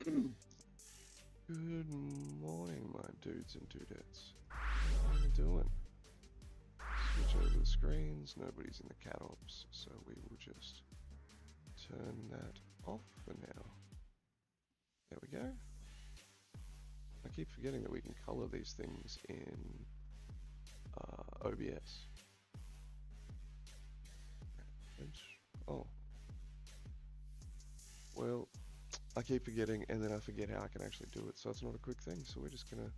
Good morning, my dudes and dudettes. How are you doing? Switch over the screens. Nobody's in the cat ops, so we will just turn that off for now. There we go. I keep forgetting that we can color these things in OBS. Oh. Well, I keep forgetting and then I forget how I can actually do it, so it's not a quick thing, so we're just gonna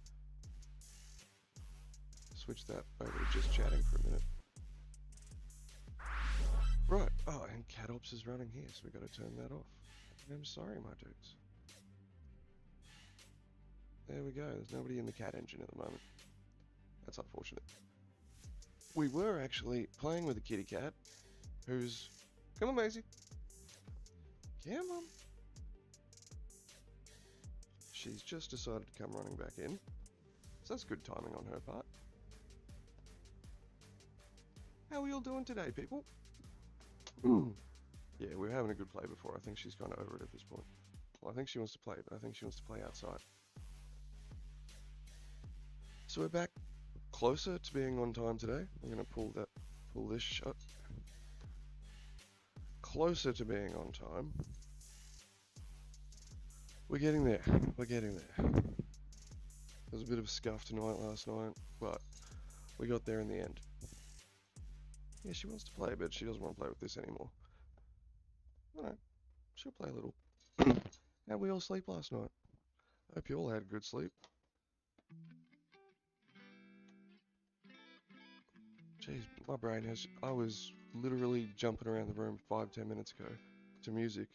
switch that over to just chatting for a minute. Right, oh, and cat ops is running here, so we gotta turn that off. I'm sorry, my dudes. There we go, there's nobody in the cat engine at the moment. That's unfortunate. We were actually playing with a kitty cat, who's... Come on, Maisie. Come on. She's just decided to come running back in, so that's good timing on her part. How are we all doing today, people? Yeah, we were having a good play before. I think she's kind of over it at this point. Well, I think she wants to play, but I think she wants to play outside. So we're back closer to being on time today. I'm going to pull this shut. Closer to being on time. We're getting there. We're getting there. There was a bit of a scuff tonight last night, but we got there in the end. Yeah, she wants to play, but she doesn't want to play with this anymore. Alright, she'll play a little. How'd we all sleep last night? Hope you all had good sleep. Jeez, my brain has... I was literally jumping around the room 5-10 minutes ago to music,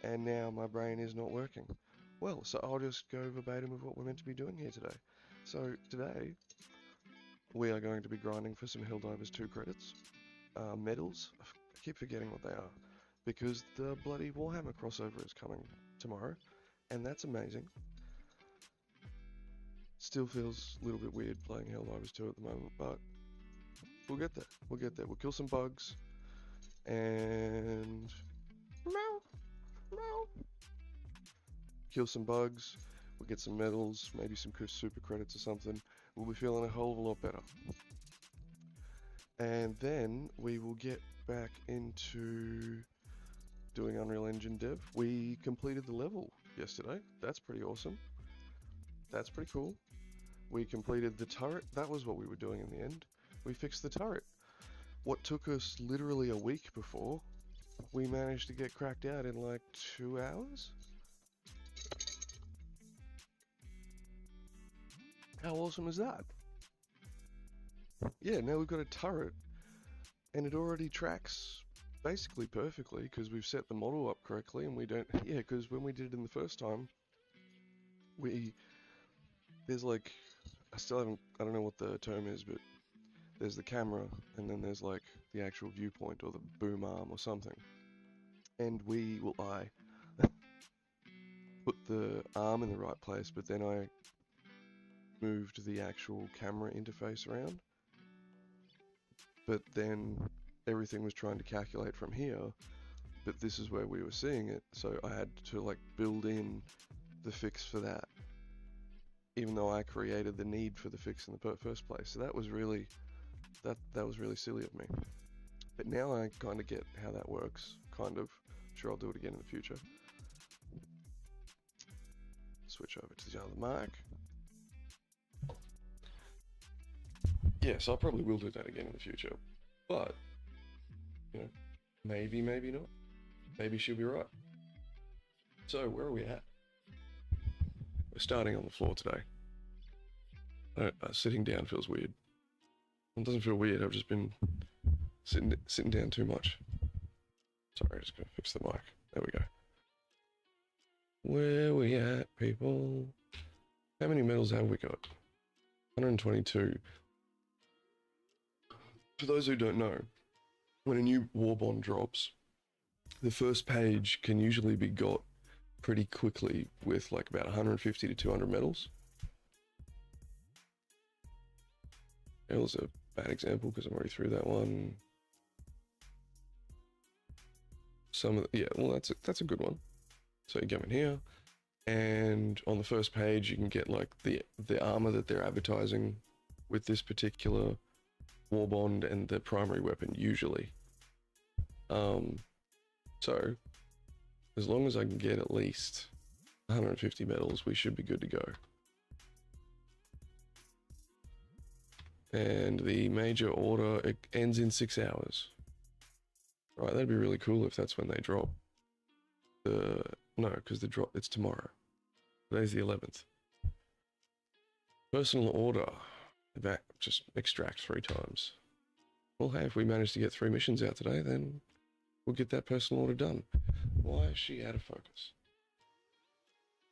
and now my brain is not working. Well, so I'll just go verbatim with what we're meant to be doing here today. So today, we are going to be grinding for some Helldivers 2 credits. Medals, I keep forgetting what they are, because the bloody Warhammer crossover is coming tomorrow, and that's amazing. Still feels a little bit weird playing Helldivers 2 at the moment, but we'll get there. We'll get there. We'll kill some bugs, and kill some bugs. We'll get some medals, maybe some super credits or something. We'll be feeling a hell of a lot better. And then we will get back into doing Unreal Engine dev. We completed the level yesterday. That's pretty awesome. That's pretty cool. We completed the turret. That was what we were doing in the end. We fixed the turret. What took us literally a week before, we managed to get cracked out in like 2 hours. How awesome is that? Yeah, now we've got a turret, and it already tracks basically perfectly because we've set the model up correctly, and we don't... Yeah, because when we did it in the first time, there's like... I don't know what the term is, but there's the camera, and then there's like the actual viewpoint or the boom arm or something. And I put the arm in the right place, but then I moved the actual camera interface around. But then everything was trying to calculate from here, but this is where we were seeing it, so I had to like build in the fix for that, even though I created the need for the fix in the first place. So that was really silly of me. But now I kind of get how that works, kind of. I'm sure I'll do it again in the future. Switch over to the other mic. Yes, I probably will do that again in the future, but, you know, maybe not. Maybe she'll be right. So, where are we at? We're starting on the floor today. Sitting down feels weird. It doesn't feel weird, I've just been sitting down too much. Sorry, I'm just gonna fix the mic. There we go. Where are we at, people? How many medals have we got? 122. For those who don't know, when a new war bond drops, the first page can usually be got pretty quickly with like about 150 to 200 medals. That was a bad example because I'm already through that one. Yeah, well, that's a good one. So you go in here, And on the first page, you can get like the armor that they're advertising with this particular war bond and the primary weapon usually. So as long as I can get at least 150 medals, we should be good to go. And the major order, it ends in 6 hours. Right, that'd be really cool if that's when they drop. No, because the drop, it's tomorrow. Today's the 11th. Personal order. Just extract 3 times. Well, hey, if we manage to get 3 missions out today, then we'll get that personal order done. Why is she out of focus?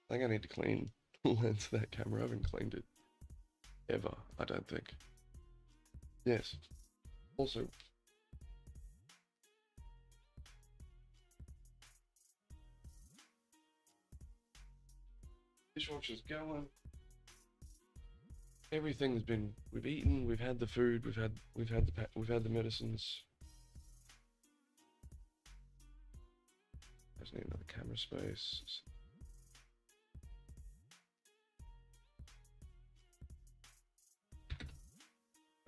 I think I need to clean the lens of that camera. I haven't cleaned it ever, I don't think. Yes. Also, dishwasher's going. Everything's been, we've eaten, we've had the food, we've had the medicines. I just need another camera space.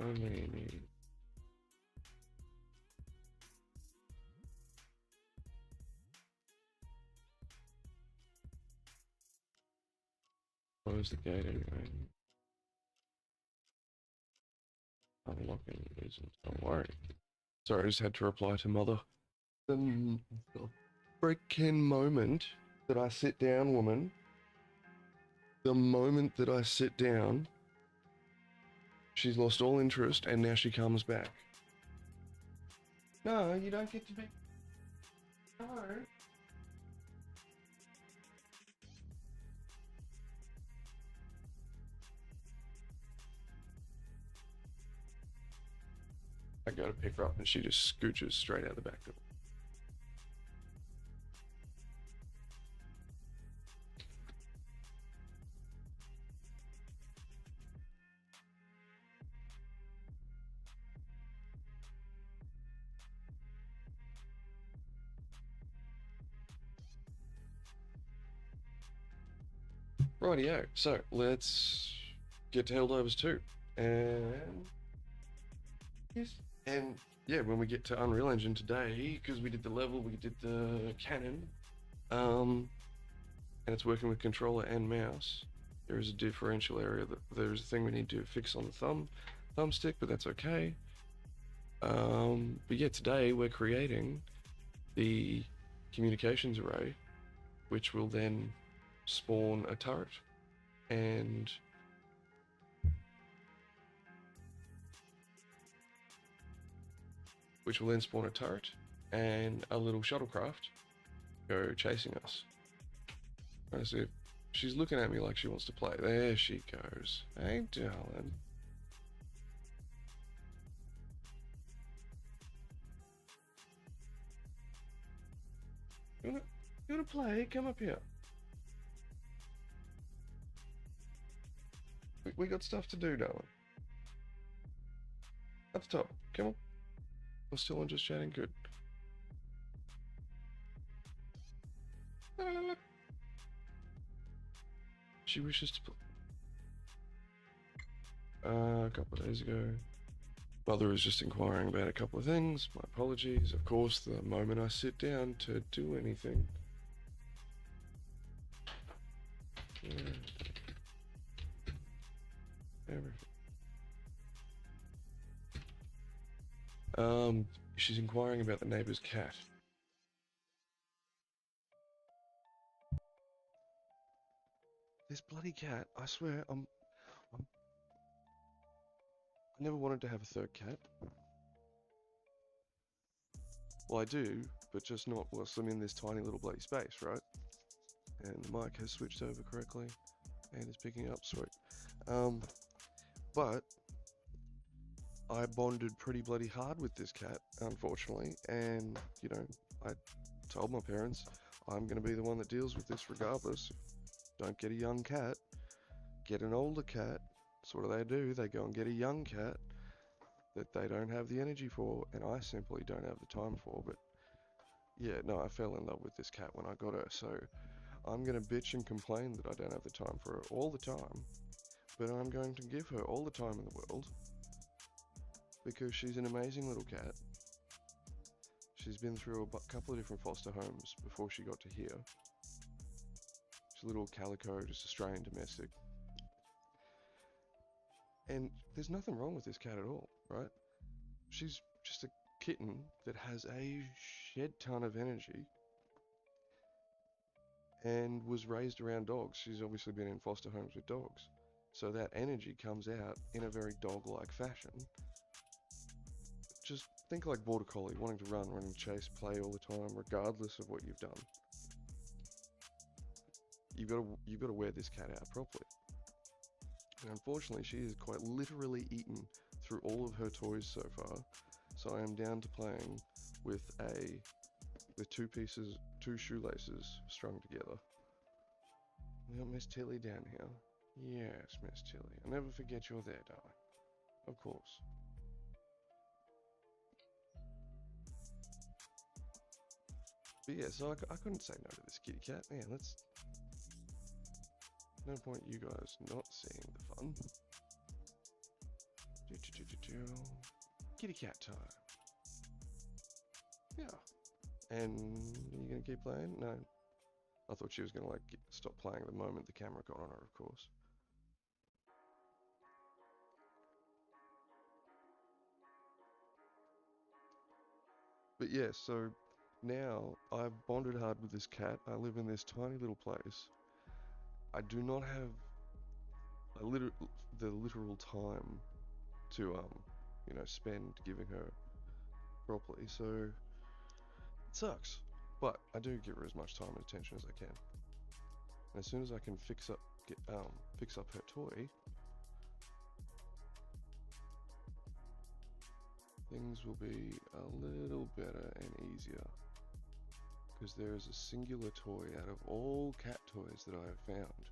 Only need. Close the gate anyway. Unlocking isn't, don't worry. Sorry, I just had to reply to Mother. The freaking moment that I sit down, woman. The moment that I sit down, she's lost all interest and now she comes back. No, you don't get to be. No. I go to pick her up and she just scooches straight out the back door. Rightio, so let's get to Helldivers 2. And yes. And yeah, when we get to Unreal Engine today, because we did the level, we did the cannon, and it's working with controller and mouse. There is a differential area that there's a thing we need to fix on the thumbstick, but that's okay. But yeah, today we're creating the communications array, which will then spawn a turret and a little shuttlecraft go chasing us. I see if she's looking at me like she wants to play. There she goes. Hey, darling. You wanna play? Come up here. We got stuff to do, darling. Up the top. Come on. We're still on just chatting. Good. She wishes to play. A couple of days ago. Mother was just inquiring about a couple of things. My apologies. Of course, the moment I sit down to do anything. Yeah. Everything. She's inquiring about the neighbor's cat. This bloody cat, I swear, I never wanted to have a third cat. Well, I do, but just not whilst I'm in this tiny little bloody space, right? And the mic has switched over correctly, and it's picking up, sweet. But I bonded pretty bloody hard with this cat, unfortunately, and, you know, I told my parents, I'm going to be the one that deals with this regardless. Don't get a young cat, get an older cat. So what do? They go and get a young cat that they don't have the energy for, and I simply don't have the time for. But yeah, no, I fell in love with this cat when I got her, so I'm going to bitch and complain that I don't have the time for her all the time, but I'm going to give her all the time in the world because she's an amazing little cat. She's been through a couple of different foster homes before she got to here. She's a little calico, just Australian domestic. And there's nothing wrong with this cat at all, right? She's just a kitten that has a shed ton of energy and was raised around dogs. She's obviously been in foster homes with dogs. So that energy comes out in a very dog-like fashion. Just think like Border Collie, wanting to run, running chase, play all the time, regardless of what you've done. You've got to wear this cat out properly. And unfortunately, she has quite literally eaten through all of her toys so far. So I am down to playing with two shoelaces strung together. We got Miss Tilly down here. Yes, Miss Tilly. I'll never forget you're there, darling. Of course. But yeah, so I couldn't say no to this kitty cat. Man, no point you guys not seeing the fun. Kitty cat time. Yeah. And are you gonna keep playing? No. I thought she was gonna stop playing the moment the camera got on her, of course. But yeah, so now I've bonded hard with this cat. I live in this tiny little place. I do not have the literal time to spend giving her properly, so it sucks. But I do give her as much time and attention as I can. And as soon as I can fix up her toy, things will be a little better and easier. Because there is a singular toy out of all cat toys that I have found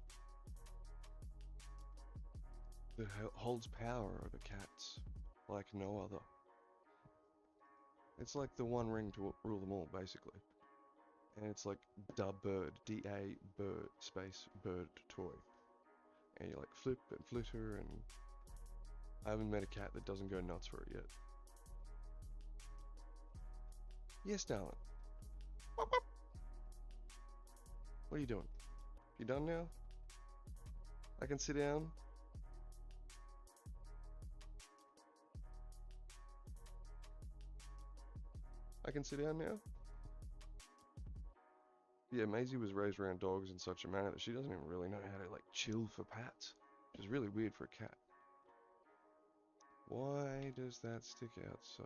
that holds power over cats like no other. It's like the One Ring to rule them all, basically. And it's like Bird, D-A bird space bird toy. And you flip and flitter, and I haven't met a cat that doesn't go nuts for it yet. Yes, darling. What are you doing? You done now? I can sit down? I can sit down now? Yeah, Maisie was raised around dogs in such a manner that she doesn't even really know how to chill for pats, which is really weird for a cat. Why does that stick out so?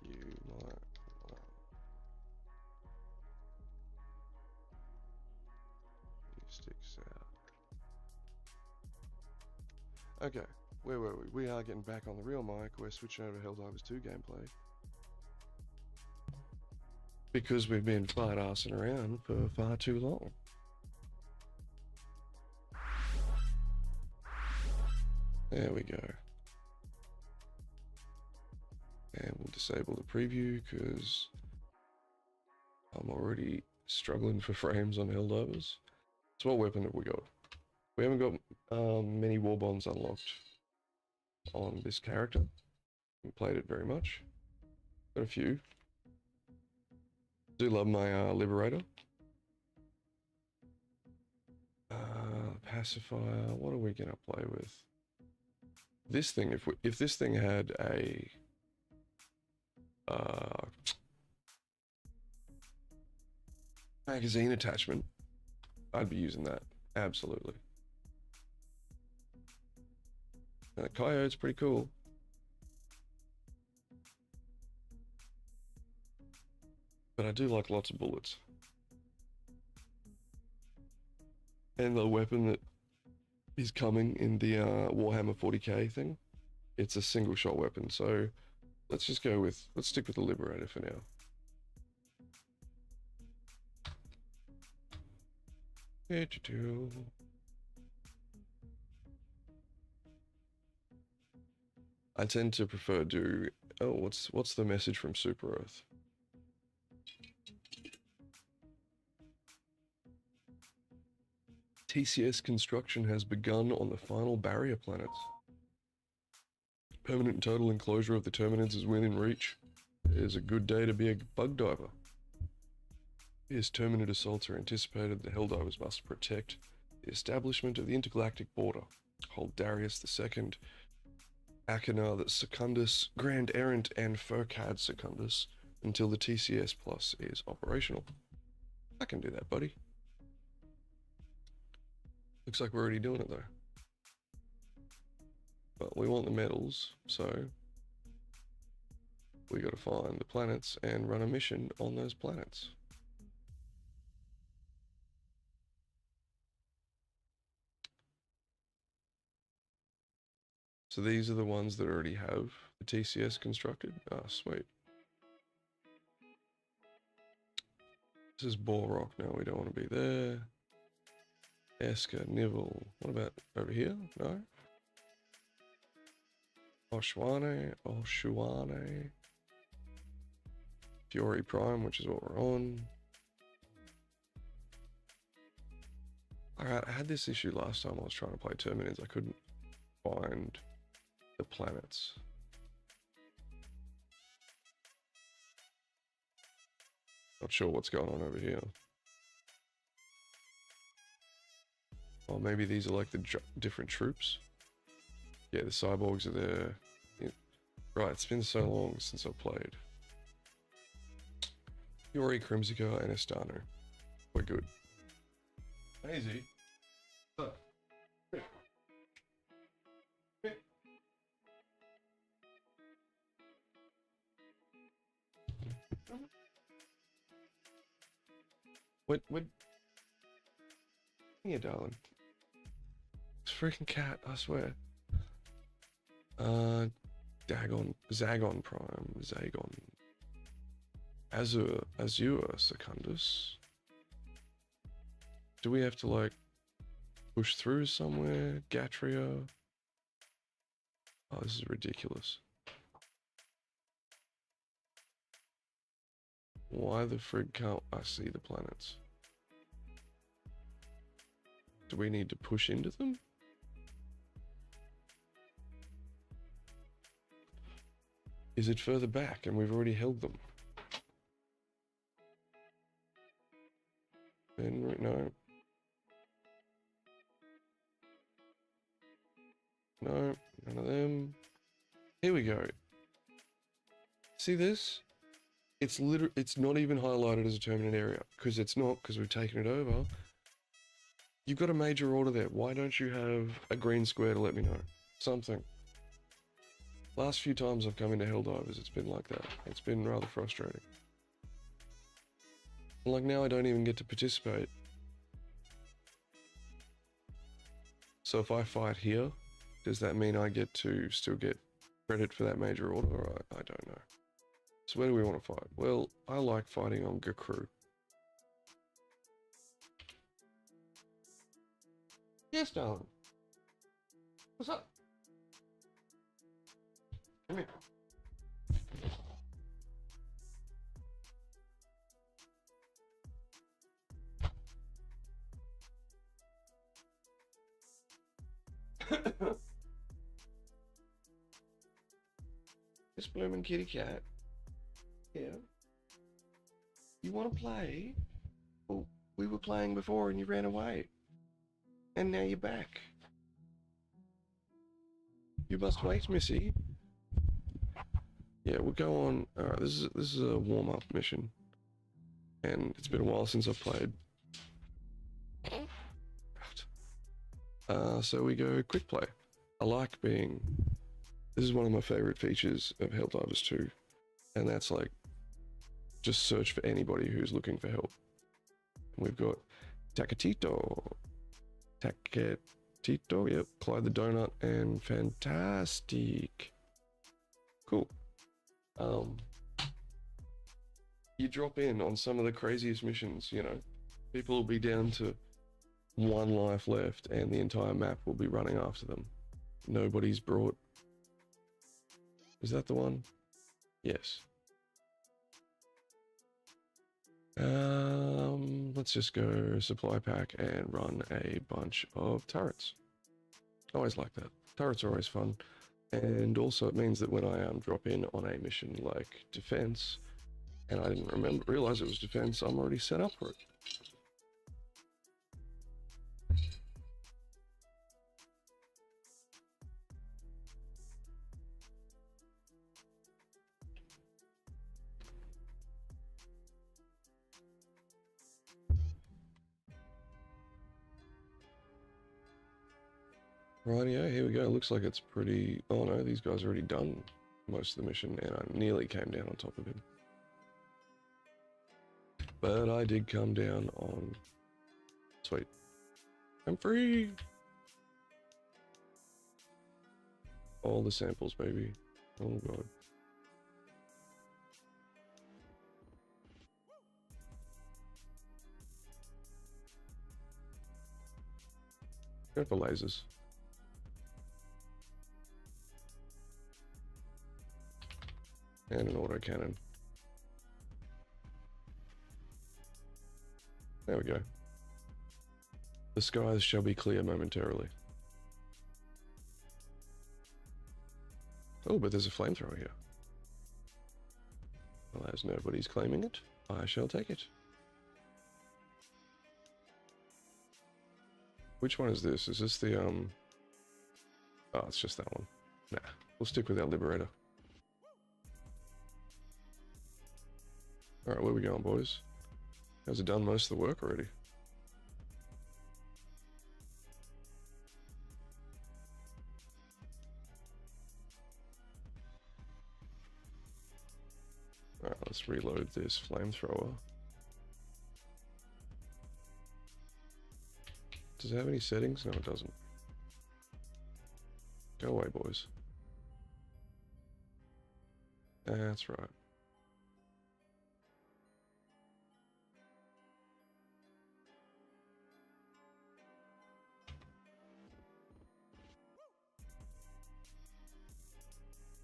You might. It sticks out. Okay, where were we? We are getting back on the real mic. We're switching over to Helldivers 2 gameplay. Because we've been fart-arsing around for far too long. There we go. And we'll disable the preview because I'm already struggling for frames on Helldivers. So what weapon have we got? We haven't got many war bonds unlocked on this character. Haven't played it very much. Got a few. Do love my Liberator. Pacifier. What are we gonna play with? This thing. If this thing had a magazine attachment, I'd be using that. Absolutely. And the coyote's pretty cool. But I do like lots of bullets. And the weapon that is coming in the Warhammer 40k thing, it's a single shot weapon, so let's stick with the Liberator for now. I tend to prefer to Oh, what's the message from Super Earth? TCS construction has begun on the final barrier planets. Permanent and total enclosure of the Terminids is within reach. It is a good day to be a bug diver. As Terminid assaults are anticipated, the Helldivers must protect the establishment of the intergalactic border. Hold Darius II, Achenar the Secundus, Grand Errant, and Furcad Secundus until the TCS Plus is operational. I can do that, buddy. Looks like we're already doing it though. But we want the medals, so we gotta find the planets and run a mission on those planets. So these are the ones that already have the TCS constructed. Ah, sweet. This is Borrock now, we don't want to be there. Esker, Nivell. What about over here? No? Oshuane. Fury Prime, which is what we're on. Alright, I had this issue last time I was trying to play Terminids. I couldn't find the planets. Not sure what's going on over here. Oh, maybe these are like the different troops. Yeah, the cyborgs are there. Yeah. Right, it's been so long since I've played. Yori, Crimsica, and Estano. We're good. Easy. What? Yeah, darling. It's a freaking cat, I swear. Zagon Prime, Zagon. Azure Secundus. Do we have to like push through somewhere? Gatria. Oh, this is ridiculous. Why the frig can't I see the planets? Do we need to push into them? Is it further back and we've already held them? Then, no. No, none of them. Here we go. See this? It's not even highlighted as a Terminid area, because it's not, because we've taken it over. You've got a major order there. Why don't you have a green square to let me know? Something. Last few times I've come into Helldivers, it's been like that. It's been rather frustrating. Like now I don't even get to participate. So if I fight here, does that mean I get to still get credit for that major order? Or I don't know. So where do we want to fight? Well, I like fighting on Gakru. Yes, darling. What's up? Come here. This blooming kitty cat. Yeah. You want to play? Well, we were playing before and you ran away. And now you're back. You must wait, Missy. Yeah, we'll go on. Alright, this is a warm-up mission. And it's been a while since I've played. So we go quick play. I like being... This is one of my favorite features of Helldivers 2. And that's like, just search for anybody who's looking for help. And we've got Takatito, yep, Clyde the Donut, and Fantastic. Cool. You drop in on some of the craziest missions, you know. People will be down to 1 life left and the entire map will be running after them. Nobody's brought... Is that the one? Yes. Let's just go supply pack and run a bunch of turrets. Always like that. Turrets are always fun. And also it means that when I drop in on a mission like defense, and I didn't realize it was defense, I'm already set up for it. Rightio, here we go. Looks like it's pretty... Oh no, these guys already done most of the mission, and I nearly came down on top of him. But I did come down on... Sweet. I'm free! All the samples, baby. Oh god. Go for lasers. And an autocannon. There we go. The skies shall be clear momentarily. Oh, but there's a flamethrower here. Well, as nobody's claiming it, I shall take it. Which one is this? Is this the, Oh, it's just that one. Nah, we'll stick with our Liberator. Alright, where we going, boys? You guys have done most of the work already. Alright, let's reload this flamethrower. Does it have any settings? No, it doesn't. Go away, boys. That's right.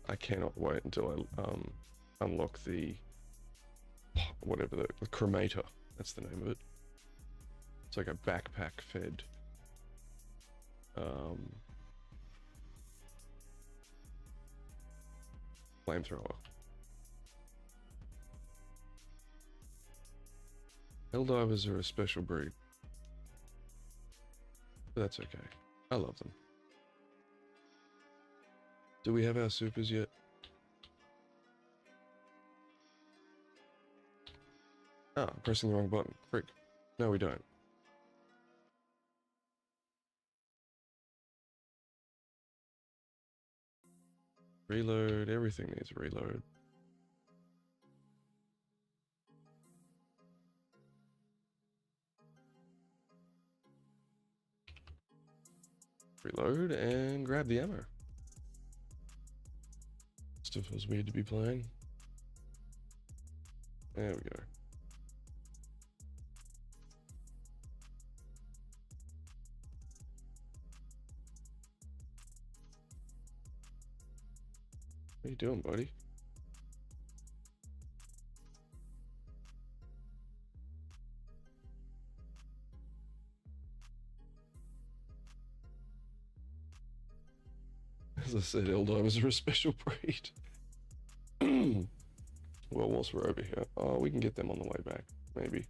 I cannot wait until I unlock the whatever the cremator. That's the name of it. It's like a backpack fed flamethrower. Helldivers are a special breed. But that's okay. I love them. Do we have our supers yet? Ah, I'm pressing the wrong button. Frick. No, we don't. Reload. Everything needs a reload. Reload and grab the ammo. Still feels weird to be playing. There we go. What are you doing, buddy? As I said, Helldivers are a special breed. Well, whilst we're over here, oh, we can get them on the way back, maybe.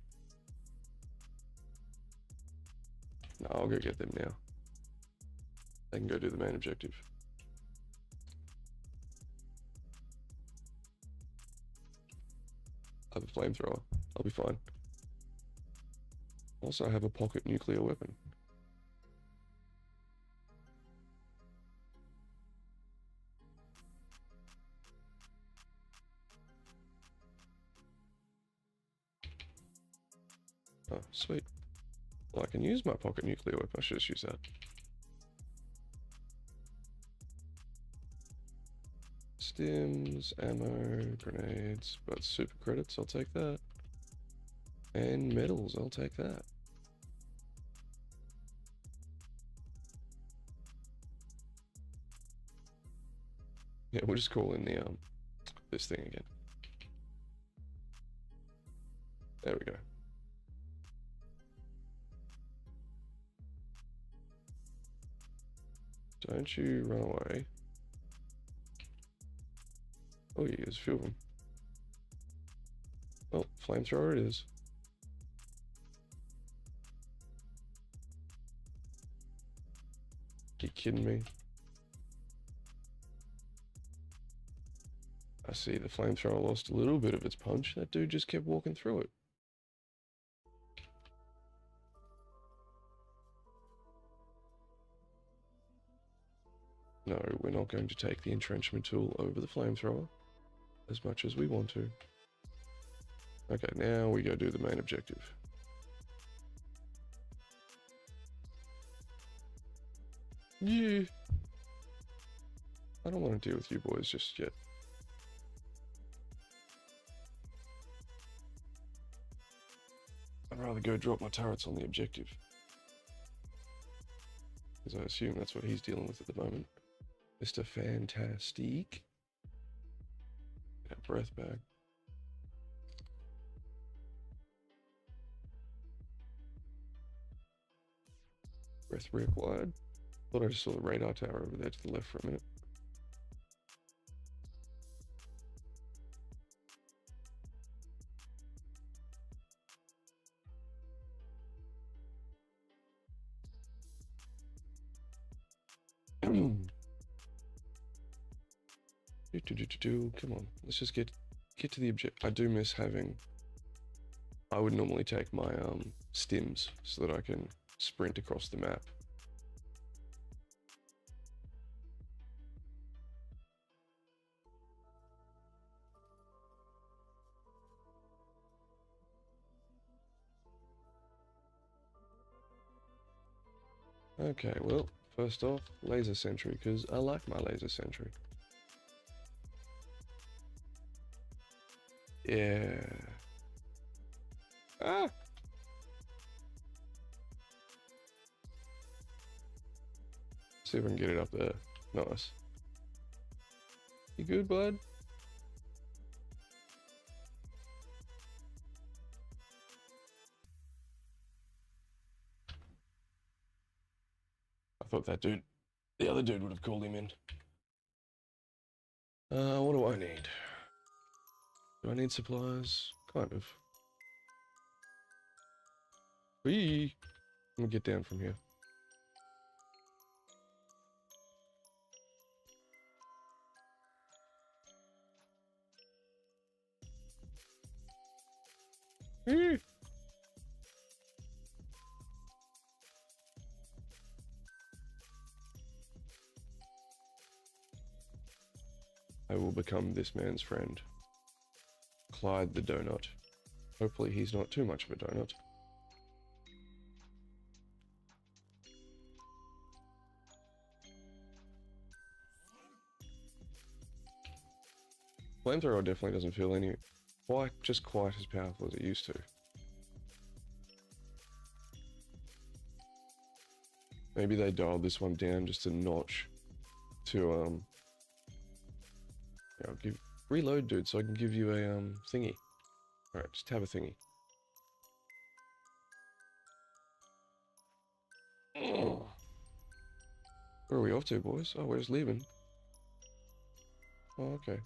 No, I'll go get them now. They can go do the main objective. I have a flamethrower. I'll be fine. Also, I have a pocket nuclear weapon. Oh, sweet. Well, I can use my pocket nuclear weapon. I should just use that. Stims, ammo, grenades, but super credits, I'll take that. And medals, I'll take that. Yeah, we'll just call in the this thing again. There we go. Don't you run away. Oh yeah, there's a few of them. Oh, flamethrower it is. You kidding me? I see the flamethrower lost a little bit of its punch. That dude just kept walking through it. No, we're not going to take the entrenchment tool over the flamethrower as much as we want to. Okay, now we go do the main objective. Yeah. I don't want to deal with you boys just yet. I'd rather go drop my turrets on the objective. Because I assume that's what he's dealing with at the moment. Mr. Fantastic. Yeah, breath back. Breath reacquired. Thought I just saw the radar tower over there to the left for a minute. Come on, let's just get to the object. I do miss having. I would normally take my stims so that I can sprint across the map. Okay, well, first off, laser sentry, because I like my laser sentry. Yeah. Ah! See if I can get it up there. Nice. You good, bud? I thought that dude, the other dude would have called him in. What do I need? Do I need supplies? Kind of. Whee! Let me get down from here. Whee! I will become this man's friend. Clyde the donut. Hopefully he's not too much of a donut. Flamethrower definitely doesn't feel just quite as powerful as it used to. Maybe they dialed this one down just a notch to yeah, I'll give reload, dude, so I can give you a thingy. All right, just have a thingy. Oh. Where are we off to, boys? Oh, we're just leaving. Oh, okay.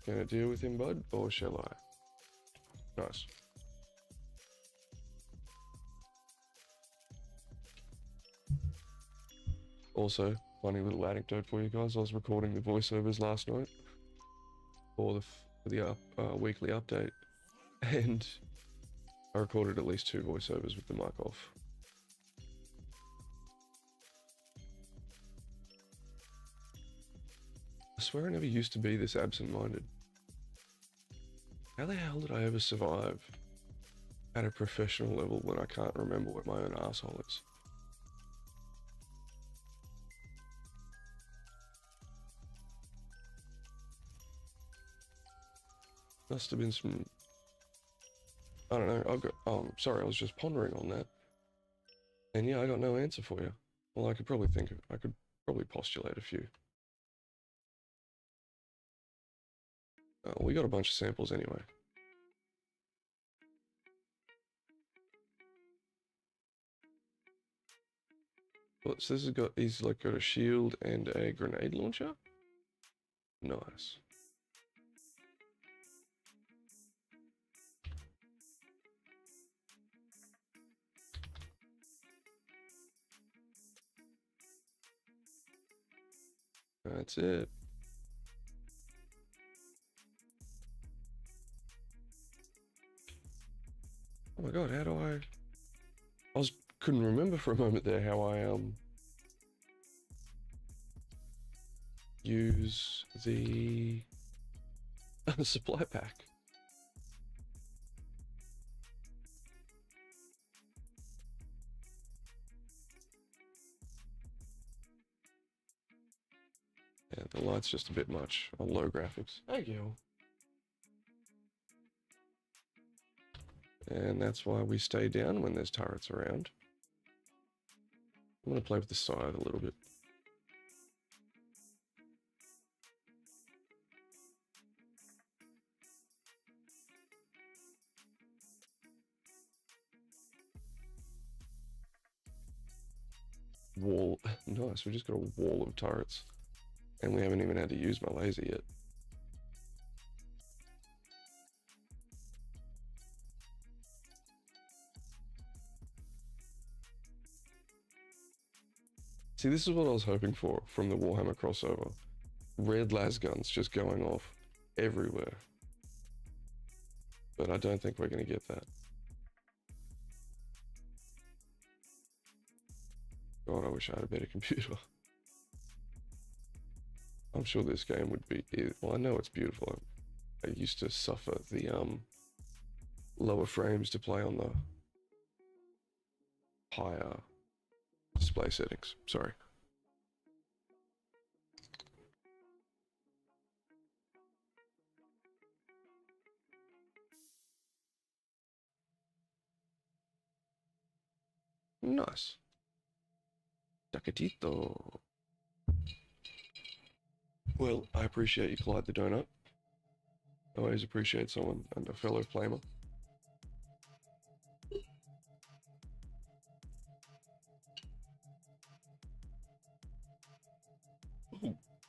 Can I deal with him, bud, or shall I? Nice. Also, funny little anecdote for you guys. I was recording the voiceovers last night for the weekly update, and I recorded at least 2 voiceovers with the mic off. I swear I never used to be this absent-minded. How the hell did I ever survive at a professional level when I can't remember what my own asshole is? Must have been some I don't know. I've got. Sorry, I was just pondering on that. And yeah, I got no answer for you. Well, I could probably I could probably postulate a few. We got a bunch of samples anyway. Well, so this has got, he's like got a shield and a grenade launcher. Nice. That's it. Oh my god, how do I couldn't remember for a moment there how I use the supply pack. Yeah, the light's just a bit much on low graphics. Thank you. And that's why we stay down when there's turrets around. I'm going to play with the scythe a little bit. Wall. Nice, we just got a wall of turrets. And we haven't even had to use my laser yet. See, this is what I was hoping for from the Warhammer crossover. Red las guns just going off everywhere. But I don't think we're going to get that. God, I wish I had a better computer. I'm sure this game would be... Well, I know it's beautiful. I used to suffer the lower frames to play on the higher display settings. Sorry. Nice. Tacatito. Well, I appreciate you, Clyde the Donut. I always appreciate someone and a fellow flamer.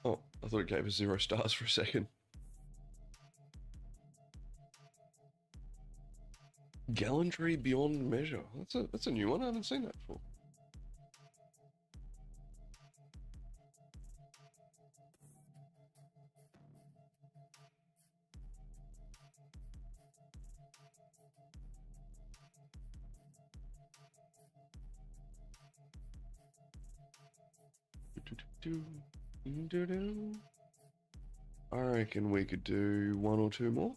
Oh, I thought it gave us 0 stars for a second. Gallantry beyond measure. That's a new one. I haven't seen that before. I reckon we could do 1 or 2 more.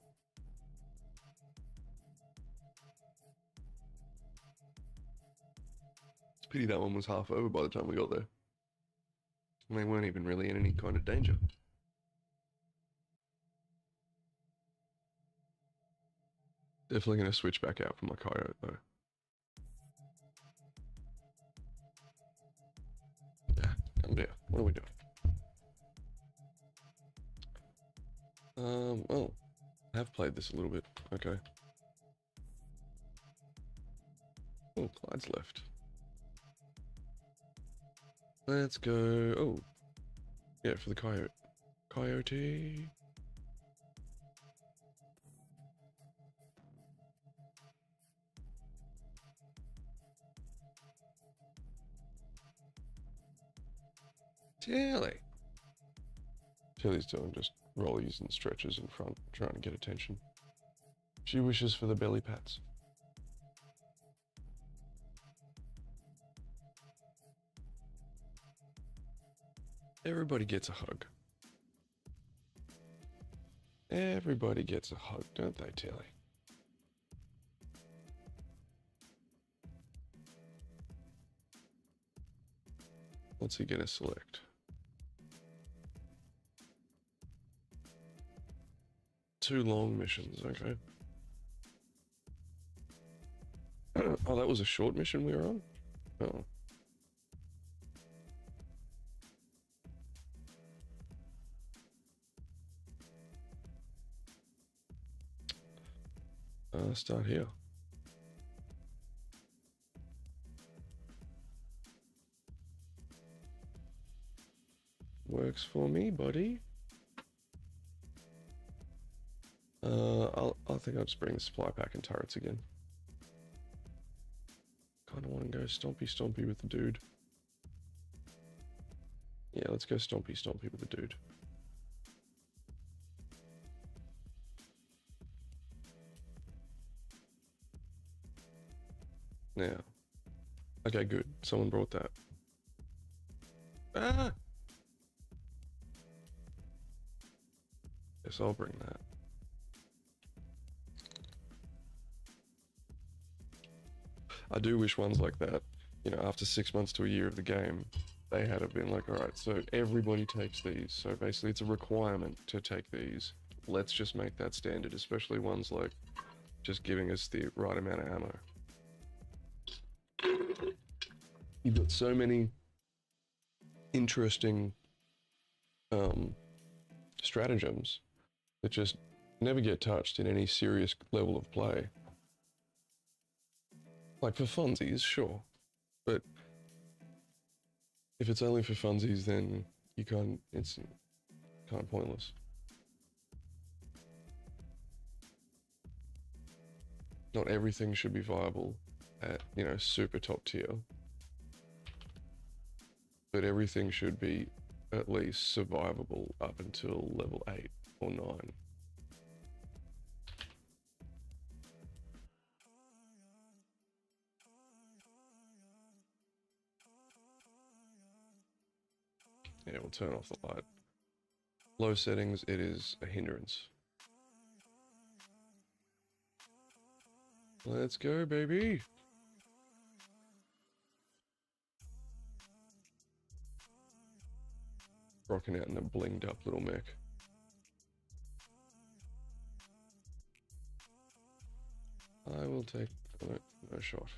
It's a pity that one was half over by the time we got there. And they weren't even really in any kind of danger. Definitely going to switch back out for my coyote though. Yeah, come down. What are we doing? Well, I have played this a little bit. Okay. Oh, Clyde's left. Let's go. Oh, yeah, for the coyote. Coyote. Tilly. Tilly's doing just rollies and stretches in front, trying to get attention. She wishes for the belly pats. Everybody gets a hug. Everybody gets a hug, don't they, Tilly? What's he gonna select? Two long missions, okay. Oh, that was a short mission we were on? Oh. Start here. Works for me, buddy. I think I'll just bring the supply pack and turrets again. Kinda wanna go stompy with the dude. Yeah, let's go stompy with the dude. Now. Okay, good. Someone brought that. Ah! Yes, I'll bring that. I do wish ones like that, you know, after 6 months to a year of the game, they had have been like, alright, so everybody takes these. So basically it's a requirement to take these. Let's just make that standard, especially ones like just giving us the right amount of ammo. You've got so many interesting stratagems that just never get touched in any serious level of play. Like for funsies, sure, but if it's only for funsies, then you can't. It's kind of pointless. Not everything should be viable at, you know, super top tier, but everything should be at least survivable up until level 8 or 9. Yeah, we'll turn off the light. Low settings, it is a hindrance. Let's go, baby! Rocking out in a blinged up little mech. I will take no shot.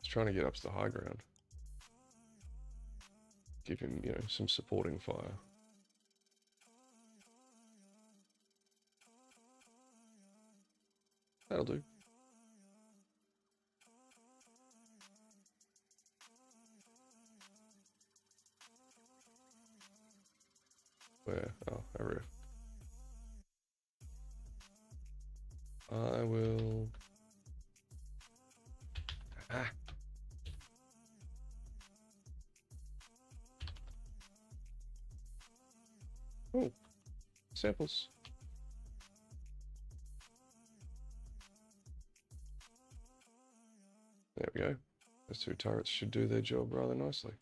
He's trying to get up to the high ground. Give him, you know, some supporting fire. That'll do. Where? Oh, over here. I will... Ah! Oh, samples. There we go. Those 2 turrets should do their job rather nicely.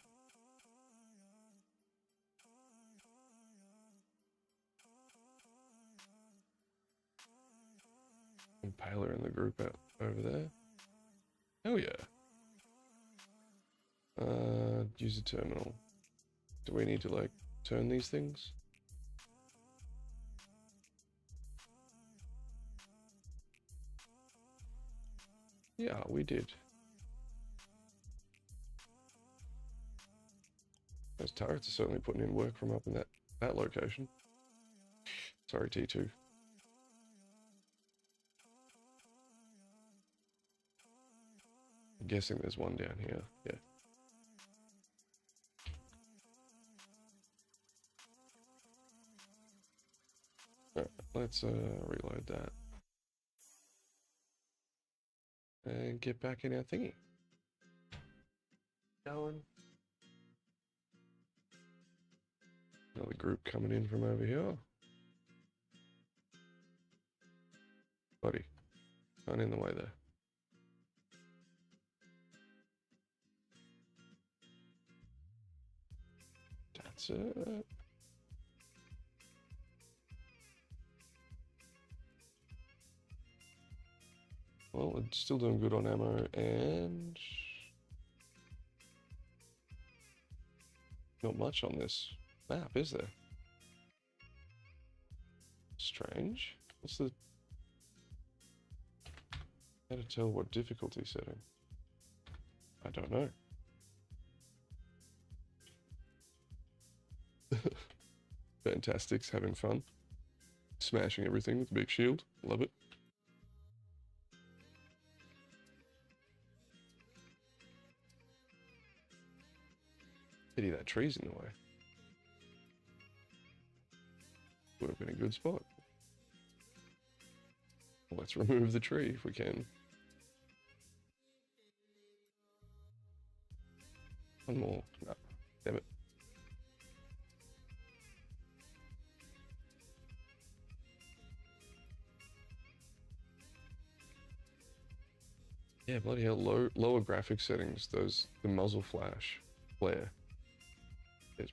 Impaler in the group out over there. Hell yeah. Use a terminal. Do we need to, like, turn these things? Yeah, we did. Those turrets are certainly putting in work from up in that location. Sorry, T2. I'm guessing there's one down here. Yeah. Alright, let's reload that. And get back in our thingy. Going. Another group coming in from over here. Buddy, not in the way there. That's it. Well, it's still doing good on ammo and not much on this map, is there? Strange. What's the... How to tell what difficulty setting? I don't know. Fantastic's having fun. Smashing everything with a big shield. Love it. Pity that tree's in the way. Would have been a good spot. Let's remove the tree if we can. One more. No. Damn it. Yeah, bloody hell, lower graphic settings, the muzzle flash flare is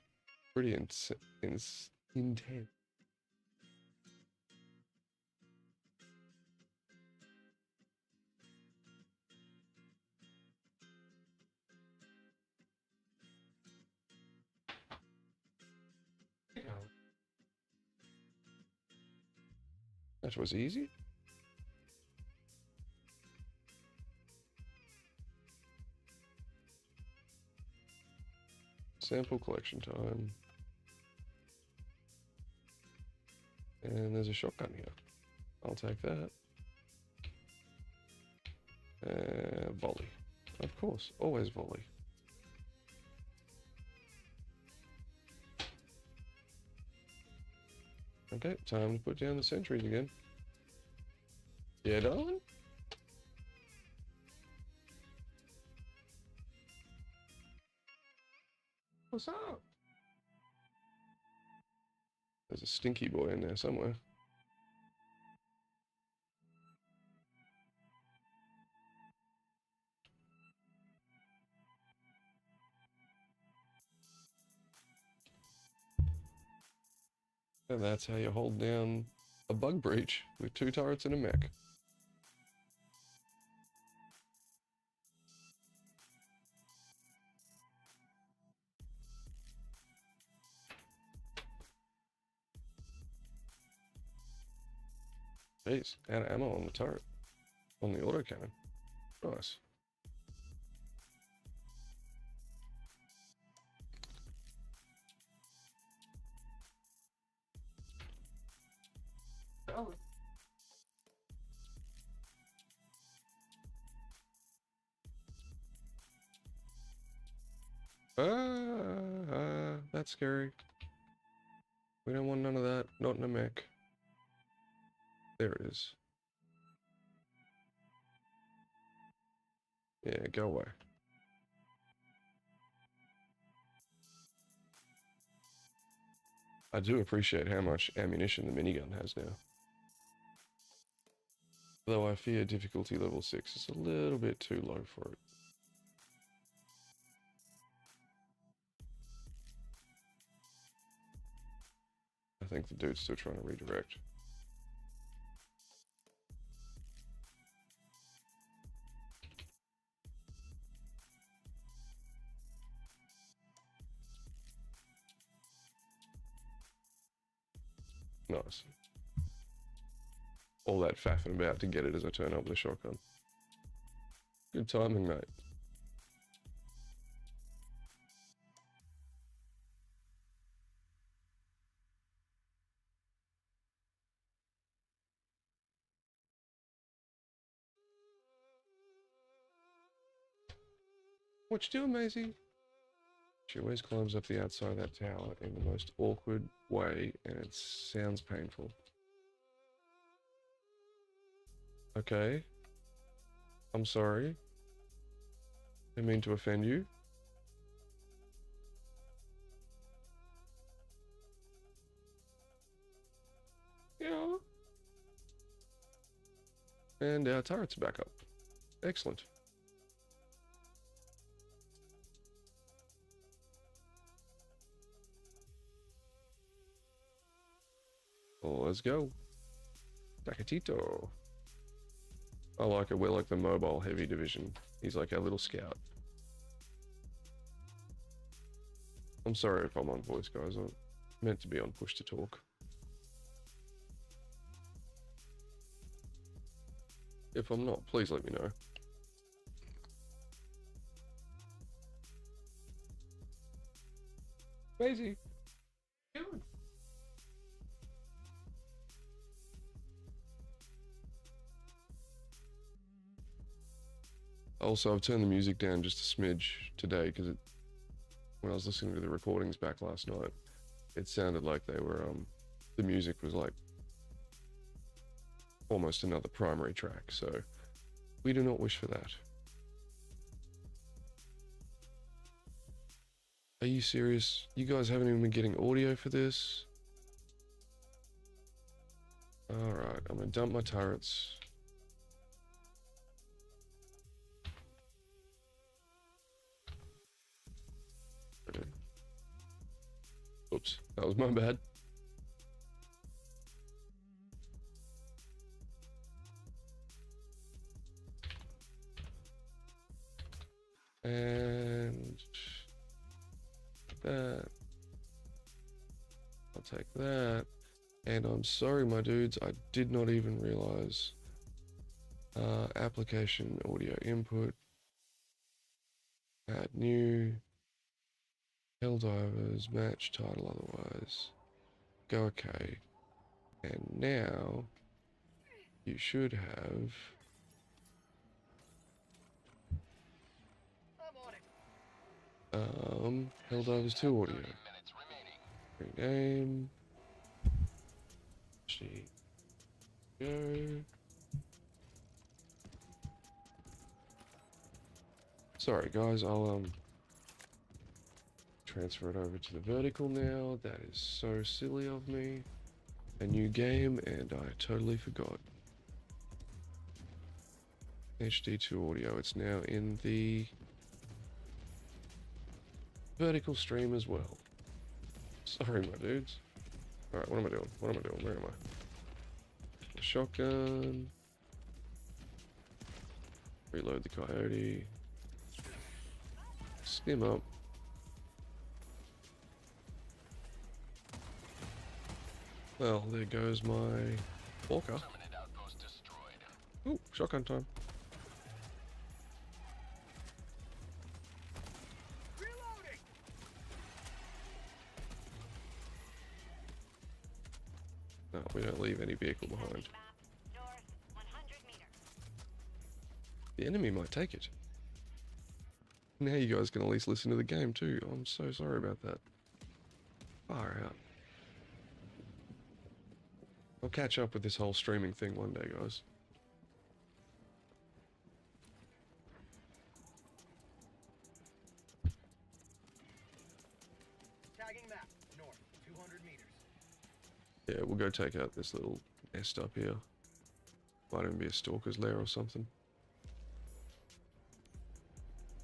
pretty intense. That was easy. Sample collection time. And there's a shotgun here. I'll take that. Volley. Of course, always volley. Okay, time to put down the sentries again. Yeah, darling? What's up? There's a stinky boy in there somewhere. And that's how you hold down a bug breach with 2 turrets and a mech. Jeez, out of ammo on the turret. On the autocannon. Nice. Oh. That's scary. We don't want none of that. Not in a mech. There it is. Yeah, go away. I do appreciate how much ammunition the minigun has now. Though I fear difficulty level 6 is a little bit too low for it. I think the dude's still trying to redirect. Nice. All that faffing about to get it as I turn up with a shotgun. Good timing, mate. What you doing, Maisie? She always climbs up the outside of that tower in the most awkward way, and it sounds painful. Okay. I'm sorry. I didn't mean to offend you. Yeah. And our turret's back up. Excellent. Well, let's go. Takatito. I like it. We're like the mobile heavy division. He's like our little scout. I'm sorry if I'm on voice, guys. I'm meant to be on push to talk. If I'm not, please let me know. Maisie. Good. Also, I've turned the music down just a smidge today because when I was listening to the recordings back last night, it sounded like they were, the music was like almost another primary track, so we do not wish for that. Are you serious? You guys haven't even been getting audio for this? Alright, I'm gonna dump my turrets. Oops, that was my bad. And that. I'll take that. And I'm sorry, my dudes, I did not even realize. Application audio input. Add new. Helldivers, match title otherwise. Go okay. And now you should have Helldivers 2 audio. Rename. Go. Sorry guys, I'll transfer it over to the vertical now. That is so silly of me. A new game and I totally forgot. HD2 audio, it's now in the vertical stream as well. Sorry my dudes. Alright, what am I doing? What am I doing? Where am I? Shotgun. Reload the coyote. Skim up. Well, there goes my walker. Ooh, shotgun time. No, we don't leave any vehicle behind. The enemy might take it. Now you guys can at least listen to the game too. I'm so sorry about that. Far out. I'll catch up with this whole streaming thing one day, guys. Tagging map, north, 200 meters. Yeah, we'll go take out this little nest up here. Might even be a stalker's lair or something.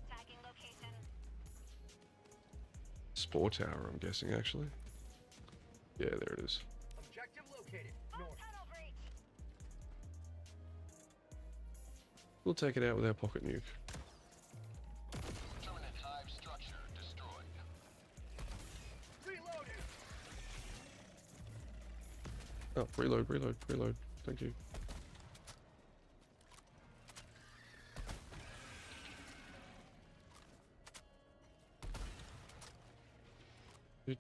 Tagging location. Spore tower, I'm guessing, actually. Yeah, there it is. Objective located, north. Tunnel breach. We'll take it out with our pocket nuke. Permanent hive structure destroyed. Reloaded. Oh, reload, reload, reload. Thank you. I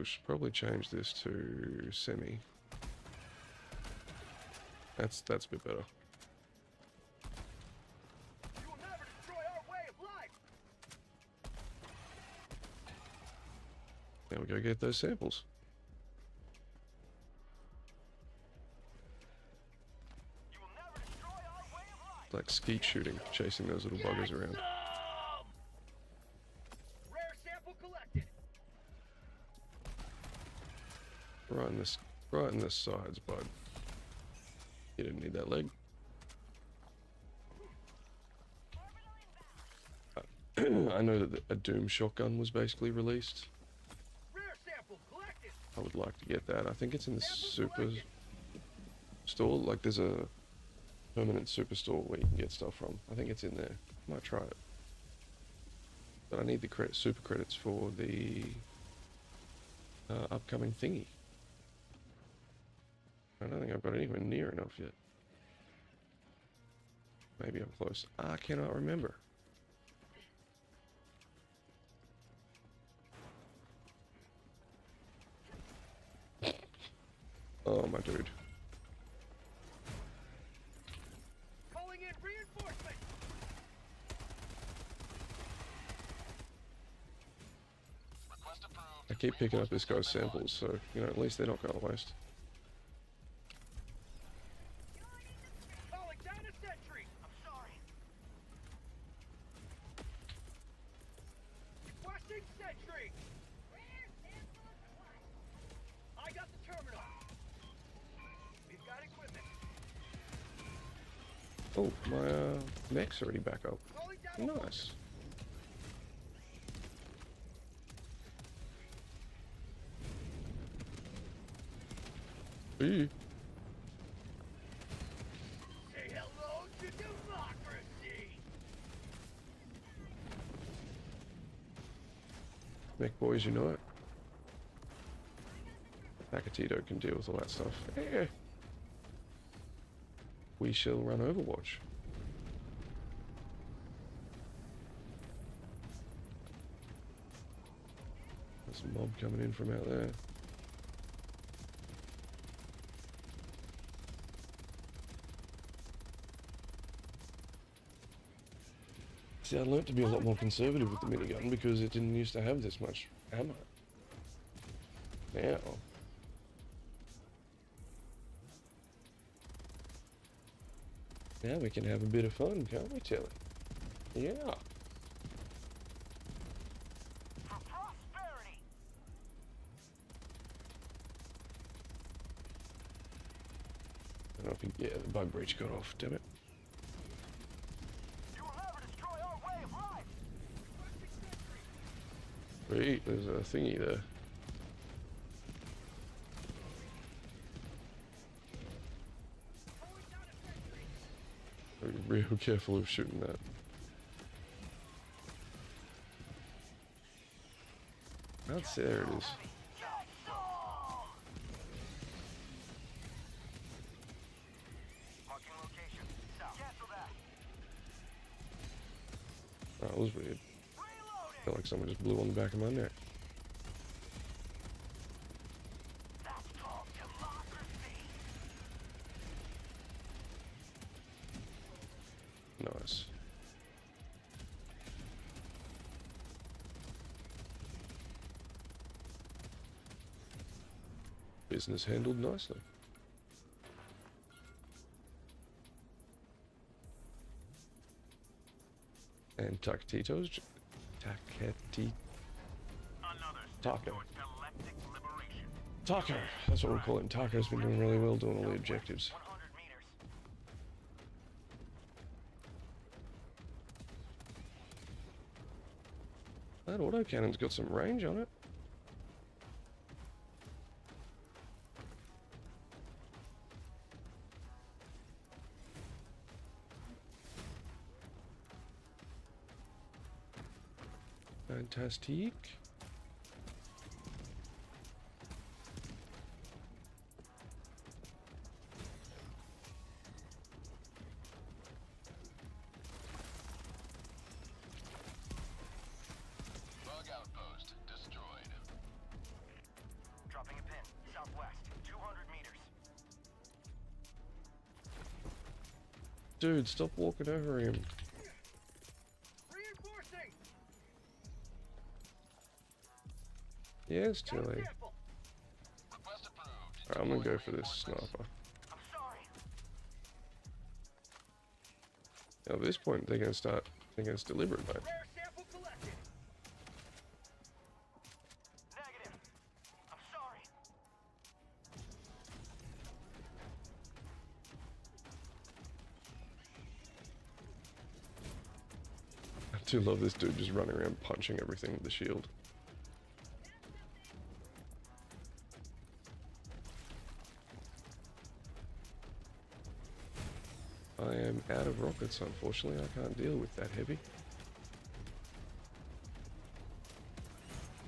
should probably change this to semi. That's a bit better. You will never destroy our way of life. Now we go get those samples. You will never destroy our way of life. It's like skeet shooting, chasing those little buggers around. Rare sample collected. Right in the sides, bud. You didn't need that leg. I know that a Doom shotgun was basically released. Rare sample collected. I would like to get that. I think it's in the super store. Like there's a permanent super store where you can get stuff from. I think it's in there. Might try it. But I need the super credits for the upcoming thingy. I don't think I've got anywhere near enough yet. Maybe I'm close. I cannot remember. Oh, my dude. Calling in reinforcements. Request approved. I keep picking up this guy's samples, so, you know, at least they're not going to waste. Calling down a sentry. I'm sorry. Requesting sentry. I got the terminal. We've got equipment. Oh, my mech's already back up. Calling down a Nice. Ooh. Say hello to democracy. Mech boys unite. Nakatito can deal with all that stuff. Yeah. We shall run Overwatch. There's a mob coming in from out there. See, I learnt to be a lot more conservative with the minigun because it didn't used to have this much ammo. Now we can have a bit of fun, can't we, Tilly? Yeah. For prosperity. I don't know if yeah, the bug breach got off, damn it. You will never destroy our way of life. Sweet, there's a thingy there. Calling down a sentry. Be real careful of shooting that. That's there it is. Marking location. South. Cancel that. Oh, that was weird. Reloading. Felt like someone just blew on the back of my neck. That's called democracy. Nice. Business handled nicely. And Takatito's Takati Another Taco. towards galactic liberation. Taco. That's what we'll call him. Taco's been doing really well doing all the objectives. 100 meters. That autocannon's got some range on it. Fantastique. Bug outpost destroyed. Dropping a pin. Southwest. 200 meters. Dude, stop walking over him. Reinforcing. Yes, Got a Tilly. sample. Request approved. Alright, I'm gonna go Deploy for this reinforcements. sniper. I'm sorry. Now, at this point, they're gonna start thinking it's deliberate, mate. Rare sample collected. Negative. I'm sorry. I do love this dude just running around punching everything with the shield. I am out of rockets, unfortunately. I can't deal with that heavy.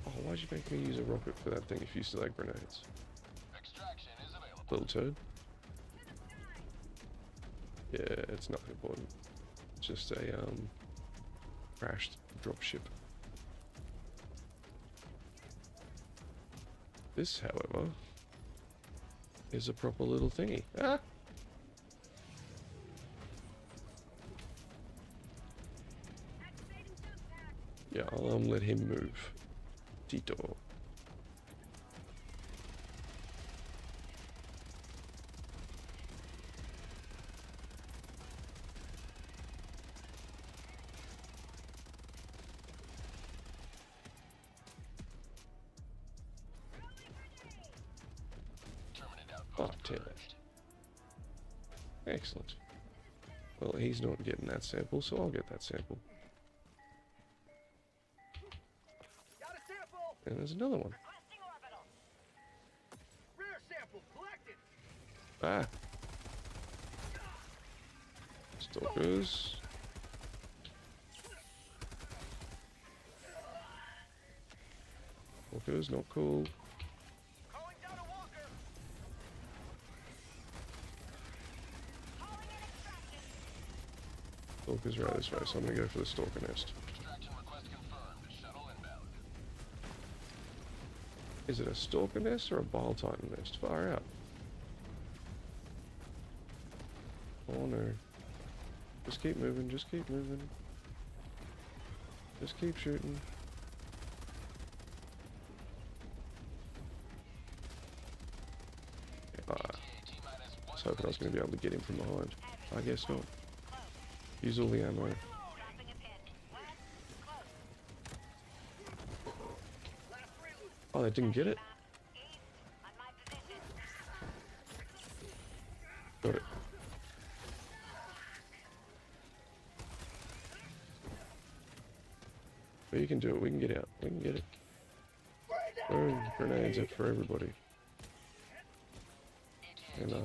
Oh, why'd you make me use a rocket for that thing if you still had grenades? Extraction is available. Little turd. Yeah, it's not important. just a crashed dropship. This, however, is a proper little thingy. Ah! Yeah, I'll let him move. Tito. Oh, damn it. Excellent. Well, he's not getting that sample, so I'll get that sample. Got a sample. And there's another one. Requesting orbital. Rare sample collected. Ah! Stalkers. Stalkers, not cool. Calling down a walker. Calling in extraction. Stalkers right this way, so I'm gonna go for the stalker nest. Extraction request confirmed. Shuttle inbound. Is it a stalker nest or a bile titan nest? Far out. Oh no. Just keep moving, just keep moving. Just keep shooting. I was hoping I was going to be able to get him from behind. I guess not. Use all the ammo. Dropping a pin. West. Close. Last reload. Oh, they didn't get it? East. On my position. Got it. But you can do it, we can get out. We can get it. Boom, grenades up for everybody. And I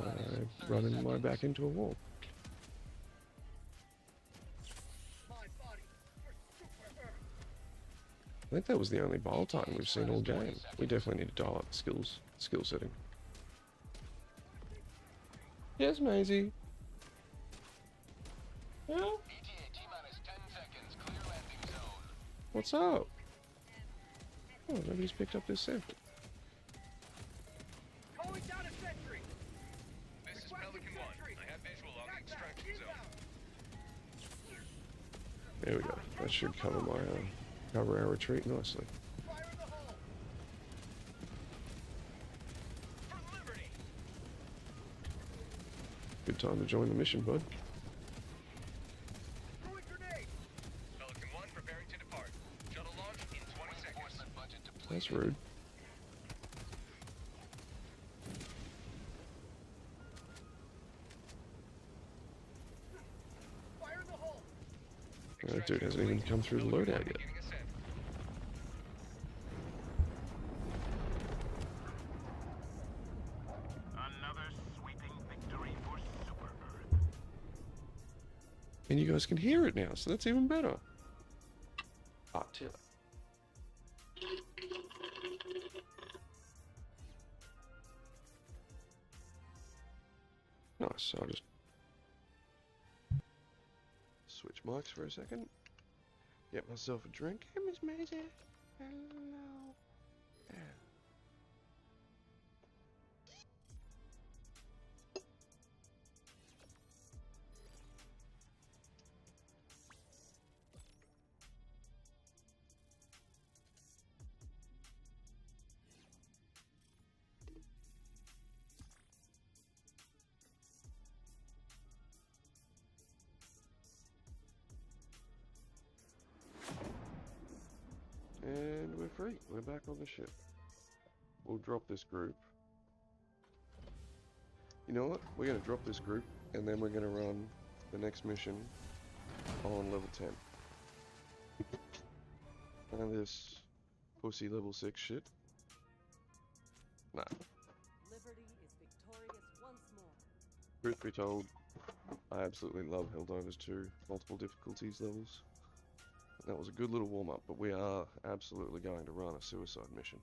run in my back into a wall. My body for Super Earth. I think that was the only bile titan we've seen all game. We definitely need to dial up the skill setting. Yes, Maisie. Yeah? ETA T-minus 10 seconds. Clear landing zone. What's up? Oh, nobody's picked up this sample. Calling down a sentry. This is Pelican 1. I have visual on the extraction zone. There we go. That should cover my cover our retreat nicely. Fire in the hole. For liberty! Good time to join the mission, bud. Throwing grenade. Pelican 1 preparing to depart. Shuttle launch in 20 seconds. Reinforcement budget depleted. That's rude. Fire in the hole. That dude hasn't even come through the loadout yet. Beginning ascent. Another sweeping victory for Super Earth. And you guys can hear it now, so that's even better. Artillery. Nice, so I'll just switch mics for a second. Get myself a drink. Hey, Miss Maisie. Hello. Yeah. And we're free. We're back on the ship. We'll drop this group. You know what? We're going to drop this group, and then we're going to run the next mission on level 10. And this pussy level 6 shit. Nah. Liberty is victorious once more. Truth be told, I absolutely love Helldivers 2, multiple difficulties levels. That was a good little warm-up, but we are absolutely going to run a suicide mission.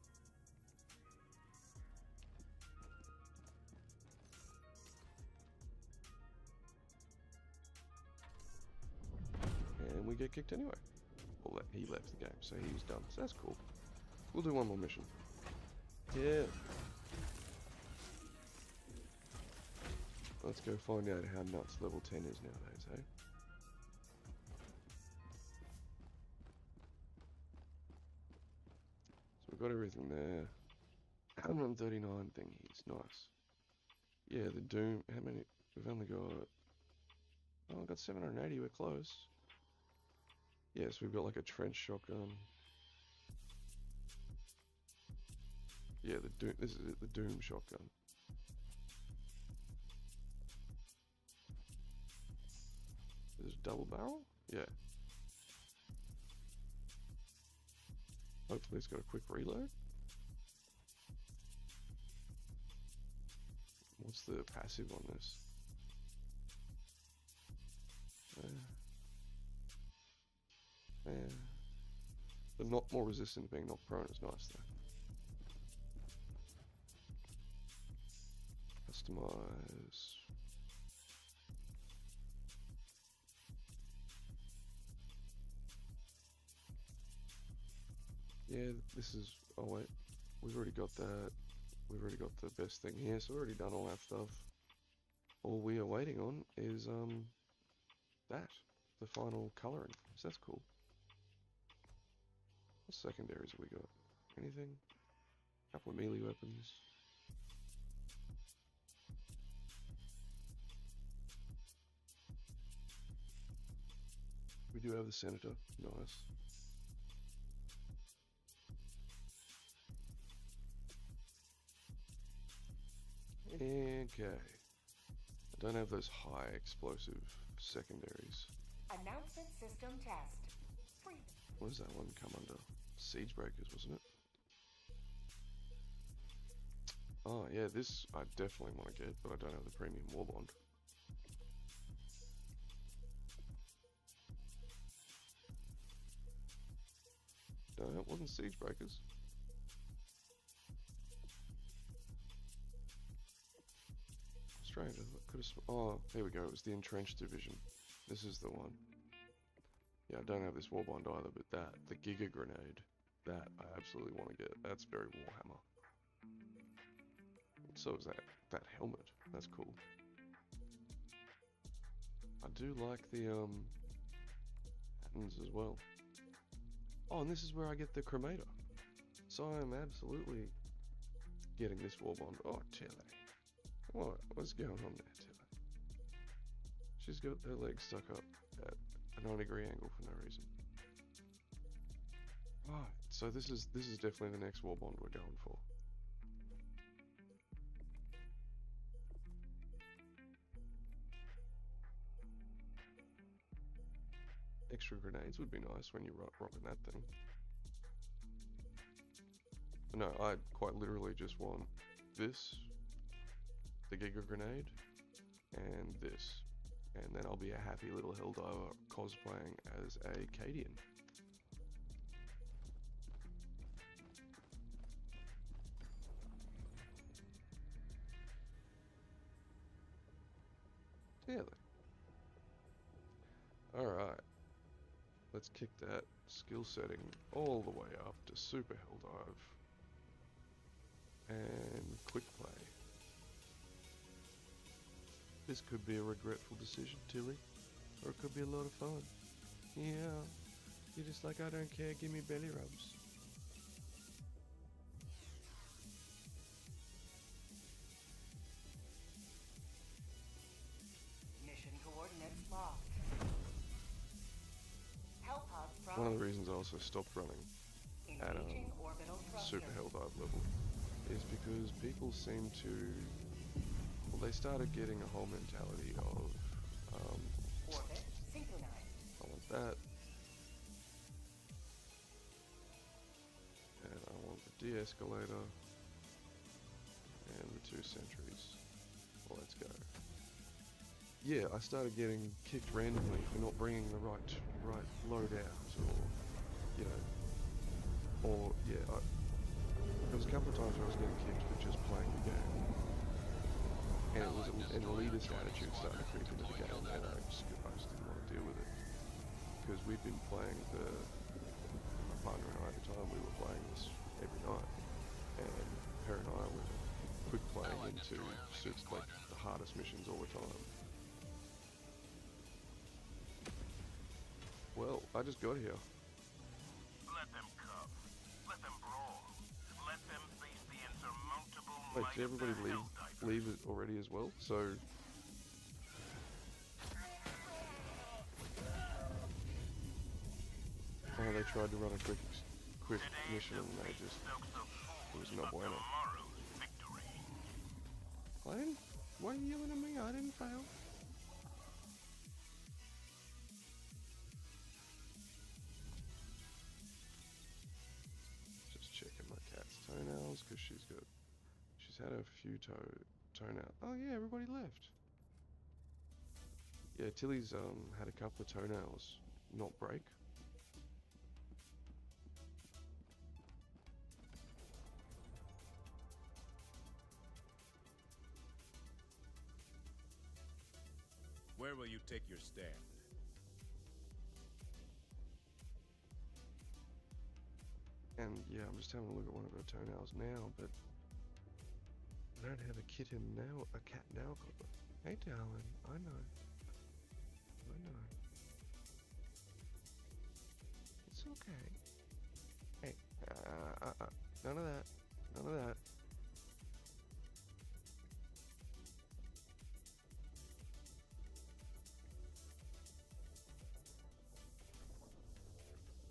get kicked anyway. Well, he left the game, so he's done. So that's cool. We'll do one more mission. Yeah. Let's go find out how nuts level 10 is nowadays, eh? So we've got everything there. 139 thingies, nice. Yeah, the Doom, how many? We've only got, oh, I've got 780, we're close. Yes, we've got like a trench shotgun. Yeah, the Doom, this is it, the Doom shotgun. Is it double barrel? Yeah. Hopefully it's got a quick reload. What's the passive on this? But not more resistant to being knocked prone is nice though. Customize. Yeah, this is, oh wait, we've already got that. We've already got the best thing here, so we've already done all that stuff. All we are waiting on is that, the final colouring. So that's cool. What secondaries have we got? Anything? Couple of melee weapons. We do have the Senator, nice. Okay. I don't have those high explosive secondaries. Announcement system test. Free. What does that one come under? Siege Breakers, wasn't it? Oh yeah, this I definitely want to get, but I don't have the premium warbond. No, it wasn't Siege Breakers. Strange, I could have. Oh, here we go. It was the Entrenched Division. This is the one. Yeah, I don't have this warbond either, but that, the Giga Grenade, that I absolutely want to get. That's very Warhammer. So is that helmet. That's cool. I do like the patterns as well. Oh, and this is where I get the Cremator. So I'm absolutely getting this warbond. Oh, Tilly. What's going on there, Tilly? She's got her legs stuck up at a 90-degree angle for no reason. Right, so this is definitely the next warbond we're going for. Extra grenades would be nice when you're rocking that thing. But no, I quite literally just want this, the Giga Grenade, and this. And then I'll be a happy little Helldiver cosplaying as a Cadian. Yeah. Alright. Let's kick that skill setting all the way up to Super Helldive. And quick play. This could be a regretful decision, Tilly. Or it could be a lot of fun. Yeah. You're just like, I don't care, give me belly rubs. Mission coordinates locked. Hellpod One of the reasons I also stopped running at engaging orbital Super thrusters. Helldive level is because people seem to, well, they started getting a whole mentality of, Orbit synchronized. I want that, and I want the de-escalator, and the 2 sentries. Well, let's go. Yeah, I started getting kicked randomly for not bringing the right loadout, or, you know, or, yeah, there was a couple of times where I was getting kicked for just playing the game. And it was an elitist attitude starting to creep into the game, and I just didn't want to deal with it. because we'd been playing my partner and I at the time, we were playing this every night, and her and I were quick playing into like the hardest missions all the time. Well, I just got here. Let them come. Let them brawl. Let them face the insurmountable Wait, might did everybody of the Helldivers. leave it already as well? So oh, they tried to run a quick mission and they just, it was not bueno. Tomorrow's victory. Why are you yelling at me? I didn't fail. Just checking my cat's toenails because she's had a few toenails. Oh yeah, everybody left. Yeah, Tilly's had a couple of toenails not break. Where will you take your stand? And yeah, I'm just having a look at one of her toenails now, but I don't have a cat nail clipper. Hey darling, I know. It's okay. Hey, none of that.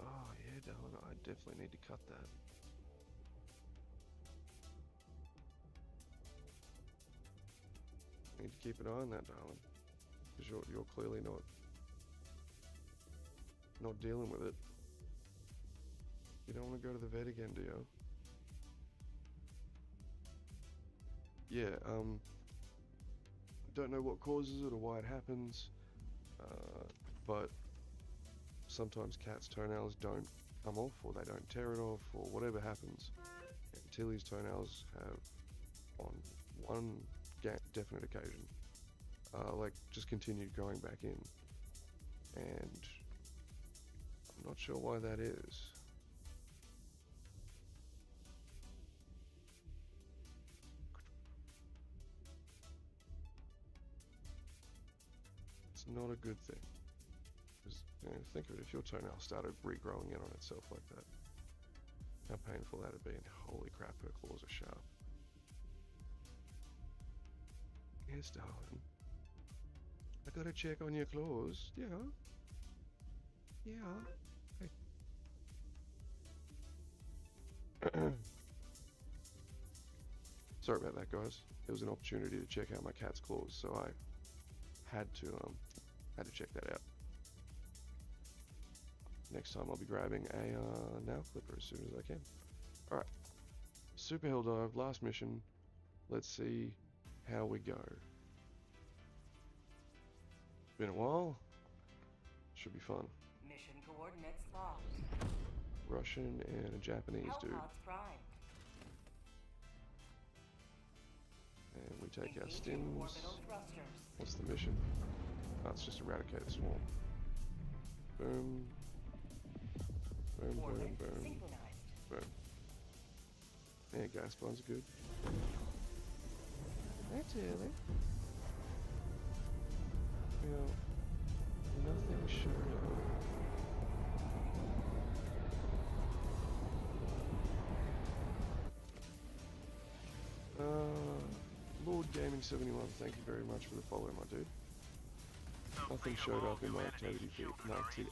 Oh yeah, darling, I definitely need to cut that. Need to keep an eye on that, darling, because you're clearly not dealing with it. You don't want to go to the vet again, do you? Yeah, don't know what causes it or why it happens, but sometimes cats' toenails don't come off, or they don't tear it off, or whatever happens. And Tilly's toenails have, on one definite occasion, like just continued growing back in, and I'm not sure why that is. It's not a good thing. Because, you know, think of it, if your toenail started regrowing in on itself like that, how painful that'd be, and holy crap, her claws are sharp. Yes, darling. I gotta check on your claws. Yeah. Hey. Sorry about that, guys. It was an opportunity to check out my cat's claws, so I had to check that out. Next time I'll be grabbing a nail clipper as soon as I can. All right. Super Helldive, last mission. Let's see how we go. Been a while. Should be fun. Mission coordinates locked. Russian and a Japanese dude. Hellpods primed. And we take our Engaging stims. orbital thrusters. What's the mission? Oh, it's just eradicate the swarm. Boom. Boom, Orbit boom, boom, synchronized. boom. Yeah, gas bombs are good. That's early. You know, nothing showed up. Lord Gaming 71, thank you very much for the follow, my dude. Nothing showed up in my activity feed. My activity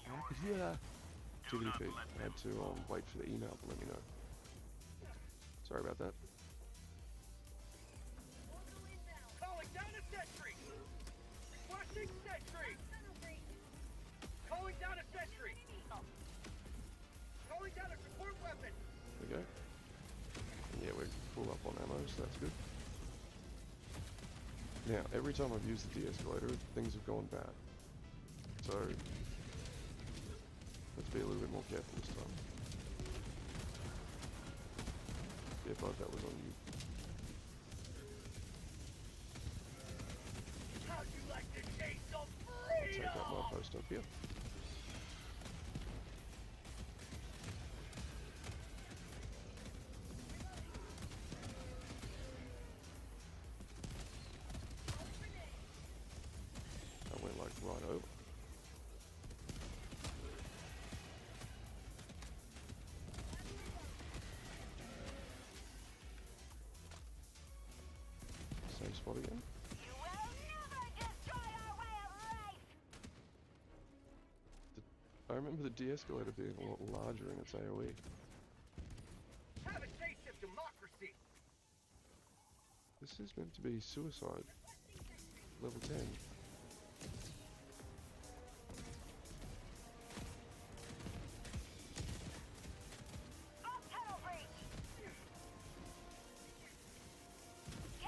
feed. I had to wait for the email to let me know. Sorry about that. Calling down a sentry! Requesting sentry! Calling down a sentry! Calling down a support weapon! There we go. Yeah, we're full up on ammo, so that's good. Now, every time I've used the de-escalator, things have gone bad. So, let's be a little bit more careful this time. Yeah, bud, that was on you. How'd you like to taste some Take freedom? out my post up here. spot again? You will never destroy our way of life! I remember the de-escalator being a lot larger in its AoE. Have a taste of democracy! This is meant to be suicide. Level 10. Tunnel breach!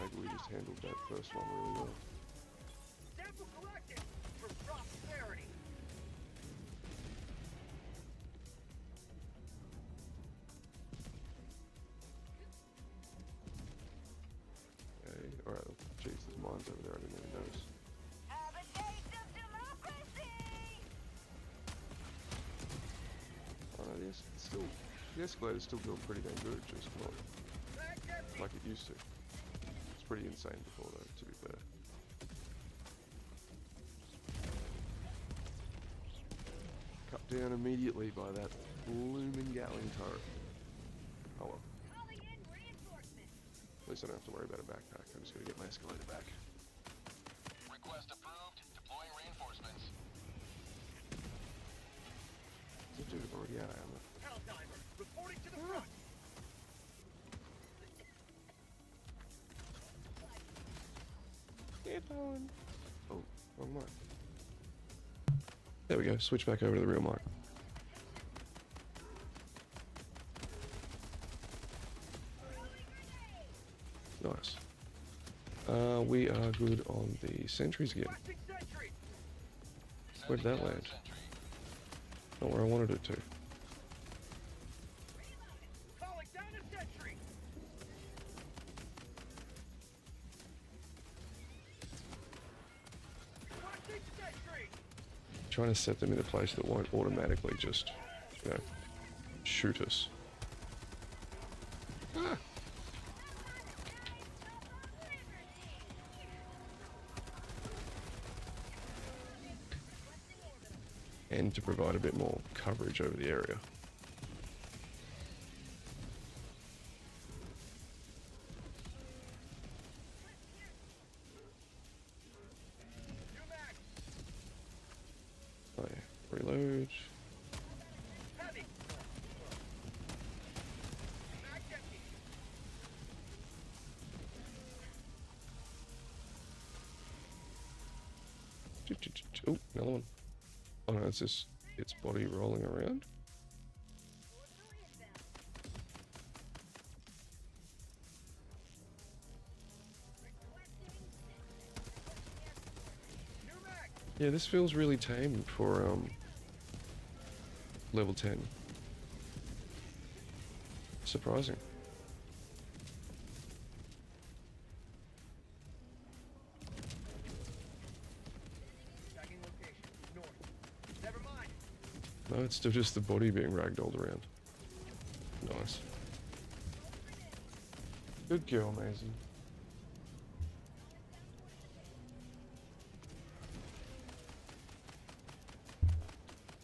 Maybe we just handled that first one really well. Sample collected for prosperity! Okay, alright. Jeez, there's mines over there, I didn't even notice. Have a taste of democracy! Oh no, the escalator's still doing pretty dang good, just not Back empty! like it used to. It's pretty insane before though, to be fair. Cut down immediately by that blooming Gatling turret. Oh well. Calling in reinforcements! At least I don't have to worry about a backpack. I'm just gonna get my escalator back. Request approved. Deploying reinforcements. This dude already out of ammo. Helldivers, reporting to the front! Get on. Oh, wrong mic. There we go. Switch back over to the real mic. Nice. We are good on the sentries again. Requesting sentry! Where did that land? Not where I wanted it to. Calling down a sentry! Requesting sentry! Trying to set them in a place that won't automatically just, you know, shoot us. Ah! And to provide a bit more coverage over the area. New mag! Oh yeah, reload. Heavy! Mag empty! Oh, another one. Oh no, it's just its body rolling around. New mag! Yeah, this feels really tame for level 10. Surprising. Tagging location. North. Never mind. No, it's still just the body being ragdolled around. Nice. Good girl, Maisie.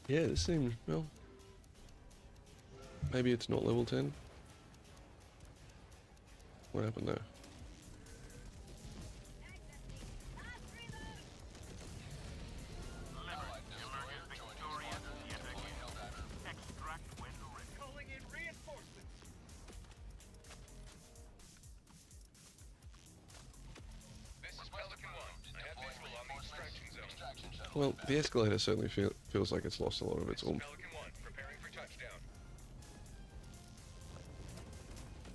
Yeah, this seems, well, maybe it's not level 10. What happened there? Calling in reinforcements! This is Pelican 1. I have visual on the extraction zone. Well, the escalator certainly feels like it's lost a lot of its oomph. Pelican 1, preparing for touchdown.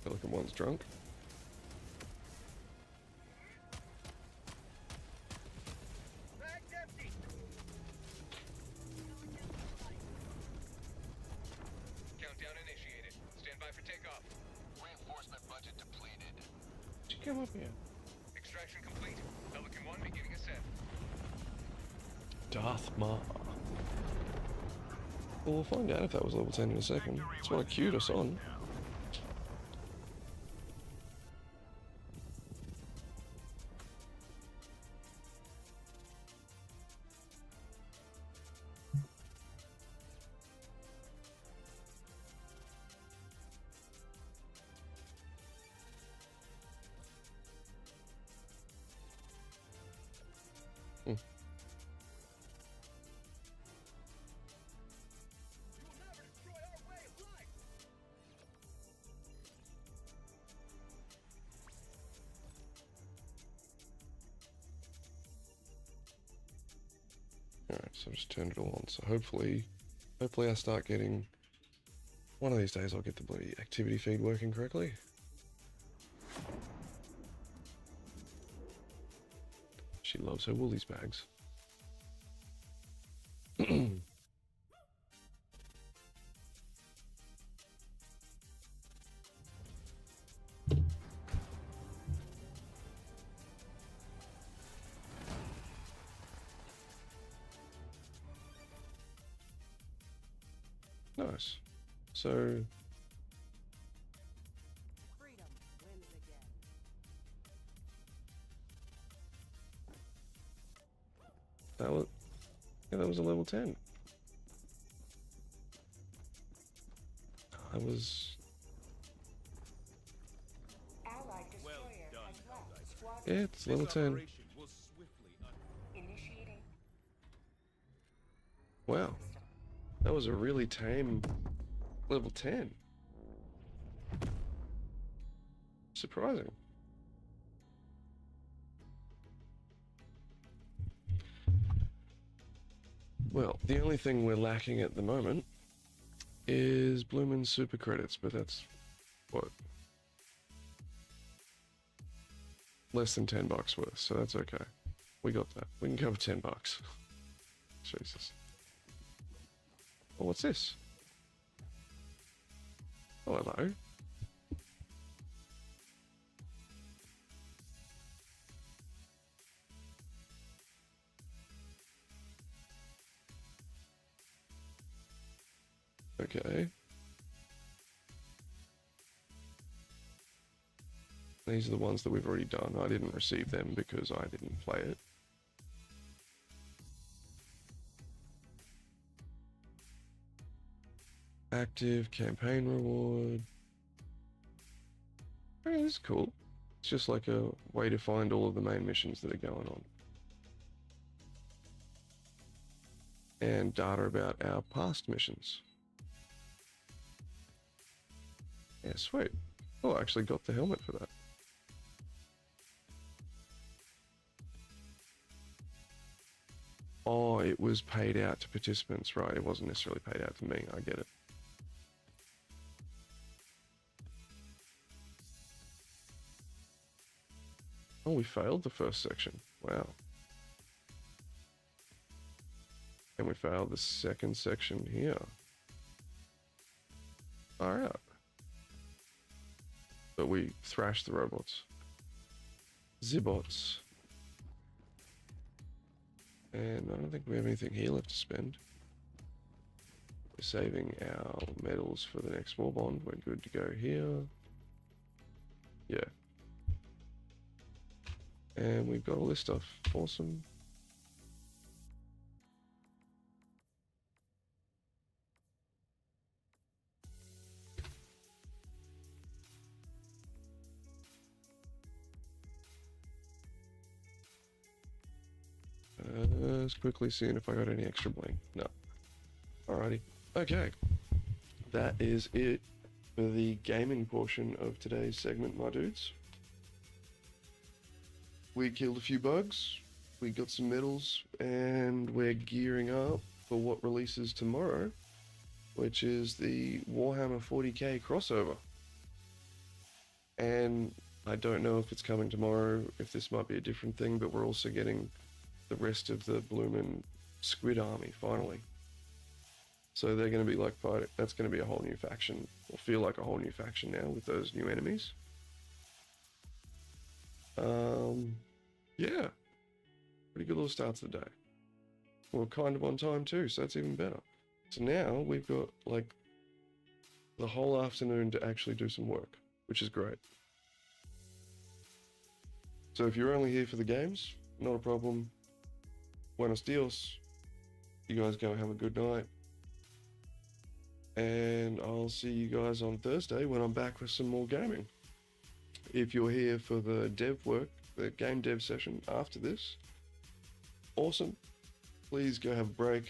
Pelican 1's drunk. Mag's empty! Countdown initiated. Stand by for takeoff. Reinforcement budget depleted. Did you come up here? Extraction complete. Pelican 1 beginning ascent. Darth Maul. Well, we'll find out if that was level 10 in a second. That's what I queued us on. so I just turned it all on. So hopefully I start getting, one of these days I'll get the bloody activity feed working correctly. She loves her Woolies bags. Nice. So Freedom wins again. that was, yeah, that was a level 10. I was, Allied destroyer Well done, has left. Helldivers. Squad yeah, it's level This 10. operation will swiftly initiating Wow, system. that was a really tame level 10. Surprising. Well, the only thing we're lacking at the moment is bloomin' super credits, but that's what, less than $10 worth, so that's okay. We got that. We can cover $10. Jesus. Oh, what's this? Oh, hello. Okay. These are the ones that we've already done. I didn't receive them because I didn't play it. Active campaign reward. Oh, this is cool. It's just like a way to find all of the main missions that are going on. And data about our past missions. Yeah, sweet. Oh, I actually got the helmet for that. Oh, it was paid out to participants, right? It wasn't necessarily paid out to me. I get it. Oh, we failed the first section. Wow. And we failed the second section here. Alright. But we thrashed the robots. Zibots. And I don't think we have anything here left to spend. We're saving our medals for the next war bond. We're good to go here. Yeah. And we've got all this stuff. Awesome. Let's quickly seeing if I got any extra bling. No. Alrighty. Okay. That is it for the gaming portion of today's segment, my dudes. We killed a few bugs, we got some medals, and we're gearing up for what releases tomorrow, which is the Warhammer 40k crossover. And I don't know if it's coming tomorrow, if this might be a different thing, but we're also getting the rest of the bloomin' squid army, finally. So they're going to be like fighting, that's going to be a whole new faction, or feel like a whole new faction now with those new enemies. Yeah, pretty good little start to the day. We're kind of on time too, so that's even better. So now we've got like the whole afternoon to actually do some work, which is great. So if you're only here for the games, not a problem. Buenos dios. You guys go have a good night. And I'll see you guys on Thursday when I'm back with some more gaming. If you're here for the dev work, the game dev session after this, awesome. Please go have a break,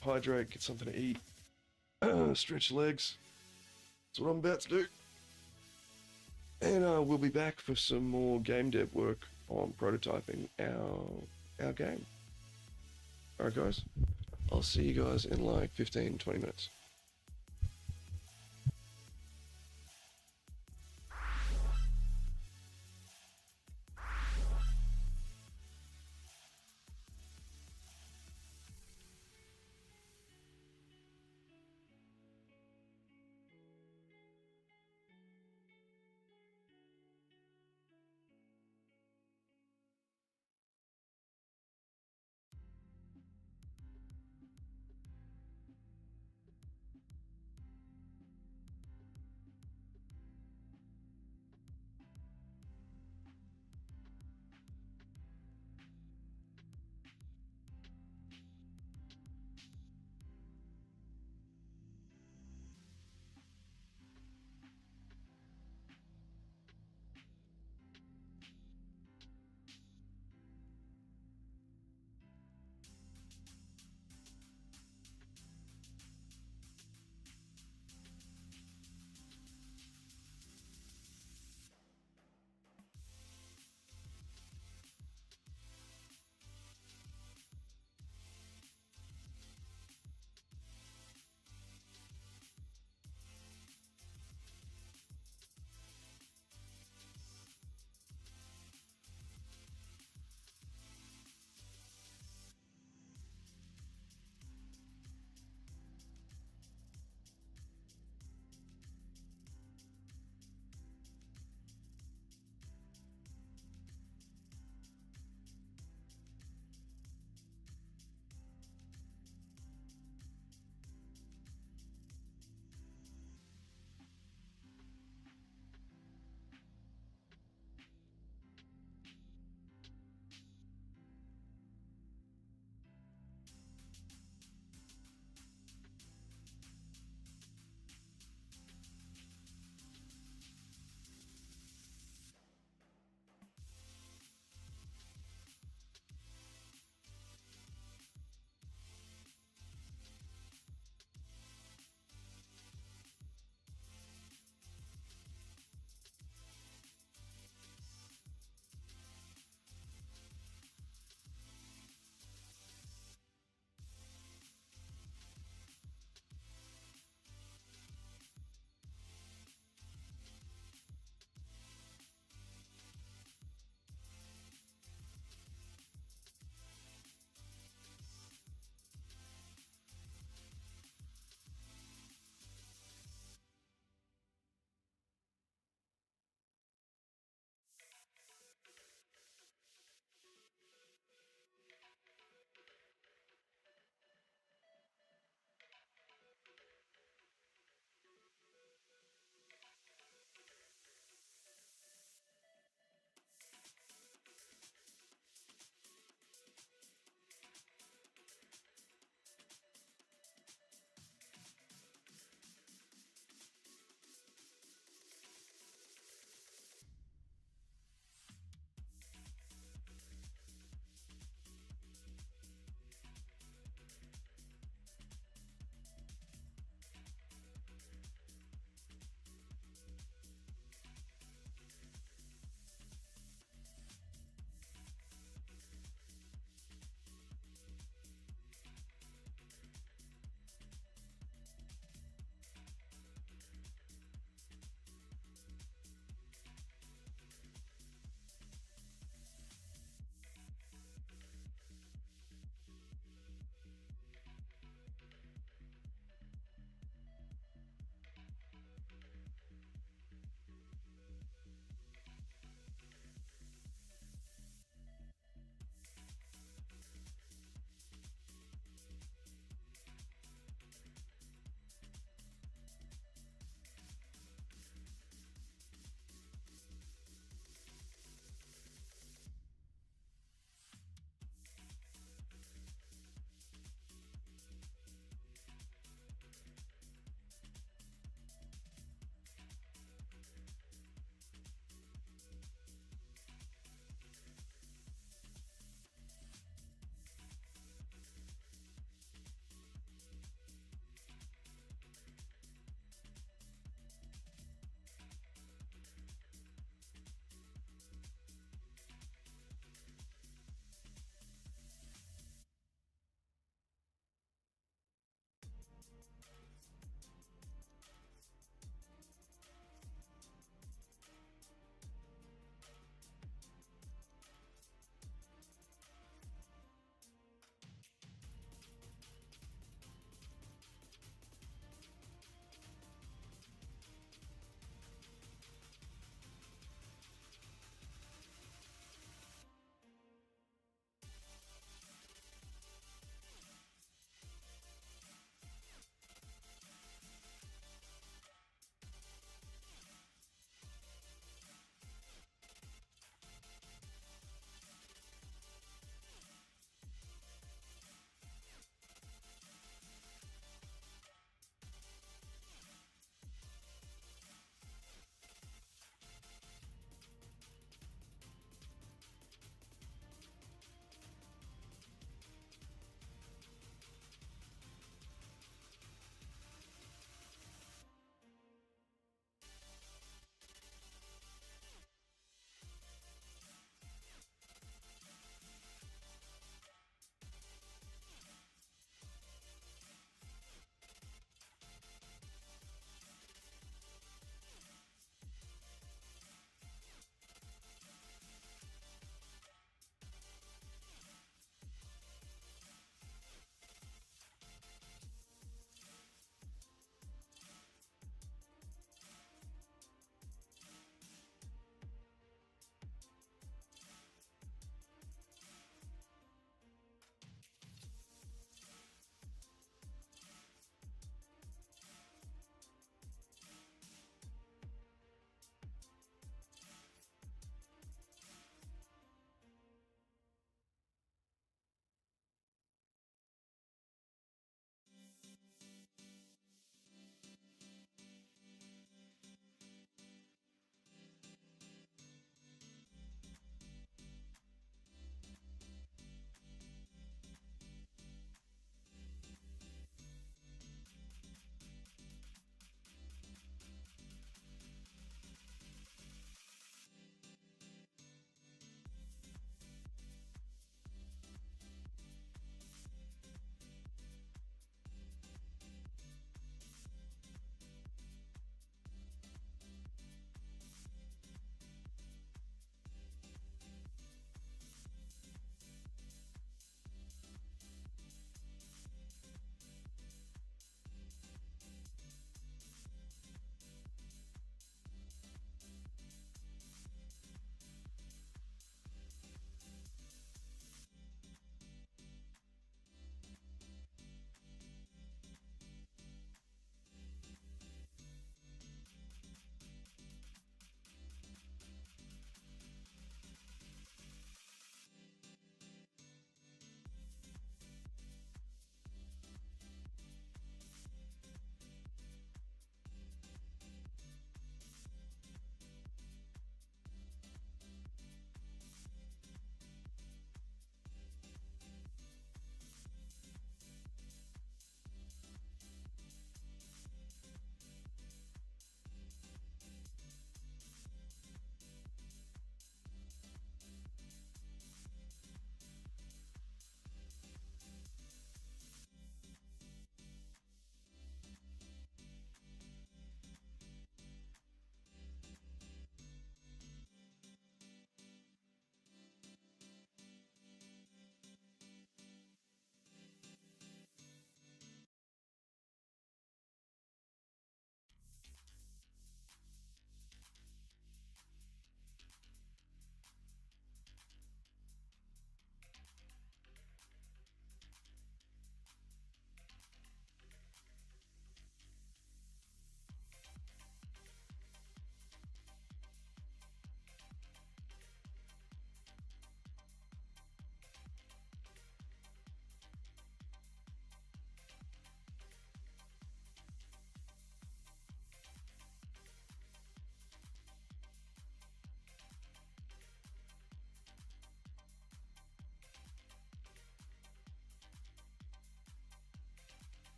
hydrate, get something to eat, stretch your legs. That's what I'm about to do. And we'll be back for some more game dev work on prototyping our game. Alright guys, I'll see you guys in like 15-20 minutes.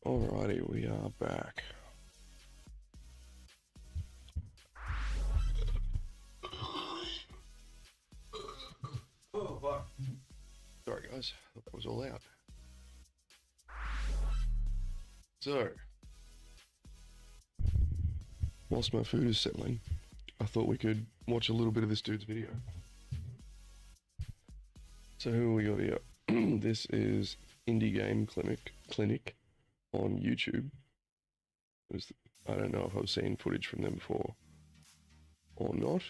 Alrighty, we are back. Oh, fuck. Sorry, guys. Thought that was all out. So, whilst my food is settling, I thought we could watch a little bit of this dude's video. So who we got here? This is Indie Game Clinic on YouTube. I don't know if I've seen footage from them before or not.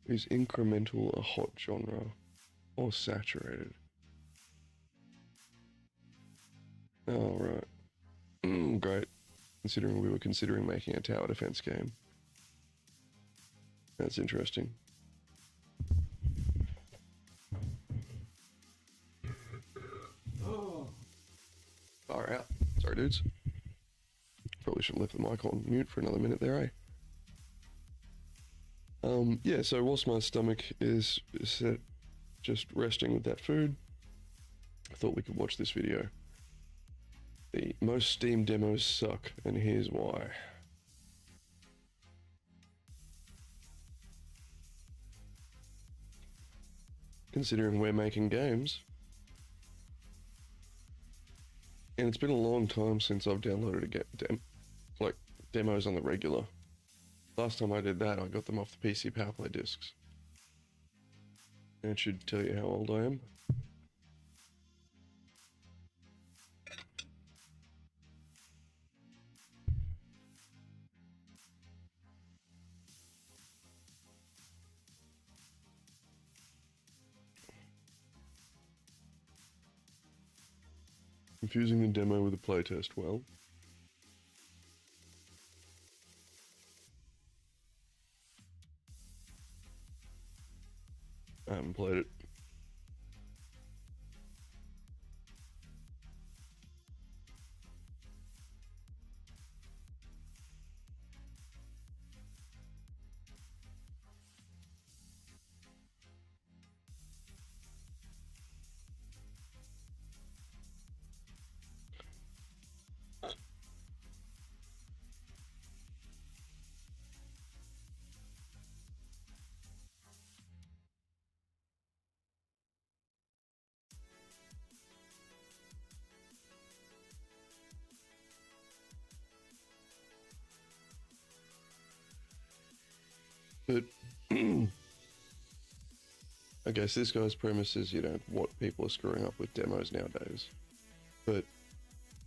Is incremental a hot genre or saturated? Oh, right. Great. Considering we were considering making a tower defense game. That's interesting. Far out. Sorry, dudes. Probably should have left the mic on mute for another minute there, eh? Yeah, so whilst my stomach is set, just resting with that food, I thought we could watch this video. The most Steam demos suck, and here's why. Considering we're making games, and it's been a long time since I've downloaded demos on the regular. Last time I did that, I got them off the PC PowerPlay discs. And it should tell you how old I am. Confusing the demo with a playtest, well. I haven't played it. But I guess this guy's premise is, what people are screwing up with demos nowadays. But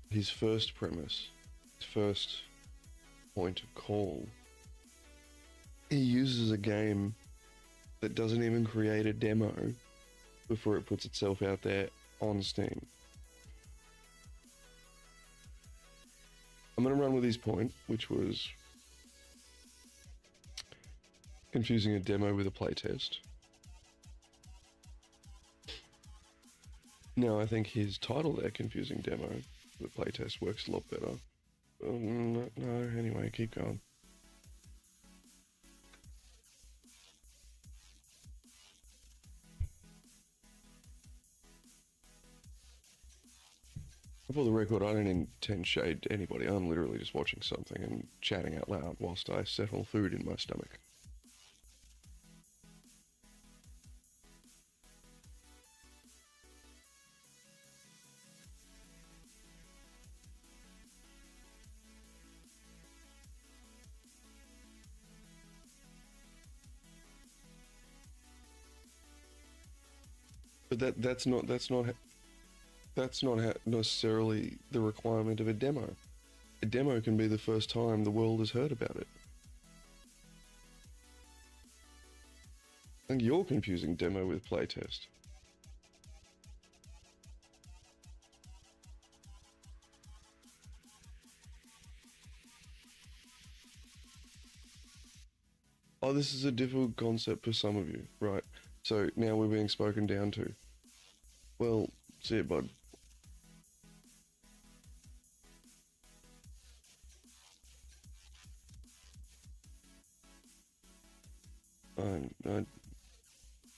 his first premise, his first point of call, he uses a game that doesn't even create a demo before it puts itself out there on Steam. I'm going to run with his point, which was confusing a demo with a playtest. No, I think his title there, confusing demo with a playtest, works a lot better. No, anyway, keep going. For the record, I don't intend shade to anybody. I'm literally just watching something and chatting out loud whilst I settle food in my stomach. But that's not necessarily the requirement of a demo. A demo can be the first time the world has heard about it. I think you're confusing demo with playtest. Oh, this is a difficult concept for some of you, right? So now we're being spoken down to. Well, see it, bud.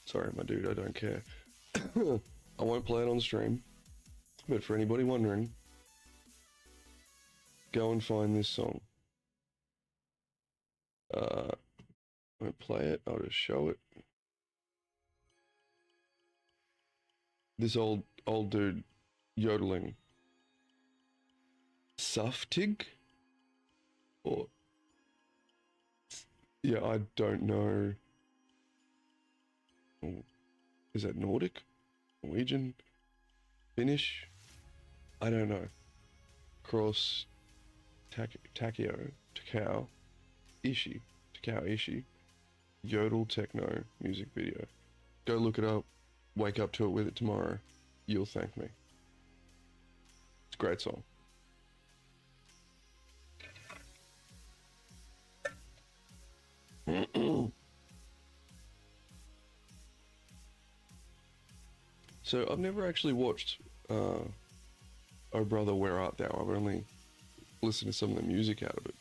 Sorry, my dude, I don't care. I won't play it on stream. But for anybody wondering, go and find this song. I won't play it, I'll just show it. This old dude yodeling. Suftig? Or... yeah, I don't know. Is that Nordic? Norwegian? Finnish? I don't know. Cross Takao Ishi. Yodel techno music video. Go look it up. Wake up to it with it tomorrow. You'll thank me. It's a great song. So I've never actually watched Oh Brother, Where Art Thou? I've only listened to some of the music out of it.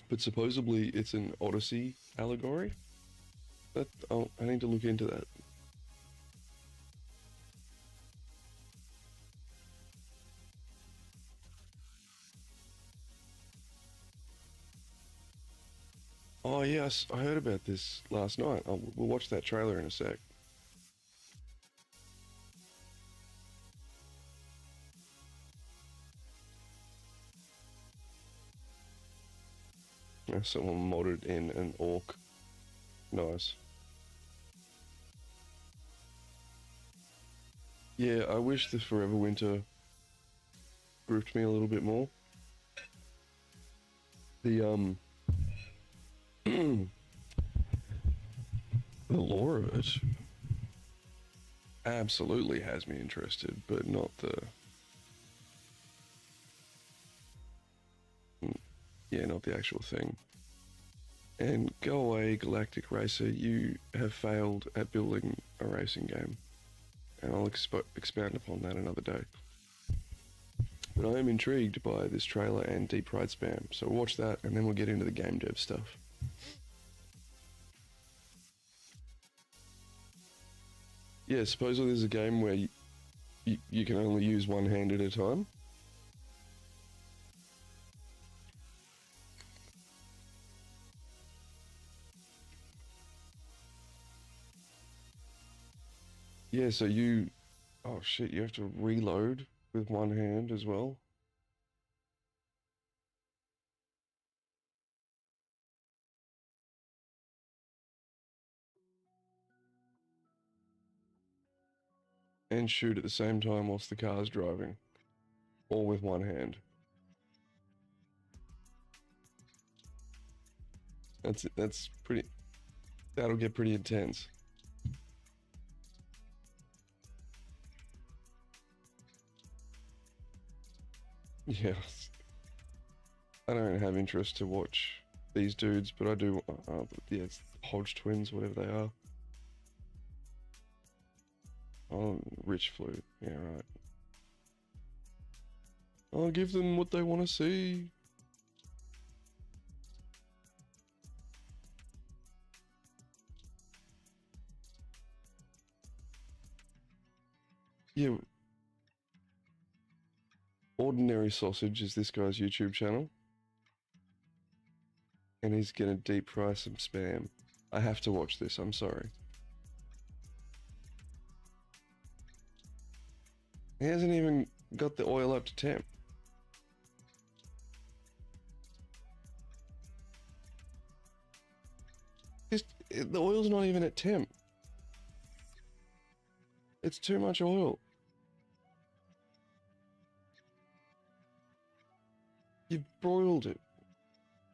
But supposedly it's an Odyssey allegory. I need to look into that. Oh yes, I heard about this last night. We'll watch that trailer in a sec. Someone modded in an orc. Nice. Yeah, I wish the Forever Winter grouped me a little bit more. The the lore of it absolutely has me interested, but not the... yeah, not the actual thing. And go away, Galactic Racer, you have failed at building a racing game. And I'll expand upon that another day. But I am intrigued by this trailer and Deep Fried Spam, so watch that and then we'll get into the game dev stuff. Yeah, supposedly there's a game where you can only use one hand at a time. Yeah, so you... oh shit, you have to reload with one hand as well. And shoot at the same time whilst the car's driving. All with one hand. That's pretty... that'll get pretty intense. Yeah, I don't have interest to watch these dudes, but I do, yeah, it's Hodge twins, whatever they are. Oh, Rich Flute, yeah, right. I'll give them what they want to see. Yeah. Ordinary Sausage is this guy's YouTube channel. And he's gonna deep fry some spam. I have to watch this, I'm sorry. He hasn't even got the oil up to temp. The oil's not even at temp. It's too much oil. You've broiled it.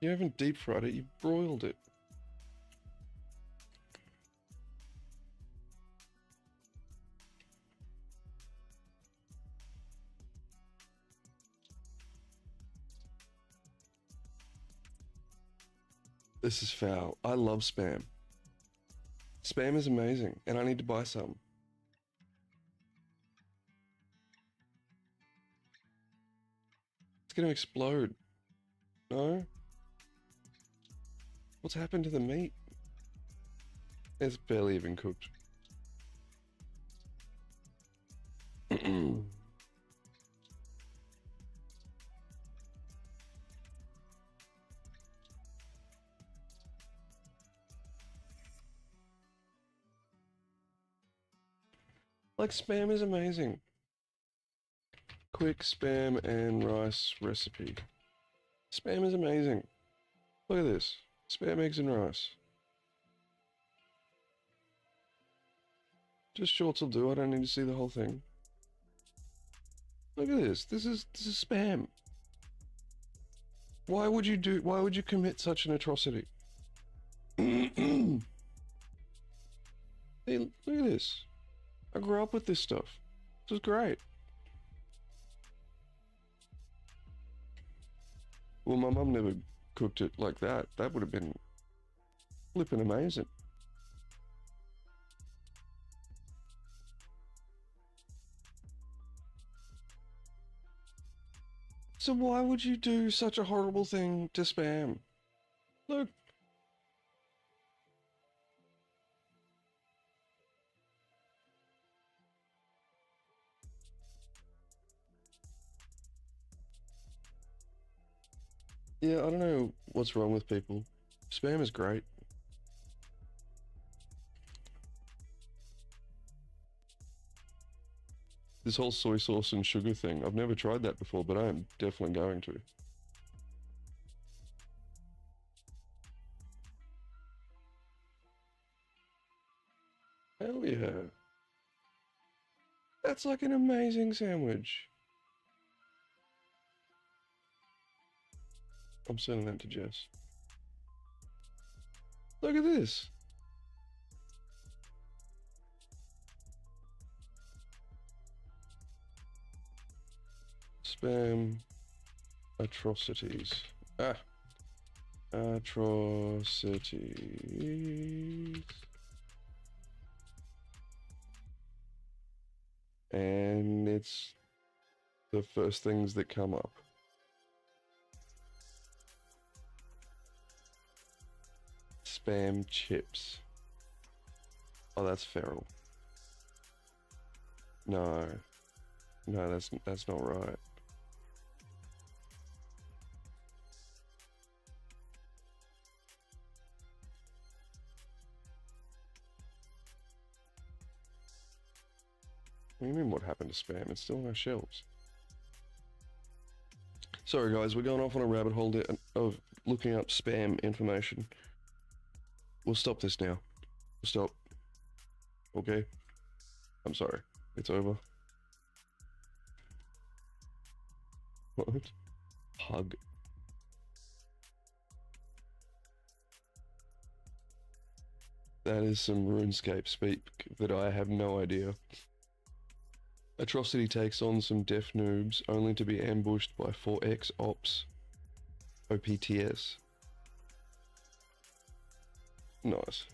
You haven't deep fried it, you've broiled it. This is foul. I love spam. Spam is amazing, and I need to buy some. It's gonna explode. No? What's happened to the meat? It's barely even cooked. Like, spam is amazing. Quick spam and rice recipe. Spam is amazing. Look at this. Spam, eggs, and rice. Just shorts will do. I don't need to see the whole thing. Look at this. This is spam. Why would you commit such an atrocity? Hey, look at this. I grew up with this stuff. This is great. Well, my mum never cooked it like that. That would have been flippin' amazing. So why would you do such a horrible thing to spam? Look. Yeah, I don't know what's wrong with people. Spam is great. This whole soy sauce and sugar thing, I've never tried that before, but I am definitely going to. Hell yeah. That's like an amazing sandwich. I'm sending that to Jess. Look at this. Spam atrocities. Atrocities. And it's the first things that come up. Spam chips. Oh, that's feral. No. No, that's not right. What do you mean what happened to spam? It's still on our shelves. Sorry guys, we're going off on a rabbit hole of looking up spam information. We'll stop this now. We'll stop. Okay? I'm sorry. It's over. What? Hug. That is some RuneScape speak that I have no idea. Atrocity takes on some deaf noobs, only to be ambushed by 4X Ops OPTS. Nice.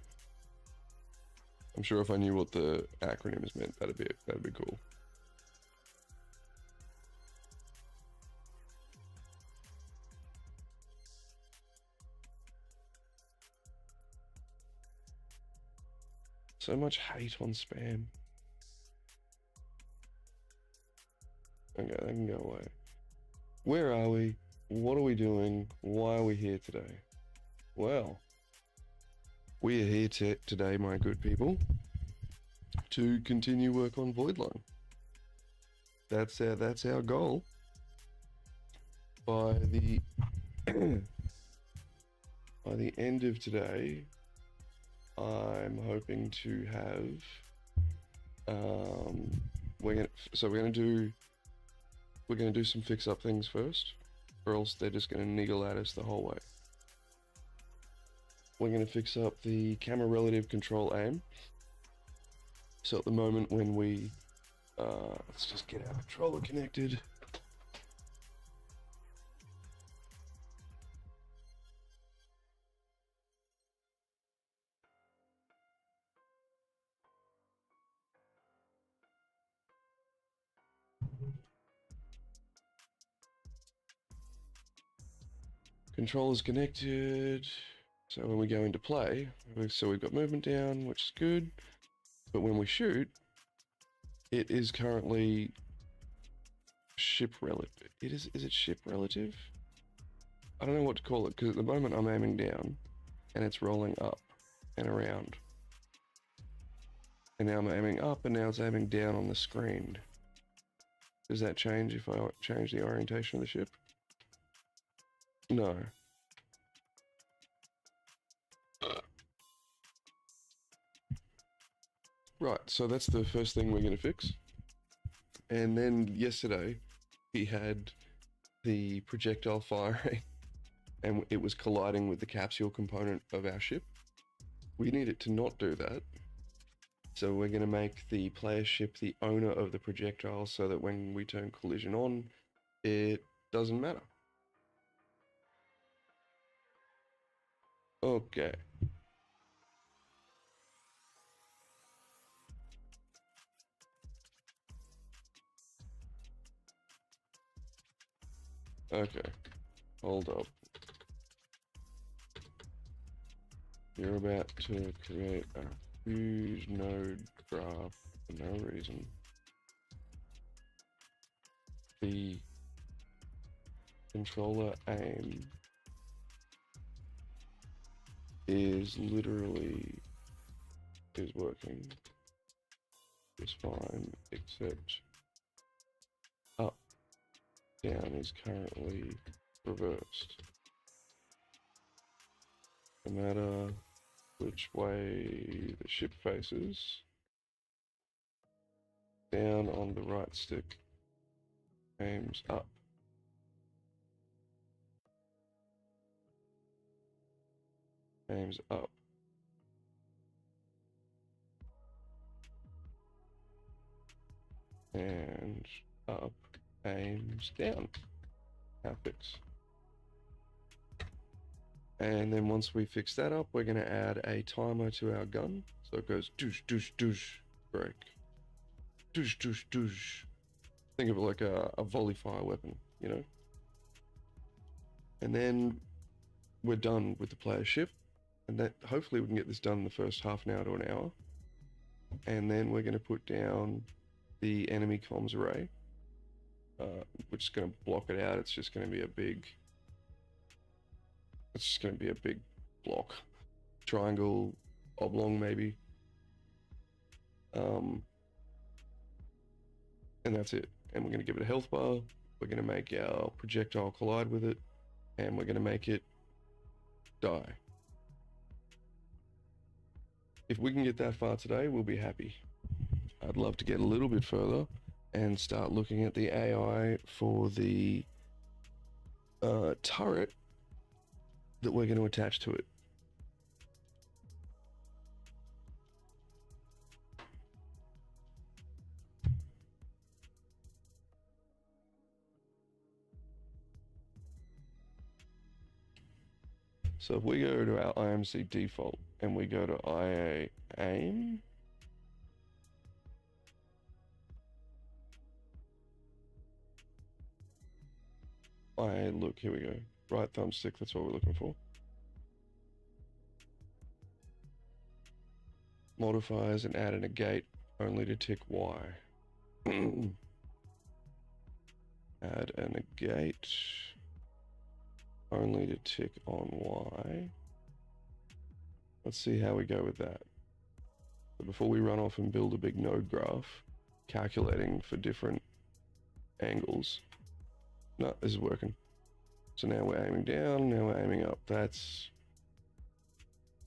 I'm sure if I knew what the acronyms meant, that'd be cool. So much hate on spam. Okay, that can go away. Where are we? What are we doing? Why are we here today? Well, we are here today, my good people, to continue work on Voidline. That's our goal. By the by the end of today, I'm hoping to have we're gonna do some fix up things first, or else they're just gonna niggle at us the whole way. We're gonna fix up the camera relative control aim. So at the moment when we let's just get our controller connected. Controller's connected, so when we go into play, so we've got movement down, which is good, but when we shoot, it is currently ship relative. Is it ship relative? I don't know what to call it, because at the moment I'm aiming down, and it's rolling up and around. And now I'm aiming up, and now it's aiming down on the screen. Does that change if I change the orientation of the ship? No. Right, so that's the first thing we're going to fix. And then yesterday, he had the projectile firing, and it was colliding with the capsule component of our ship. We need it to not do that. So we're going to make the player ship the owner of the projectile so that when we turn collision on, it doesn't matter. Okay. Okay. Hold up. You're about to create a huge node graph for no reason. The controller aim is working just fine, except up, down is currently reversed. No matter which way the ship faces, down on the right stick aims up. Aims up. And up aims down. Now fix. And then once we fix that up, we're going to add a timer to our gun. So it goes douche, douche, douche, break. Douche, douche, douche. Think of it like a volley fire weapon, you know? And then we're done with the player ship. And that hopefully we can get this done in the first half an hour to an hour. And then we're going to put down the enemy comms array, which is going to block it out. It's just going to be a big... It's just going to be a big block. Triangle, oblong maybe. And that's it. And we're going to give it a health bar. We're going to make our projectile collide with it. And we're going to make it die. If we can get that far today, we'll be happy. I'd love to get a little bit further and start looking at the AI for the turret that we're going to attach to it. So if we go to our IMC default and we go to IA aim, look, here we go. Right thumbstick, that's what we're looking for. Modifiers and add a negate only to tick Y. Add a negate only to tick on Y. Let's see how we go with that. So before we run off and build a big node graph, calculating for different angles. No, this is working. So now we're aiming down, now we're aiming up. That's...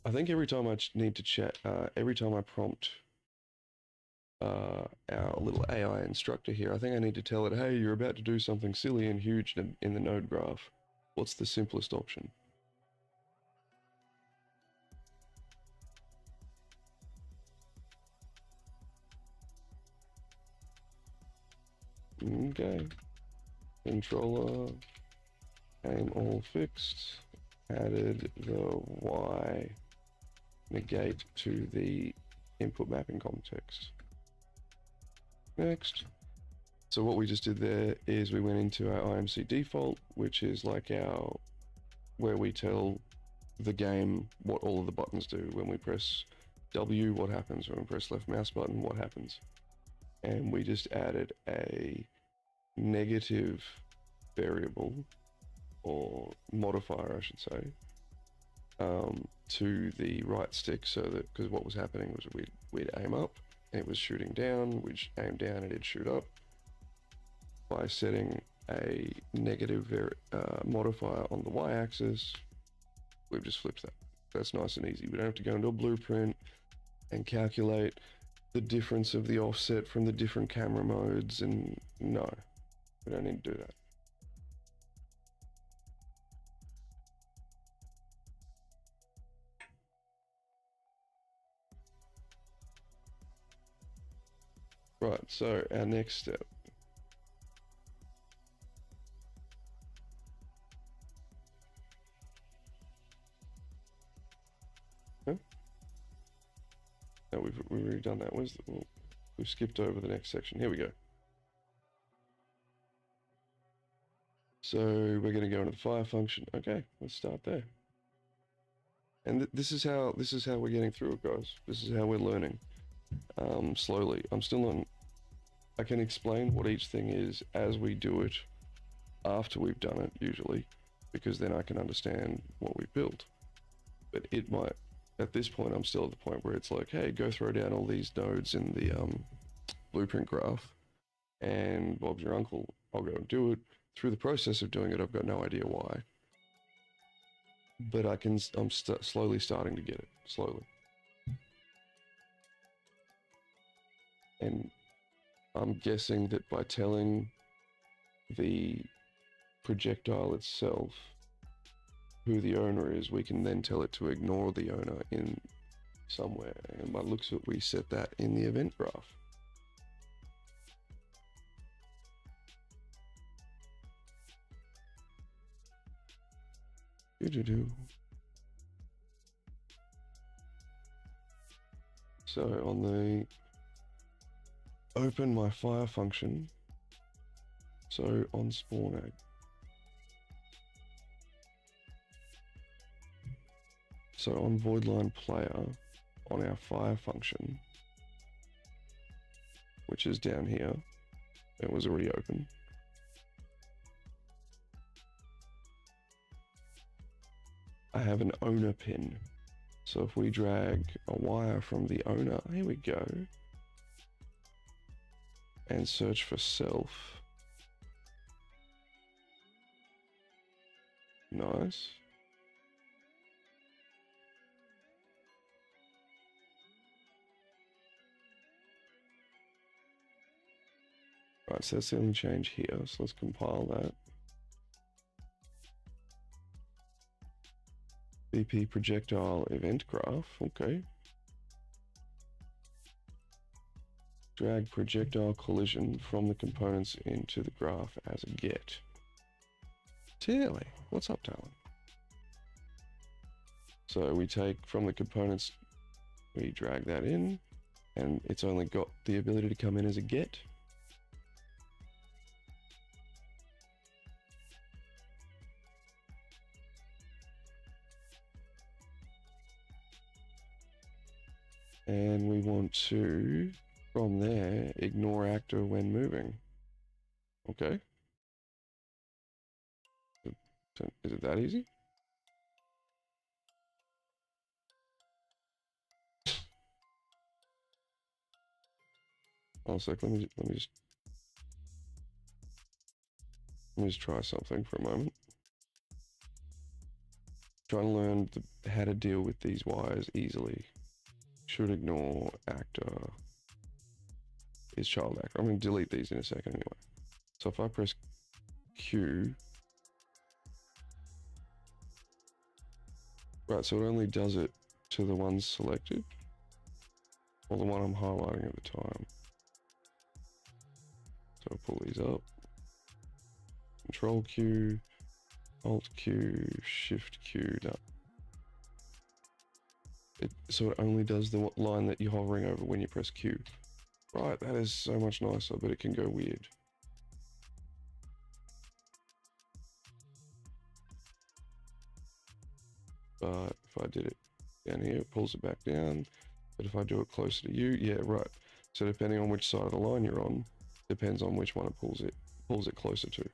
I think every time I need to chat, every time I prompt our little AI instructor here, I think I need to tell it, hey, you're about to do something silly and huge in the node graph. What's the simplest option? Okay. Controller, aim all fixed, added the Y negate to the input mapping context. Next. So what we just did there is we went into our IMC default, which is like where we tell the game what all of the buttons do. When we press W, what happens? When we press left mouse button, what happens? And we just added a negative variable, or modifier I should say, to the right stick, so that, because what was happening was we'd aim up and it was shooting down, we aimed down and it'd shoot up. By setting a negative modifier on the y-axis, we've just flipped that. That's nice and easy. We don't have to go into a blueprint and calculate the difference of the offset from the different camera modes, and no, we don't need to do that. Right, so our next step. No, we've already done that. We've skipped over the next section. Here we go. So we're going to go into the fire function. Okay, let's start there. And this is how we're getting through it, guys. This is how we're learning. Slowly. I'm still on. I can explain what each thing is as we do it, after we've done it usually, because then I can understand what we built. But it might. At this point, I'm still at the point where it's like, hey, go throw down all these nodes in the blueprint graph, and Bob's your uncle. I'll go and do it. Through the process of doing it, I've got no idea why. But I'm slowly starting to get it, slowly. And I'm guessing that by telling the projectile itself who the owner is, we can then tell it to ignore the owner in somewhere. And by the looks of it, we set that in the event graph. So on the open my fire function, so on spawn egg. So on void line player, on our fire function, which is down here, it was already open. I have an owner pin. So if we drag a wire from the owner, here we go, and search for self. Nice. Right, so that's the only change here, so let's compile that. BP projectile event graph, okay. Drag projectile collision from the components into the graph as a get. Tilly, what's up, Talon? So we take from the components, we drag that in, and it's only got the ability to come in as a get. And we want to, from there, ignore actor when moving. Okay. Is it that easy? Oh, let me just try something for a moment. Trying to learn how to deal with these wires easily. Should ignore actor is child actor. I'm going to delete these in a second anyway. So if I press Q, right, so it only does it to the ones selected, or the one I'm highlighting at the time. So I'll pull these up. Control Q, Alt Q, Shift Q, done. So it only does the line that you're hovering over when you press Q. Right, that is so much nicer, but it can go weird. But if I did it down here, it pulls it back down. But if I do it closer to you, yeah, right. So depending on which side of the line you're on, depends on which one it pulls it closer to.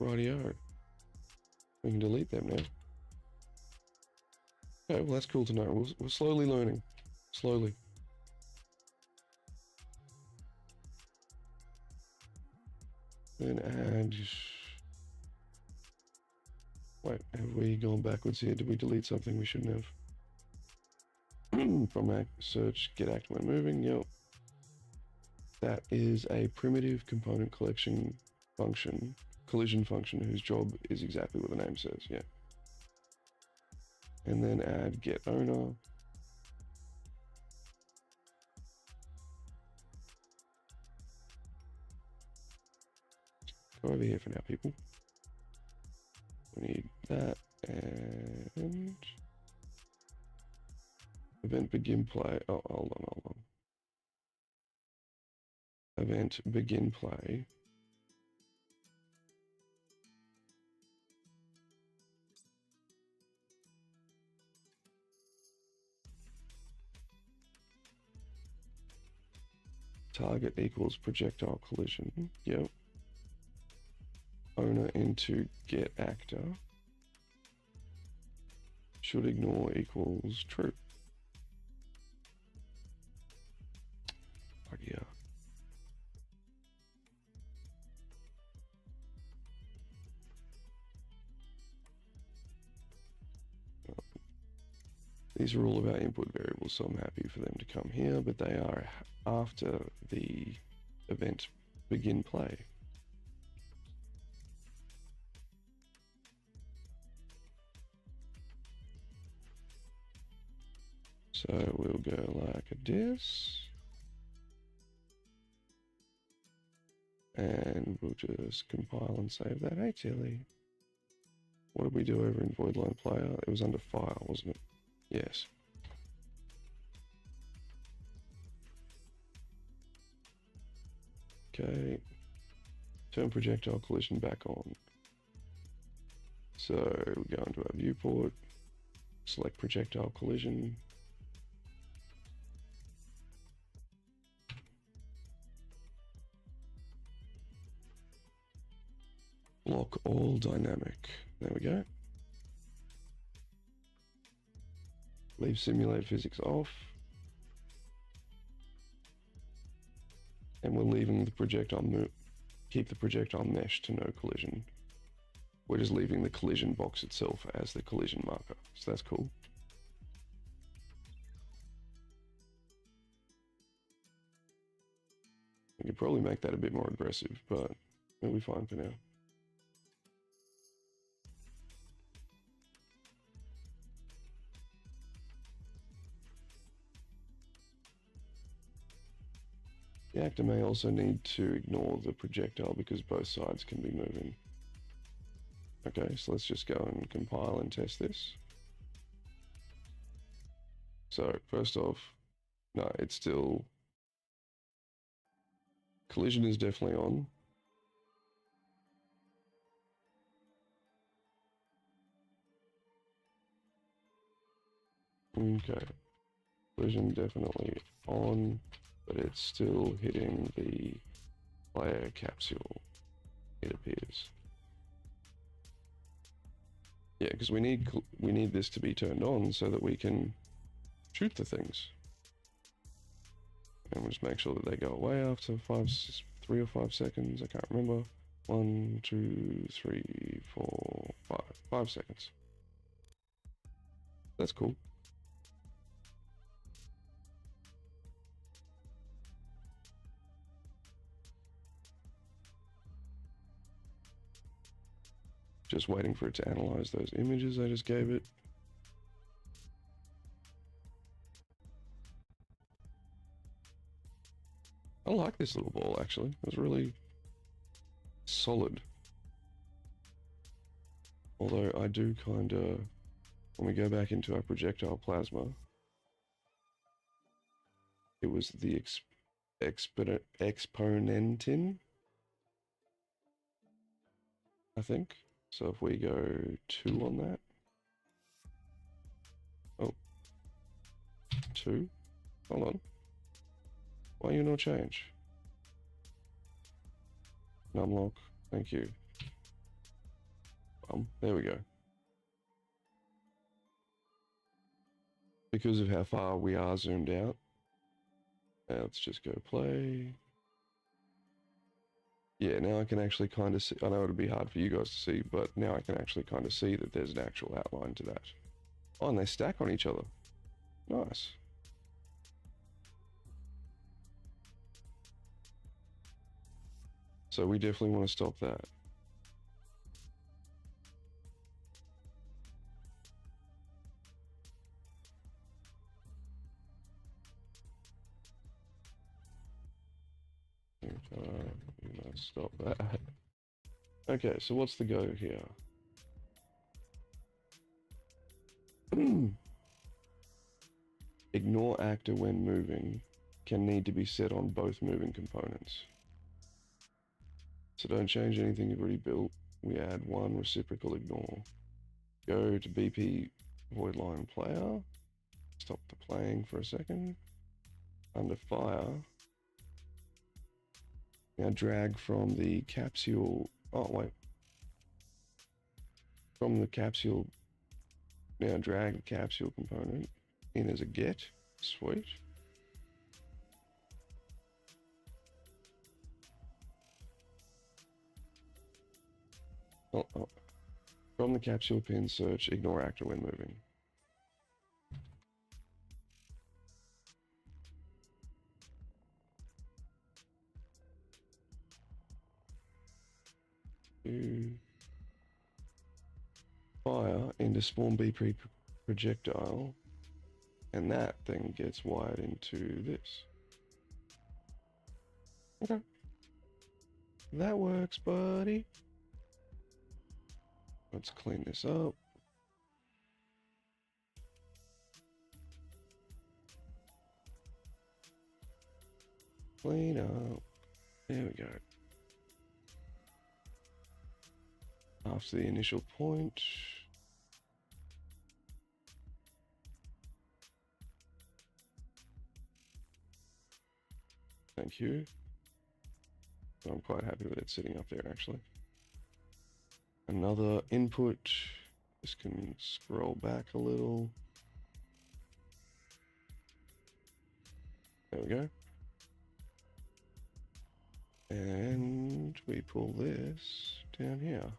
Rightio. We can delete them now. Okay, well that's cool to know. We're slowly learning. Slowly. Then add. Wait, have we gone backwards here? Did we delete something we shouldn't have? From search, get act when moving. Yep. That is a primitive component collection function, collision function, whose job is exactly what the name says. Yeah. And then add get owner. Go over here for now, people. We need that and event begin play. Oh, hold on. Event begin play. Target equals projectile collision. Yep. Owner into get actor. Should ignore equals true. Oh, yeah. These are all of our input variables, so I'm happy for them to come here, but they are after the event begin play. So we'll go like this. And we'll just compile and save that. Hey, Tilly. What did we do over in void line player? It was under file, wasn't it? Yes. Okay. Turn projectile collision back on. So we go into our viewport, select projectile collision. Block all dynamic. There we go. Leave simulate physics off. And we're leaving the projectile keep the projectile mesh to no collision. We're just leaving the collision box itself as the collision marker. So that's cool. We could probably make that a bit more aggressive, but it'll be fine for now. The actor may also need to ignore the projectile because both sides can be moving. Okay, so let's just go and compile and test this. So first off, no, it's still... Collision is definitely on. Okay, collision definitely on, but it's still hitting the player capsule, it appears. Yeah, because we need this to be turned on so that we can shoot the things. And we'll just make sure that they go away after 3 or 5 seconds. I can't remember. 1, 2, 3, 4, 5. 5 seconds. That's cool. Just waiting for it to analyze those images I just gave it. I like this little ball, actually. It was really solid. Although I do kind of, when we go back into our projectile plasma, it was the exponentin, I think. So if we go 2 on that. Oh. 2. Hold on. Why you no change? Numlock. Thank you. There we go. Because of how far we are zoomed out. Now let's just go play. Yeah, now I can actually kind of see, I know it'd be hard for you guys to see, but now I can actually kind of see that there's an actual outline to that. Oh, and they stack on each other. Nice. So we definitely want to stop that. We must stop that. Okay, so what's the go here? Ignore actor when moving can need to be set on both moving components. So don't change anything you've already built. We add one reciprocal ignore. Go to BP void line player. Stop the playing for a second. Under fire. Now drag from the capsule. Oh, wait. From the capsule. Now drag the capsule component in as a get. Sweet. Oh. From the capsule pin, search ignore actor when moving. Fire into spawn BP projectile, and that thing gets wired into this. Okay. That works, buddy. Let's clean this up. Clean up. There we go. After the initial point. Thank you. I'm quite happy with it sitting up there, actually. Another input. This can scroll back a little. There we go. And we pull this down here.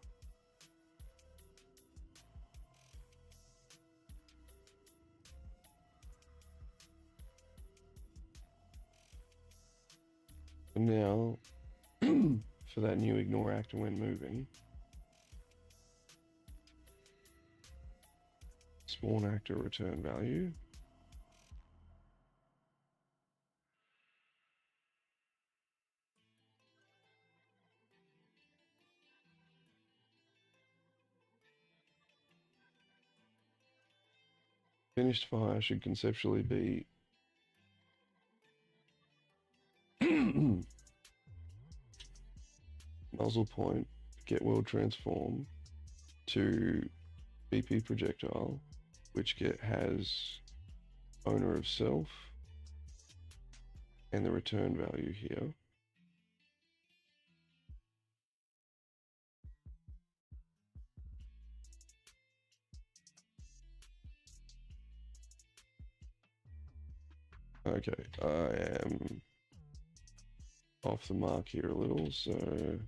And now, for that new ignore actor when moving, spawn actor return value. Finished fire should conceptually be muzzle point, get world transform to BP projectile, which has owner of self and the return value here. Okay, I am off the mark here a little, so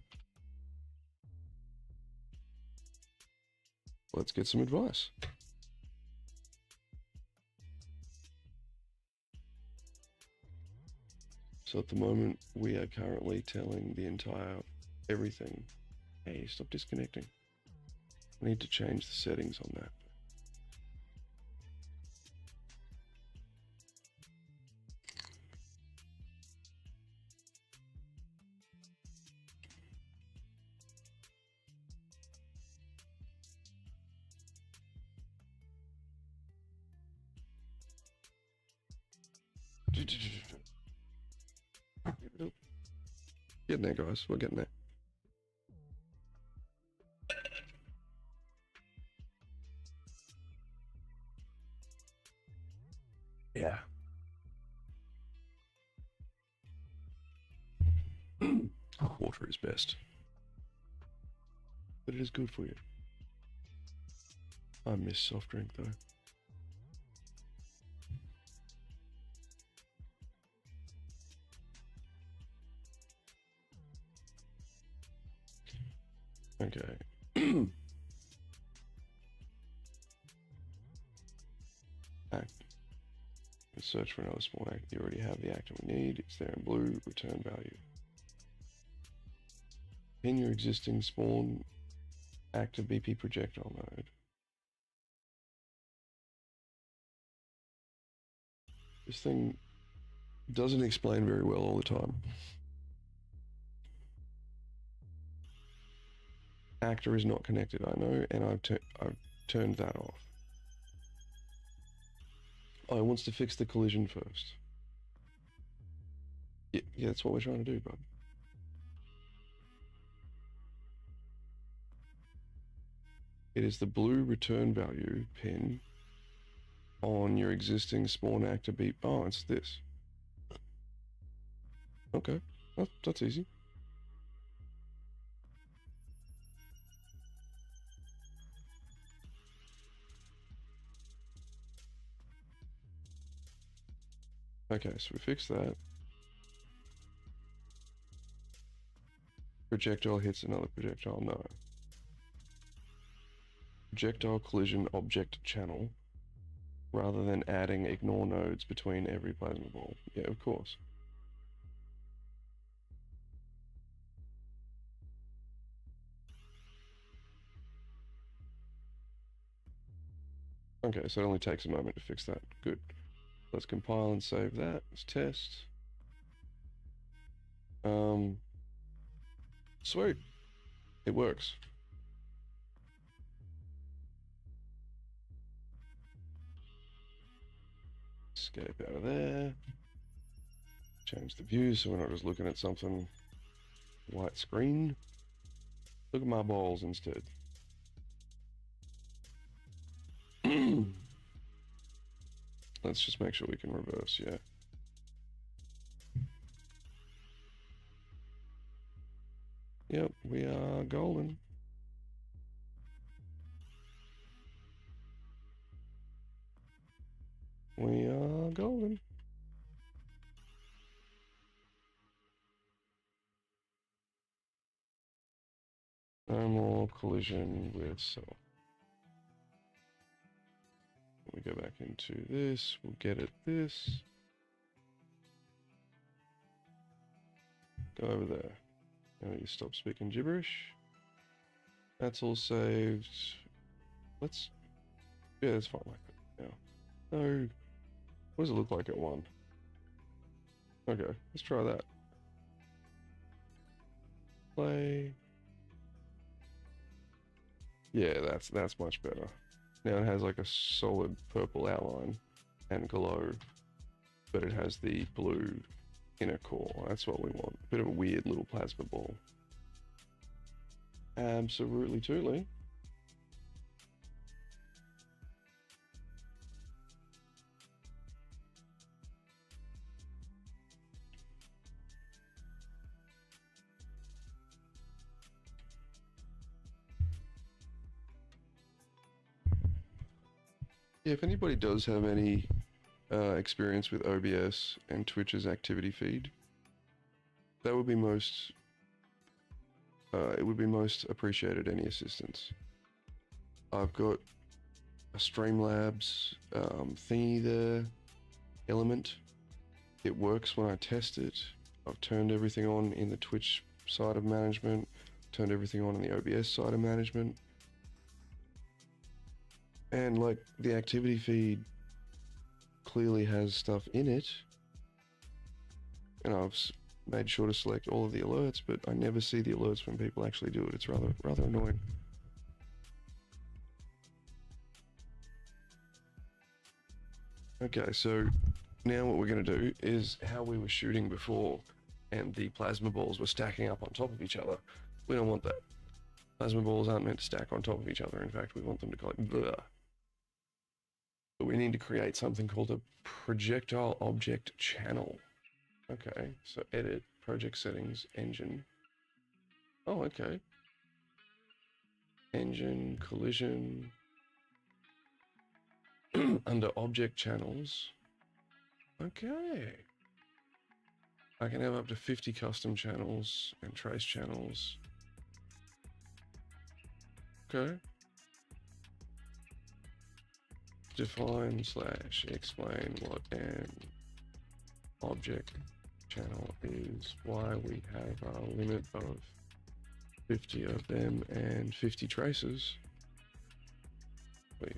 let's get some advice. So at the moment, we are currently telling the entire everything, hey, stop disconnecting. I need to change the settings on that. Getting there, guys. We're getting there. Yeah. Water is best. But it is good for you. I miss soft drink though. Okay. Act. Search for another spawn act. You already have the actor we need. It's there in blue. Return value. Pin your existing spawn active BP projectile node. This thing doesn't explain very well all the time. Actor is not connected, I know, and I've turned that off. Oh, it wants to fix the collision first. Yeah, that's what we're trying to do, bud. It is the blue return value pin on your existing spawn actor beep. Oh, it's this. Okay, that's easy. Okay, so we fixed that. Projectile hits another projectile, no. Projectile collision object channel, rather than adding ignore nodes between every plasma ball. Yeah, of course. Okay, so it only takes a moment to fix that. Good. Let's compile and save that. Let's test. Sweet. It works. Escape out of there. Change the view so we're not just looking at something white screen. Look at my balls instead. Let's just make sure we can reverse, yeah. Yep, we are golden. We are golden. No more collision with self. We go back into this, we'll get at this. Go over there. Now you stop speaking gibberish. That's all saved. Let's... Yeah, that's fine like that now. No. What does it look like at 1? Okay, let's try that. Play. Yeah, that's much better. Now it has like a solid purple outline and glow, but it has the blue inner core. That's what we want. Bit of a weird little plasma ball. Absolutely totally. Yeah, if anybody does have any experience with OBS and Twitch's activity feed, that would be most it would be most appreciated, any assistance. I've got a Streamlabs thingy there, element. It works when I test it. I've turned everything on in the Twitch side of management, turned everything on in the OBS side of management. And like the activity feed clearly has stuff in it, and I've made sure to select all of the alerts, but I never see the alerts when people actually do it. It's rather annoying. Okay, so now what we're going to do is how we were shooting before, and the plasma balls were stacking up on top of each other. We don't want that. Plasma balls aren't meant to stack on top of each other. In fact, we want them to go like bleh. But we need to create something called a projectile object channel. Okay, so edit, project settings, engine. Oh, okay. Engine, collision. Under object channels. Okay. I can have up to 50 custom channels and trace channels. Okay. Define / explain what an object channel is, why we have a limit of 50 of them and 50 traces, please.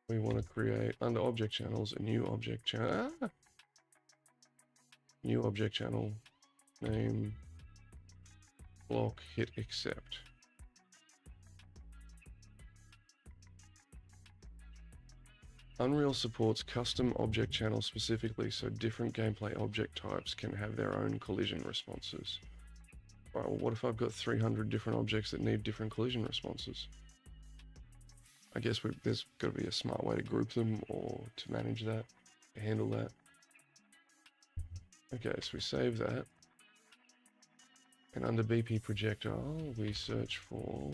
We want to create, under object channels, a new object channel. New object channel, name, block, hit accept. Unreal supports custom object channels specifically so different gameplay object types can have their own collision responses. Right, well, what if I've got 300 different objects that need different collision responses? I guess there's got to be a smart way to group them or to manage that, to handle that. Okay, so we save that. And under BP projectile, we search for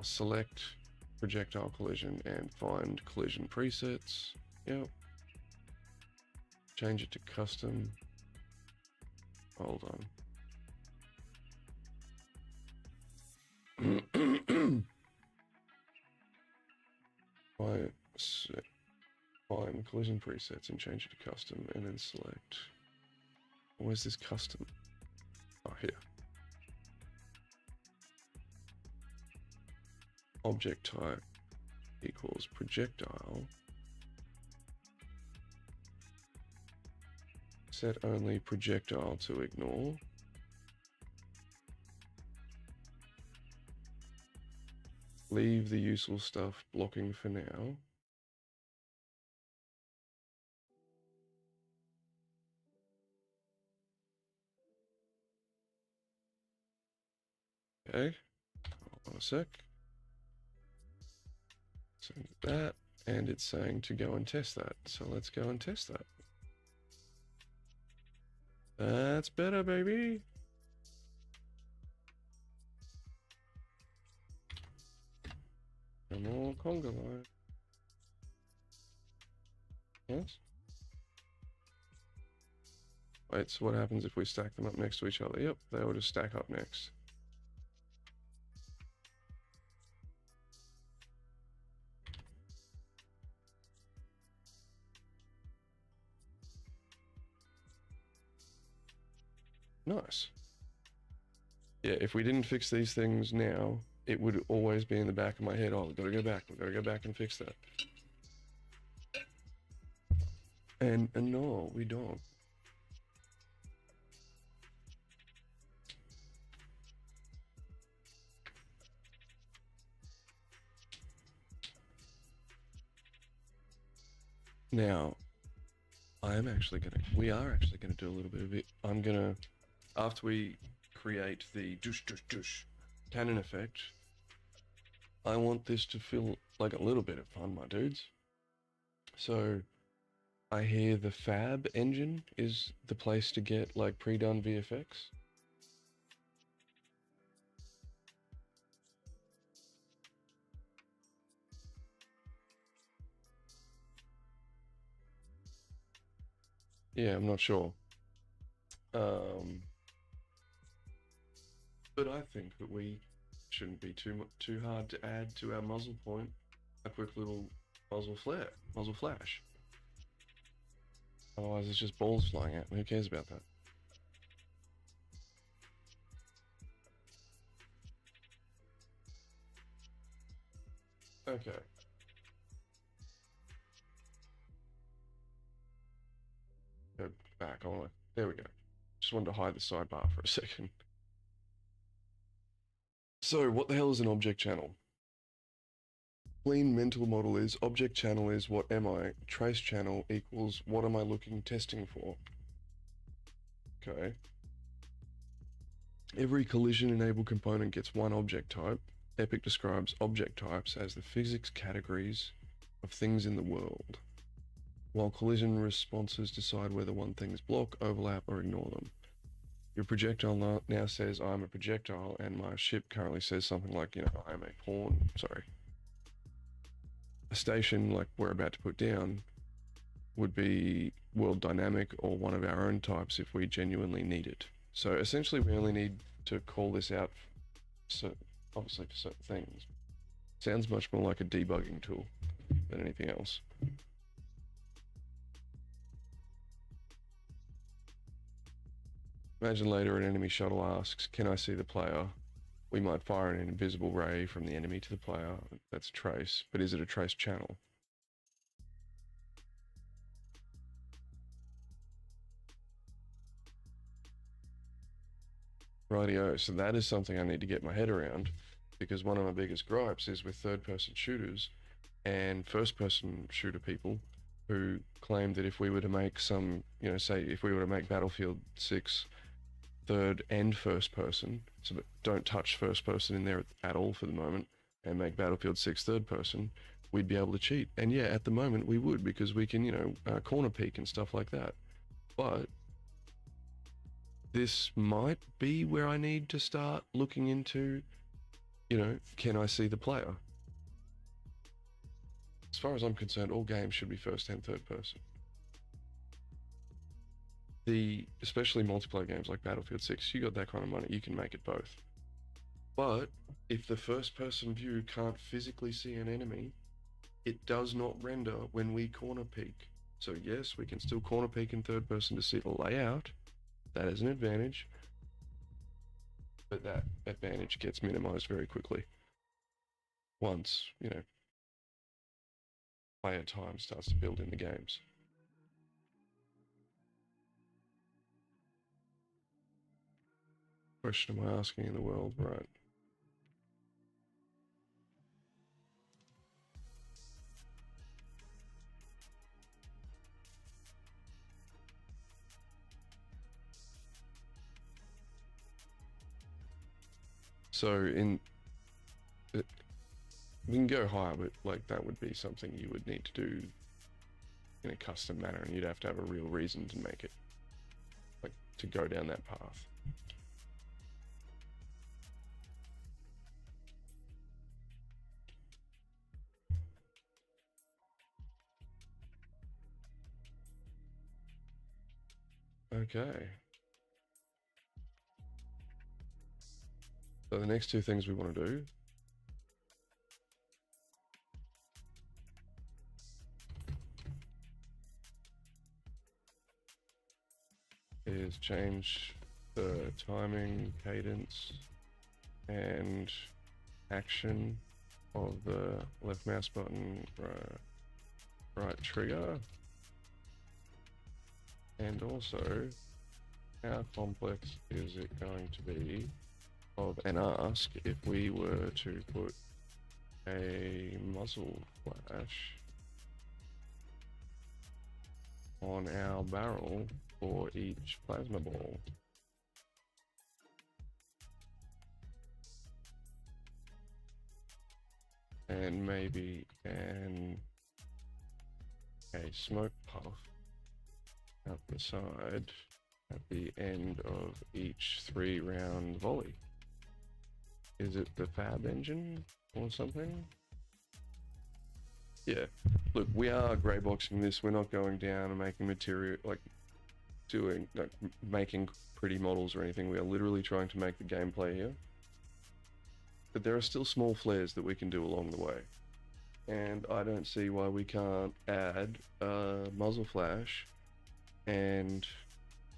select projectile collision and find collision presets. Yep. Change it to custom. Hold on. Find collision presets and change it to custom and then select. Where's this custom? Oh, here. Object type equals projectile. Set only projectile to ignore. Leave the useful stuff blocking for now. Okay, hold on a sec. Send that, and it's saying to go and test that. So let's go and test that. That's better, baby. No more conga line. Yes? Wait, so what happens if we stack them up next to each other? Yep, they will just stack up next. Nice. Yeah, if we didn't fix these things now, it would always be in the back of my head. Oh, we've got to go back. We've got to go back and fix that. And no, we don't. Now, we are actually gonna do a little bit of it. I'm gonna, after we create the cannon effect, I want this to feel like a little bit of fun, my dudes. So, I hear the Fab engine is the place to get like pre-done VFX. Yeah, I'm not sure. But I think that we shouldn't be too hard to add to our muzzle point. A quick little muzzle flash. Otherwise it's just balls flying out, and who cares about that? Okay. Go back, there we go. Just wanted to hide the sidebar for a second. So, what the hell is an object channel? Clean mental model is, object channel is what am I, trace channel equals what am I testing for. Okay. Every collision-enabled component gets one object type. Epic describes object types as the physics categories of things in the world, while collision responses decide whether one things block, overlap, or ignore them. Your projectile now says I'm a projectile, and my ship currently says something like, I'm a pawn, a station like we're about to put down would be world dynamic or one of our own types if we genuinely need it. So essentially we only need to call this out, so obviously for certain things. Sounds much more like a debugging tool than anything else. Imagine later an enemy shuttle asks, can I see the player? We might fire an invisible ray from the enemy to the player. That's trace, but is it a trace channel? Rightio, so that is something I need to get my head around, because one of my biggest gripes is with third-person shooters and first-person shooter people who claim that if we were to make some, you know, say if we were to make Battlefield 6 third and first person, so don't touch first person in there at all for the moment, and make Battlefield 6 third person, we'd be able to cheat. And yeah, at the moment we would, because we can, you know, corner peek and stuff like that. But this might be where I need to start looking into, you know, can I see the player? As far as I'm concerned, all games should be first and third person. Especially multiplayer games like Battlefield 6, you got that kind of money, you can make it both. But if the first person view can't physically see an enemy, it does not render when we corner peek. So yes, we can still corner peek in third person to see the layout. That is an advantage, but that advantage gets minimized very quickly once, you know, player time starts to build in the games. Question am I asking in the world, right? So we can go higher, but like that would be something you would need to do in a custom manner, and you'd have to have a real reason to make it, like to go down that path. Okay. So the next two things we want to do is change the timing, cadence, and action of the left mouse button, right trigger, and also how complex is it going to be and ask if we were to put a muzzle flash on our barrel for each plasma ball. And maybe a smoke puff up the side at the end of each 3-round volley. Is it the fab engine or something? Yeah, look, we are grey boxing this. We're not going down and making material, like making pretty models or anything. We are literally trying to make the gameplay here. But there are still small flares that we can do along the way. And I don't see why we can't add a muzzle flash and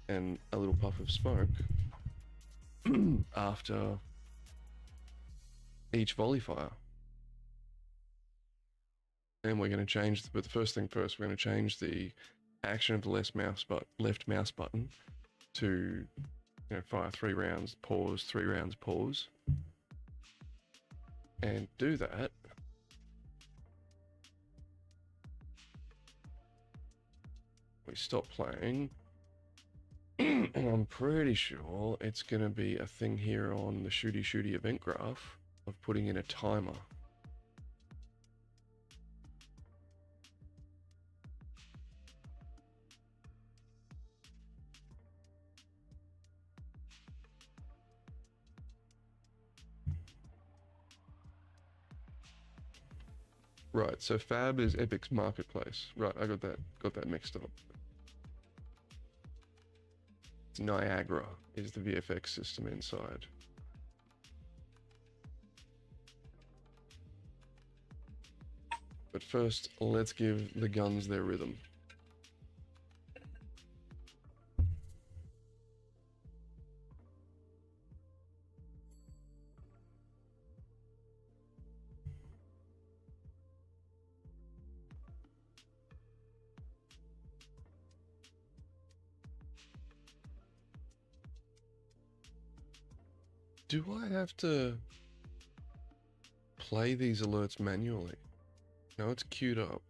a little puff of smoke after each volley fire. And we're going to change, but the first thing first, we're going to change the action of the left mouse button to, you know, fire 3 rounds, pause, 3 rounds, pause. And do that. We stop playing. And I'm pretty sure it's going to be a thing here on the shooty event graph of putting in a timer. Right, so Fab is Epic's marketplace. Right, I got that mixed up. Niagara is the VFX system inside. But first, let's give the guns their rhythm. Do I have to play these alerts manually? No, it's queued up.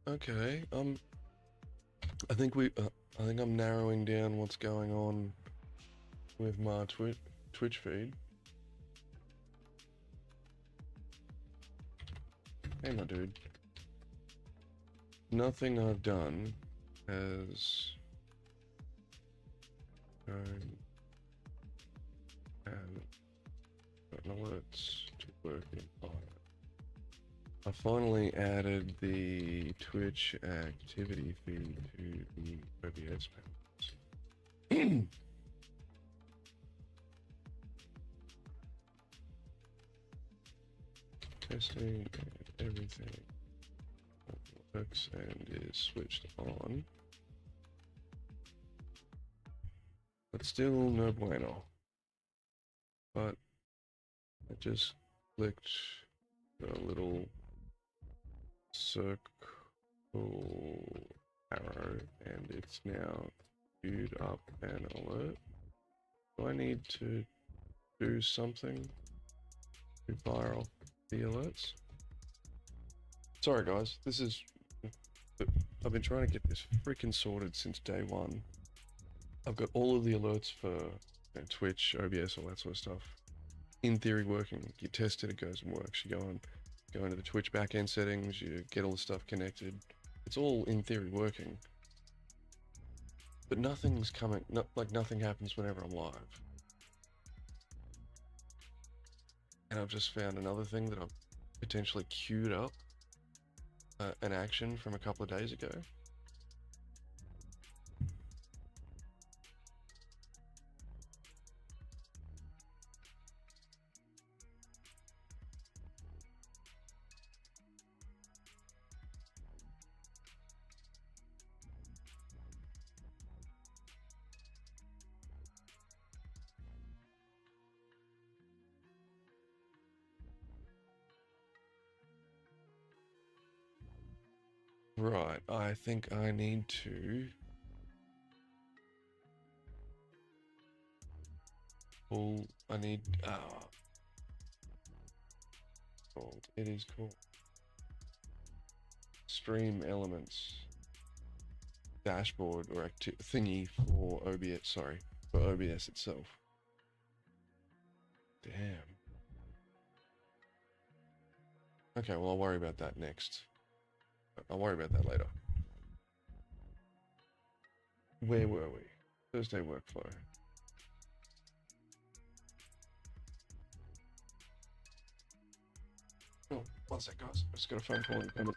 Okay, I think I'm narrowing down what's going on with my Twitch feed. Hey, my dude. Nothing I've done has alerts to working on it. I finally added the Twitch activity feed to the OBS panels. Testing everything works and is switched on. But still no bueno. But I just clicked the little circle arrow and it's now queued up an alert. Do I need to do something to fire off the alerts? Sorry guys, I've been trying to get this freaking sorted since day one. I've got all of the alerts for Twitch, OBS, all that sort of stuff. In theory working. You test it, it goes and works. You go into the Twitch backend settings, you get all the stuff connected. It's all in theory working. But nothing's coming, nothing happens whenever I'm live. And I've just found another thing that I've potentially queued up an action from a couple of days ago. Right, I think I need to pull, it is called Stream Elements dashboard or thingy for OBS, for OBS itself. Damn. Okay, well I'll worry about that next. I'll worry about that later. Where were we? Thursday workflow. Oh, one sec guys. I just got a phone call incoming.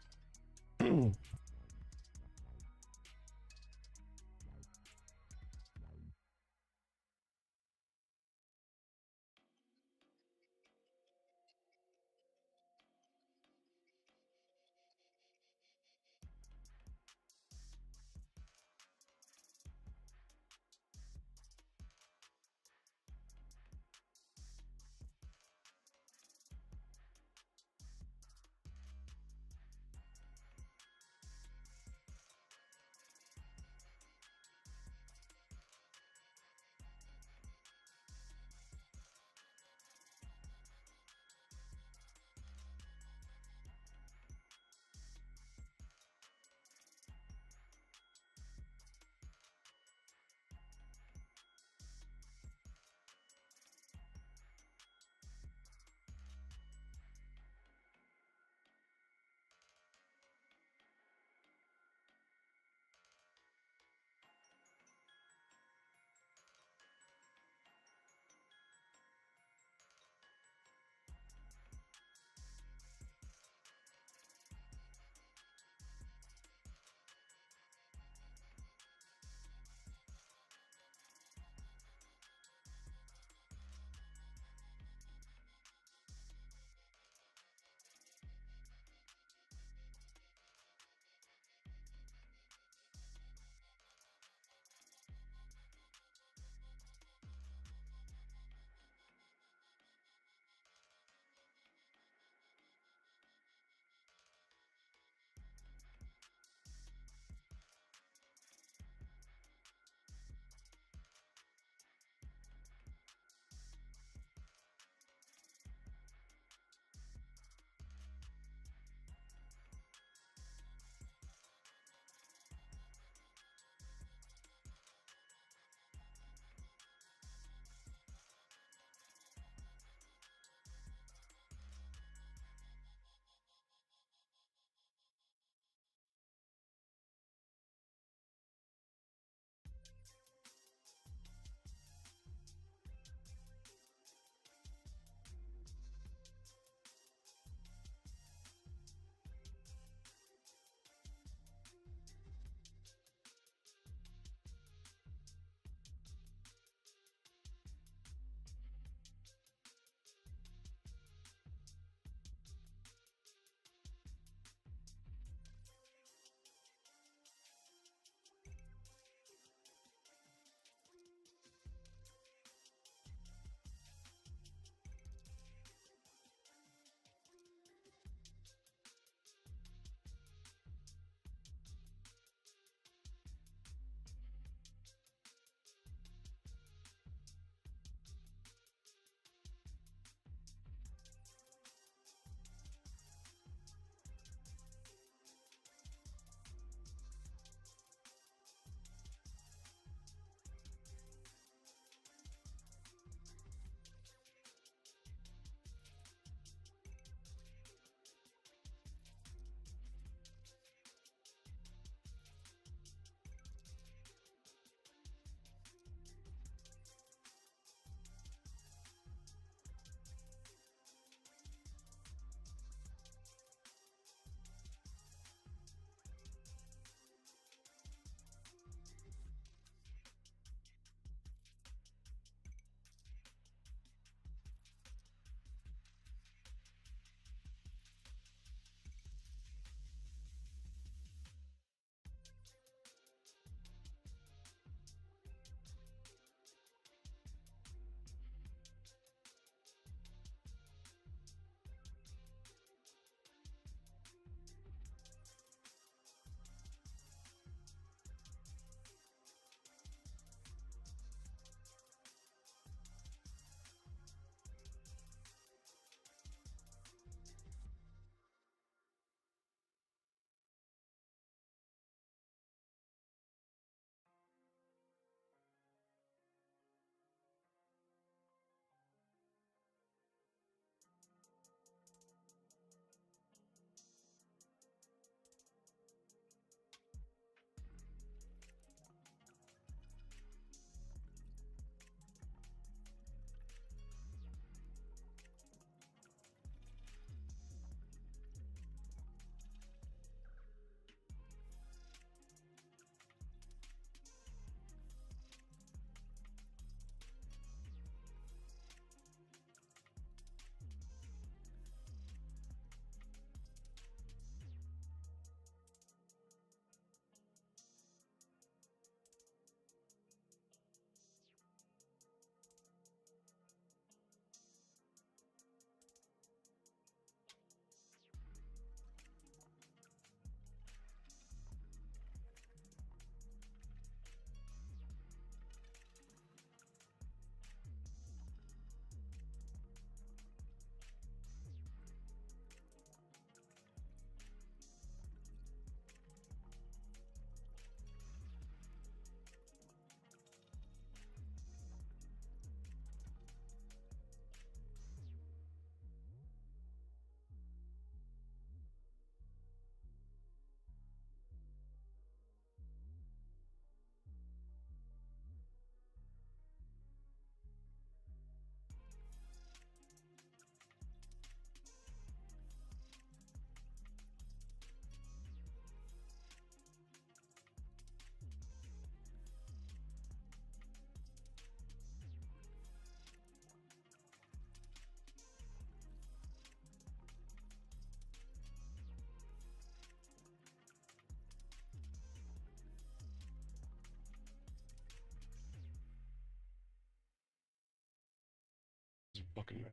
fucking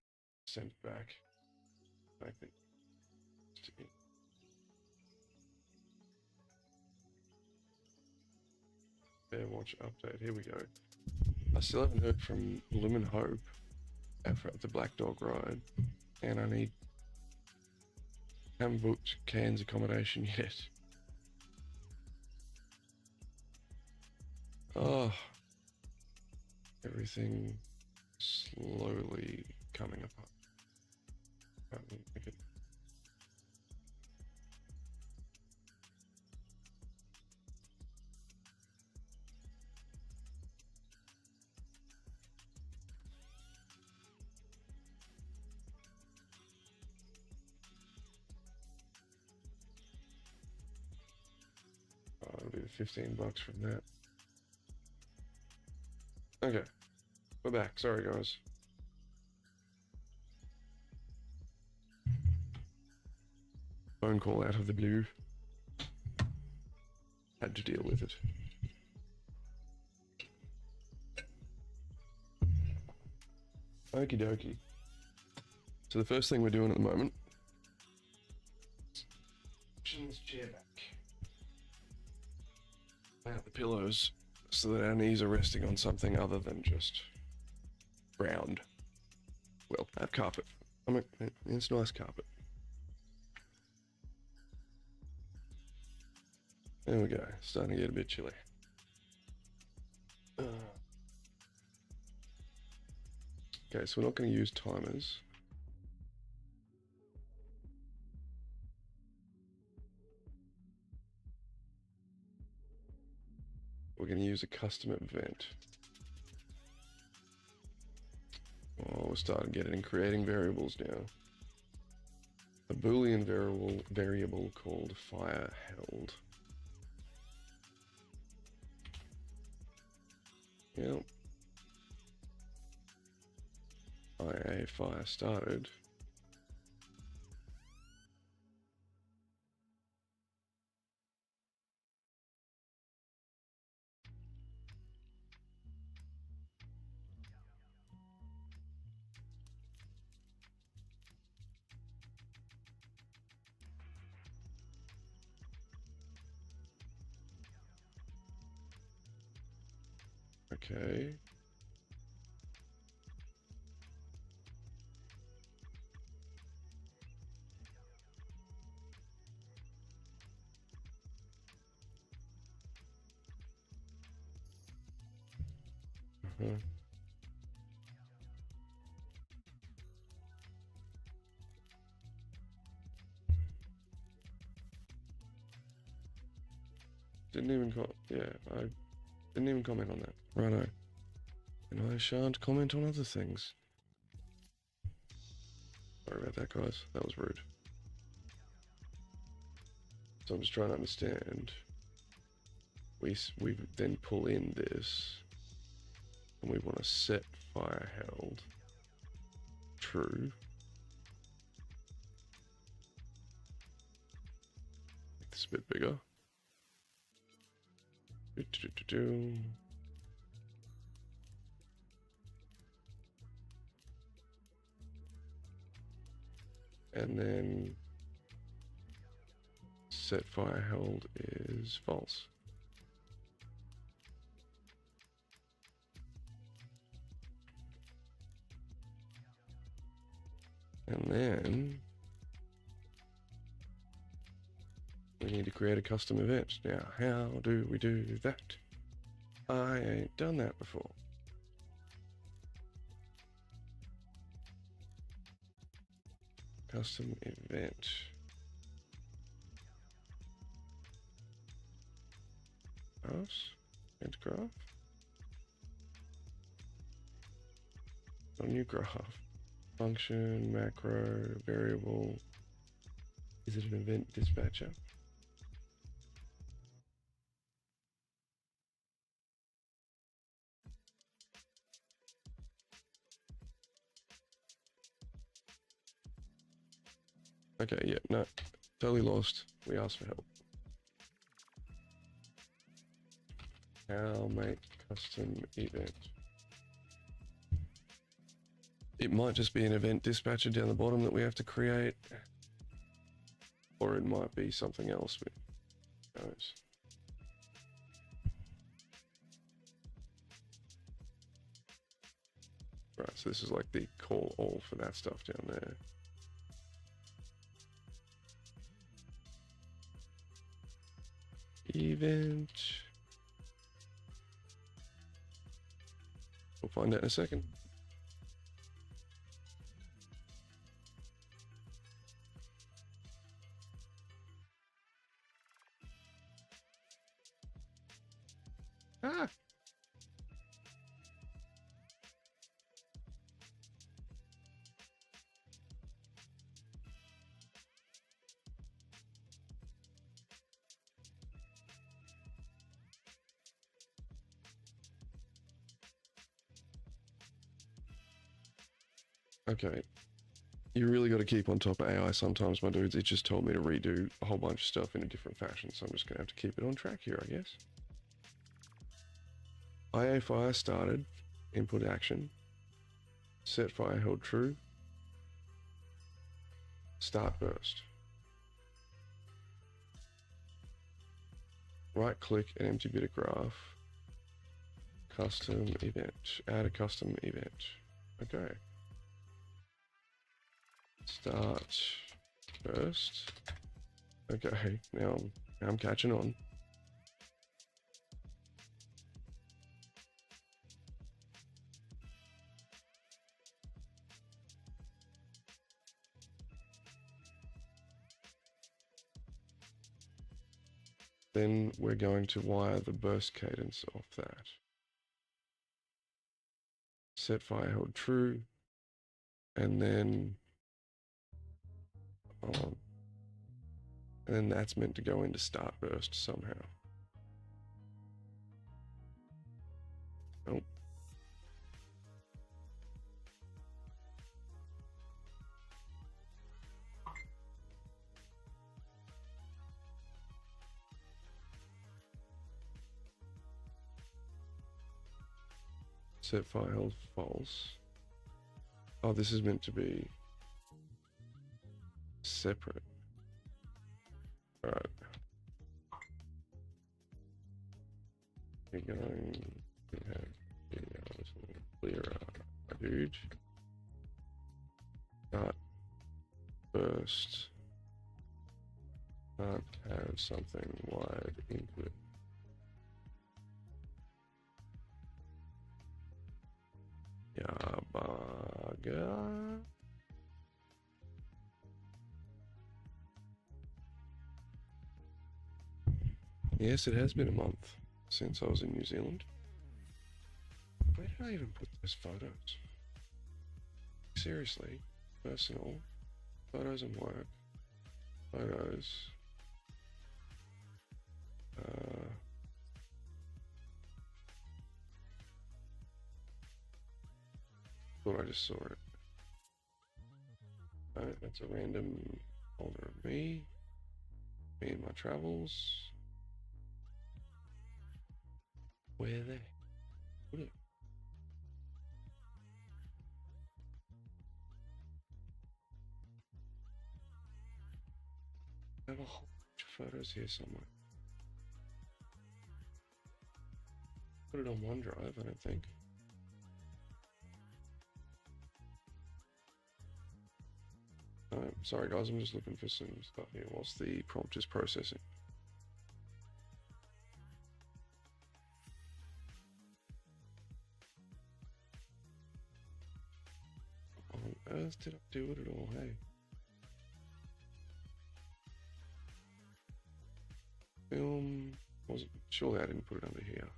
sent back. I think. Watch update. Here we go. I still haven't heard from Lumen Hope at the Black Dog ride, and I haven't booked Cairns accommodation yet. Oh, everything slowly coming apart. Okay. It'll be the $15 from that. Okay, we're back. Sorry, guys. Phone call out of the blue. Had to deal with it. Okie dokie. So the first thing we're doing at the moment, pushing this chair back. Out the pillows so that our knees are resting on something other than just ground. Well, I have carpet. It's nice carpet. There we go. Starting to get a bit chilly. Okay, so we're not going to use timers. We're going to use a custom event. Oh, we're starting getting creating variables now. A Boolean variable called fire held. Yep. IA fire started. Okay. Didn't even I didn't even comment on that. Righto. And I shan't comment on other things. Sorry about that, guys. That was rude. So I'm just trying to understand. We then pull in this, and we want to set fire held true. Make this a bit bigger. And then set fire held is false. And then we need to create a custom event. Now, how do we do that? I ain't done that before. Custom event. Graphs? Event graph? A new graph. Function, macro, variable. Is it an event dispatcher? Okay, yeah, no, totally lost. We asked for help. How make custom event. It might just be an event dispatcher down the bottom that we have to create. Or it might be something else. Who knows? Right, so this is like the call all for that stuff down there. Event. We'll find out in a second. Ah! Okay. You really got to keep on top of AI sometimes, my dudes. It just told me to redo a whole bunch of stuff in a different fashion, so I'm just going to have to keep it on track here, I guess. IA fire started. Input action. Set fire held true. Start burst. Right click an empty bit of graph. Custom event. Add a custom event. Okay. Start burst. Okay, now I'm catching on. Then we're going to wire the burst cadence off that. Set fire held true. And then, and then that's meant to go into start burst somehow. Nope. Set fire held false. Oh, this is meant to be separate. Alright. We're going to have videos a little clearer, dude. Start burst. Can't have something wide input. Yabaga. Yes, it has been a month since I was in New Zealand. Where did I even put those photos? Seriously, personal, photos and work, photos. Thought I just saw it. Alright, that's a random folder of me and my travels. Where they put it? I have a whole bunch of photos here somewhere. Put it on OneDrive, I don't think. Sorry guys, I'm just looking for some stuff here whilst the prompt is processing. What on earth did I do with it all, hey? Film, wasn't, surely I didn't put it under here.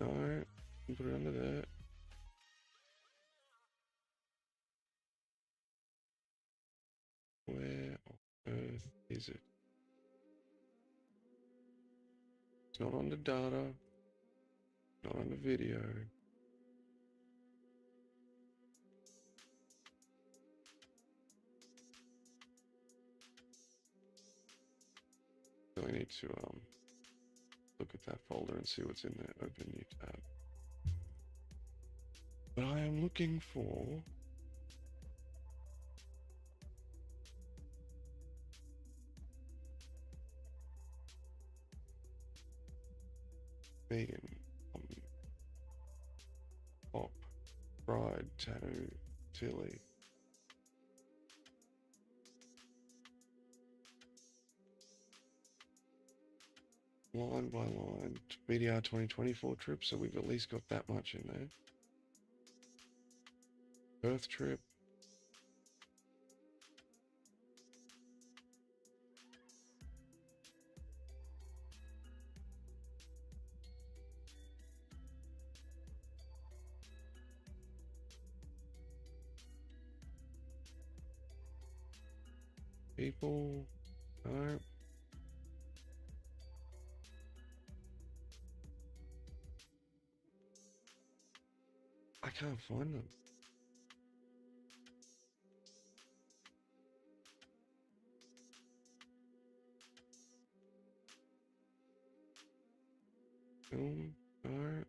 No, didn't put it under there. Where on earth is it? It's not under data, not under video. Really need to look at that folder and see what's in there. Open new tab. But I am looking for vegan, pop, fried, tattoo, chili. Line by line, BDR 2024 trip, so we've at least got that much in there. Earth trip. People. Alright. I can't find them. Film, art.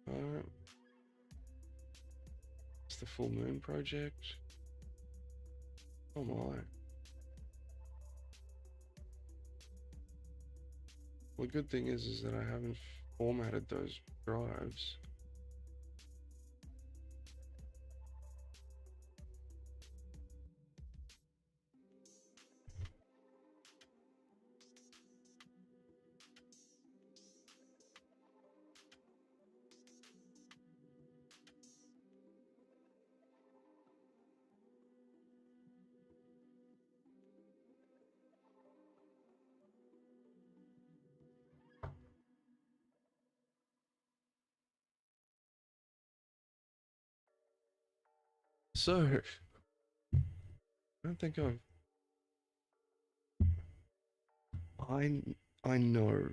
Art. It's the Full Moon Project. Oh my. Well, the good thing is that I haven't formatted those drives. So, I don't think I know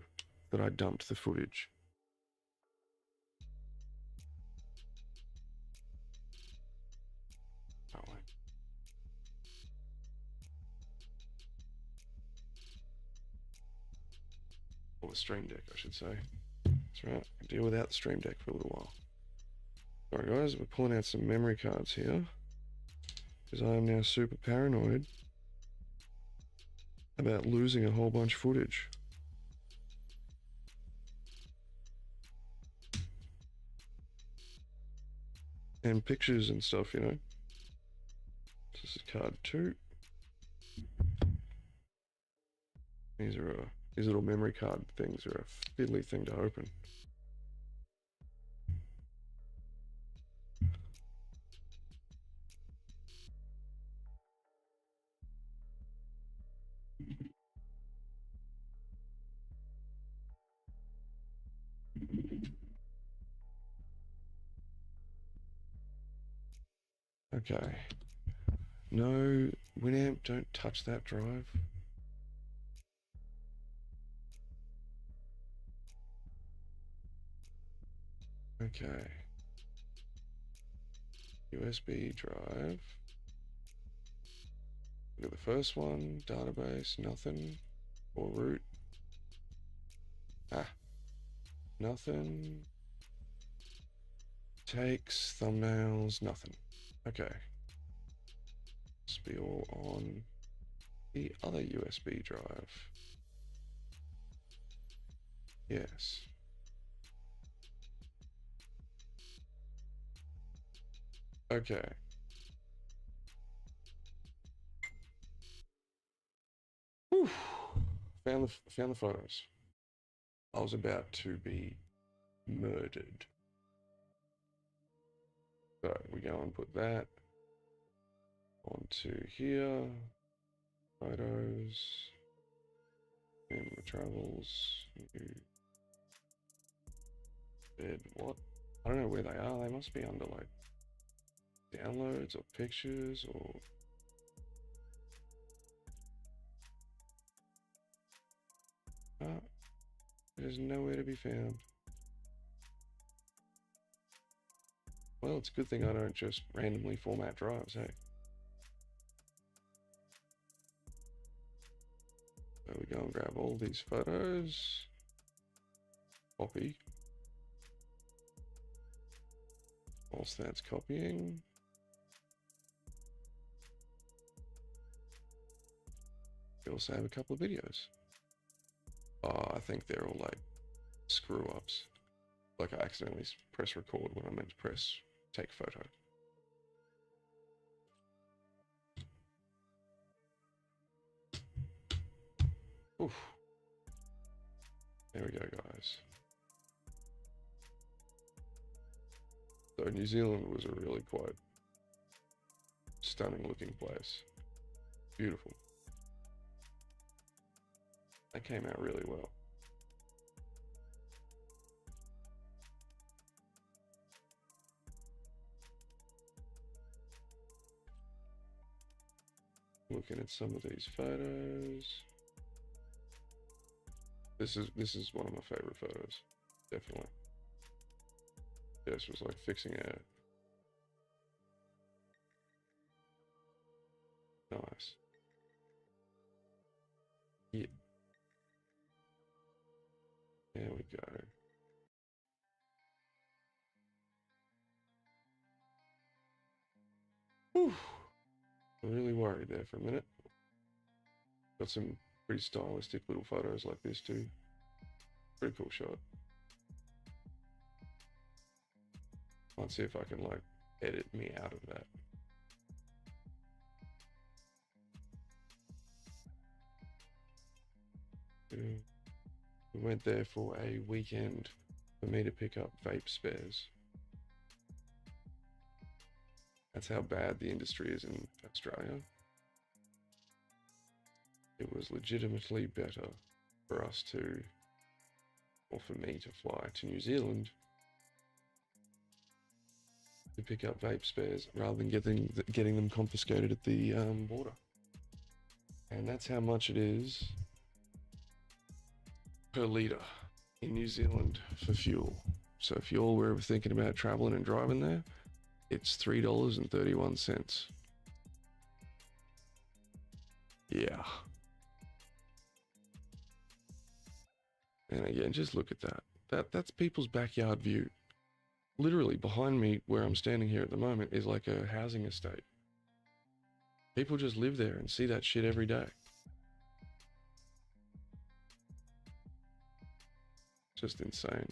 that I dumped the footage. Oh, wait. Or the Stream Deck, I should say. That's right. I can deal without the Stream Deck for a little while. Alright guys, we're pulling out some memory cards here, because I am now super paranoid about losing a whole bunch of footage. And pictures and stuff, you know. This is card 2. These little memory card things are a fiddly thing to open. Okay. No, Winamp, don't touch that drive. Okay. USB drive. Look at the first one, database, nothing. Or root. Ah. Nothing. Takes, thumbnails, nothing. Okay. Must be all on the other USB drive. Yes. Okay. Whew. Found the photos. I was about to be murdered. So we go and put that onto here. Photos. And the travels. New bed. What? I don't know where they are. They must be under like downloads or pictures or. It is nowhere to be found. Well, it's a good thing I don't just randomly format drives, hey? So we go and grab all these photos. Copy. Whilst that's copying, we also have a couple of videos. Oh, I think they're all like screw ups. Like I accidentally press record when I meant to press take photo. Oof. There we go, guys. So New Zealand was a really quite stunning looking place. Beautiful. That came out really well. Looking at some of these photos. This is one of my favorite photos, definitely. This was like fixing it. Nice. Yeah. There we go. Whew. I'm really worried there for a minute. Got some pretty stylistic little photos like this too. Pretty cool shot. Let's see if I can like edit me out of that. We went there for a weekend for me to pick up vape spares. That's how bad the industry is in Australia. It was legitimately better for us to, or for me to fly to New Zealand to pick up vape spares rather than getting them confiscated at the border. And that's how much it is per litre in New Zealand for fuel. So if you all were ever thinking about traveling and driving there, it's $3.31. Yeah. And again, just look at that. That's people's backyard view. Literally behind me, where I'm standing here at the moment, is like a housing estate. People just live there and see that shit every day. Just insane.